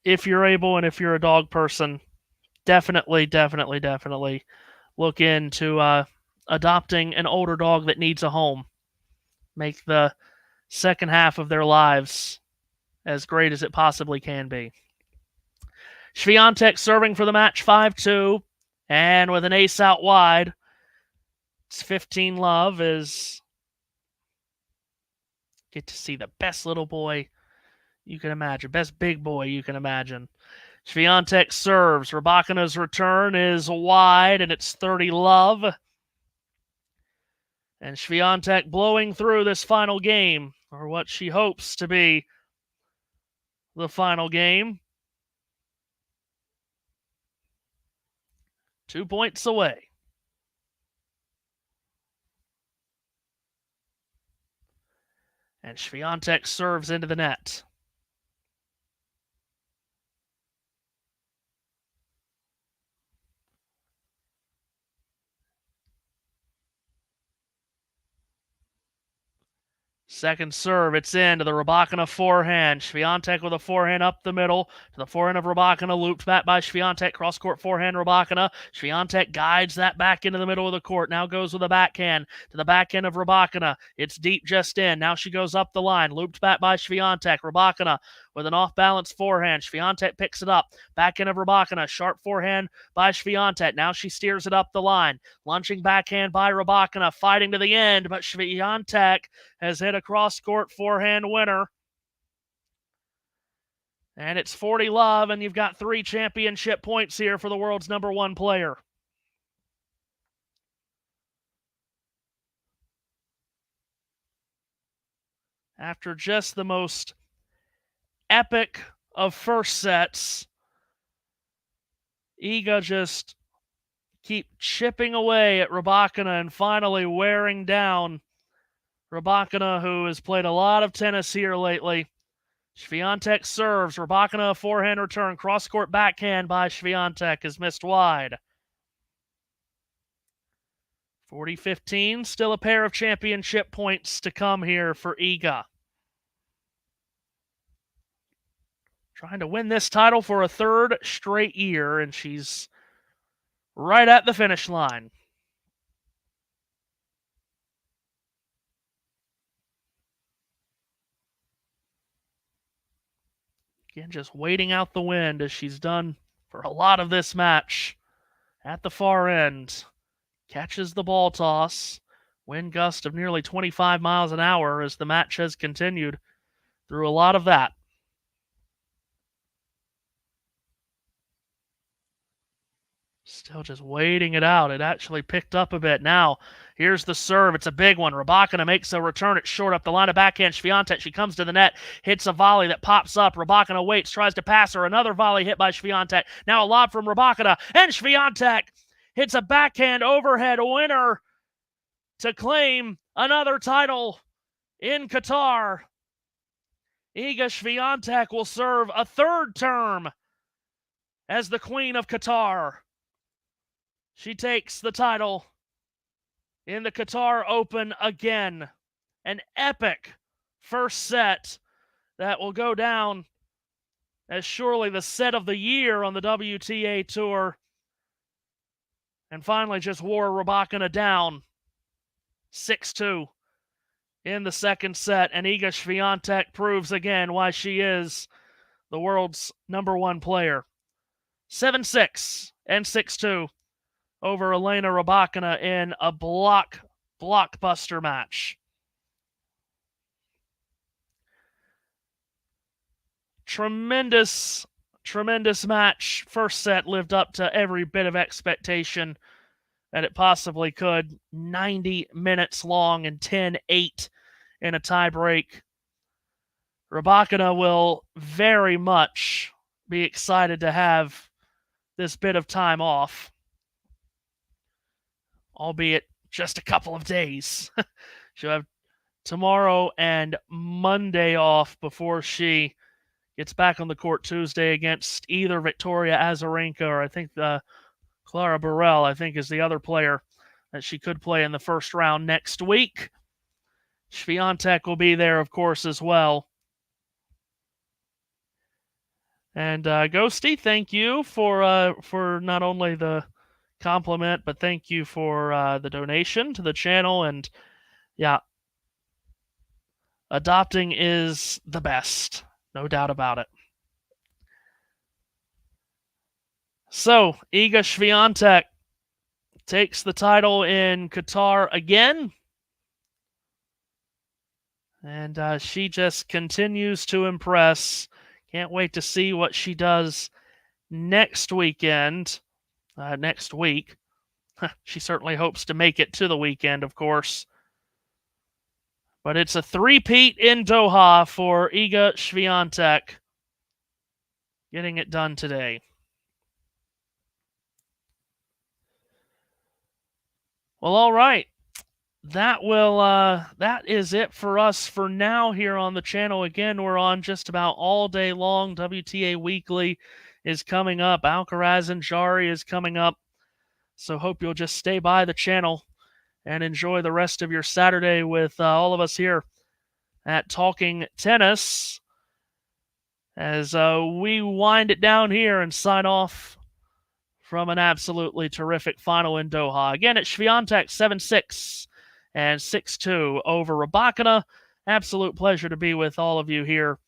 if you're able and if you're a dog person, definitely look into adopting an older dog that needs a home. Make the second half of their lives as great as it possibly can be. Swiatek serving for the match, 5-2, and with an ace out wide, it's 15 love as get to see the best little boy you can imagine, best big boy you can imagine. Swiatek serves. Rybakina's return is wide, and it's 30-love. And Swiatek blowing through this final game, or what she hopes to be the final game. 2 points away. And Swiatek serves into the net. Second serve, it's in to the Rybakina forehand. Swiatek with a forehand up the middle to the forehand of Rybakina, looped back by Swiatek, cross-court forehand Rybakina. Swiatek guides that back into the middle of the court, now goes with a backhand to the backhand of Rybakina. It's deep just in, now she goes up the line, looped back by Swiatek. Rybakina with an off-balance forehand. Swiatek picks it up, backhand of Rybakina, sharp forehand by Swiatek. Now she steers it up the line, launching backhand by Rybakina, fighting to the end, but Swiatek has hit a cross-court forehand winner. And it's 40-love, and you've got 3 championship points here for the world's number 1 player. After just the most epic of first sets, Iga just keep chipping away at Rybakina and finally wearing down Rybakina, who has played a lot of tennis here lately. Swiatek serves. Rybakina, a forehand return. Cross-court backhand by Swiatek is missed wide. 40-15, still a pair of championship points to come here for Iga. Trying to win this title for a 3rd straight year, and she's right at the finish line. Again, just waiting out the wind as she's done for a lot of this match. At the far end, catches the ball toss. Wind gust of nearly 25 miles an hour as the match has continued through a lot of that. Still just waiting it out. It actually picked up a bit. Now, here's the serve. It's a big one. Rybakina makes a return. It's short up the line of backhand. Swiatek, she comes to the net, hits a volley that pops up. Rybakina waits, tries to pass her. Another volley hit by Swiatek. Now a lob from Rybakina, and Swiatek hits a backhand overhead winner to claim another title in Qatar. Iga Swiatek will serve a 3rd term as the Queen of Qatar. She takes the title in the Qatar Open again. An epic first set that will go down as surely the set of the year on the WTA Tour. And finally just wore Rybakina down 6-2 in the second set. And Iga Swiatek proves again why she is the world's number 1 player. 7-6 and 6-2. Over Elena Rybakina in a blockbuster match. Tremendous match. First set lived up to every bit of expectation that it possibly could. 90 minutes long and 10-8 in a tiebreak. Rybakina will very much be excited to have this bit of time off. Albeit just a couple of days. She'll have tomorrow and Monday off before she gets back on the court Tuesday against either Victoria Azarenka or I think Clara Burrell, I think, is the other player that she could play in the first round next week. Swiatek will be there, of course, as well. And Ghosty, thank you for not only the compliment, but thank you for the donation to the channel. And yeah, adopting is the best, no doubt about it. So Iga Swiatek takes the title in Qatar again, and she just continues to impress. Can't wait to see what she does next weekend, next week. She certainly hopes to make it to the weekend, of course. But it's a three-peat in Doha for Iga Swiatek, getting it done today. Well, all right. That is it for us for now here on the channel. Again, we're on just about all day long. WTA Weekly is coming up. Alcaraz and Jari is coming up. So hope you'll just stay by the channel and enjoy the rest of your Saturday with all of us here at Talking Tennis as we wind it down here and sign off from an absolutely terrific final in Doha. Again, it's Swiatek 7-6 and 6-2 over Rybakina. Absolute pleasure to be with all of you here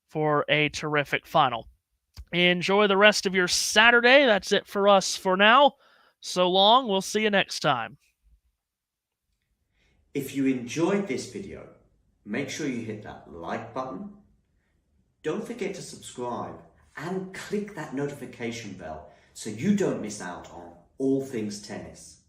for a terrific final. Enjoy the rest of your Saturday. That's it for us for now. So long. We'll see you next time. If you enjoyed this video, make sure you hit that like button. Don't forget to subscribe and click that notification bell so you don't miss out on all things tennis.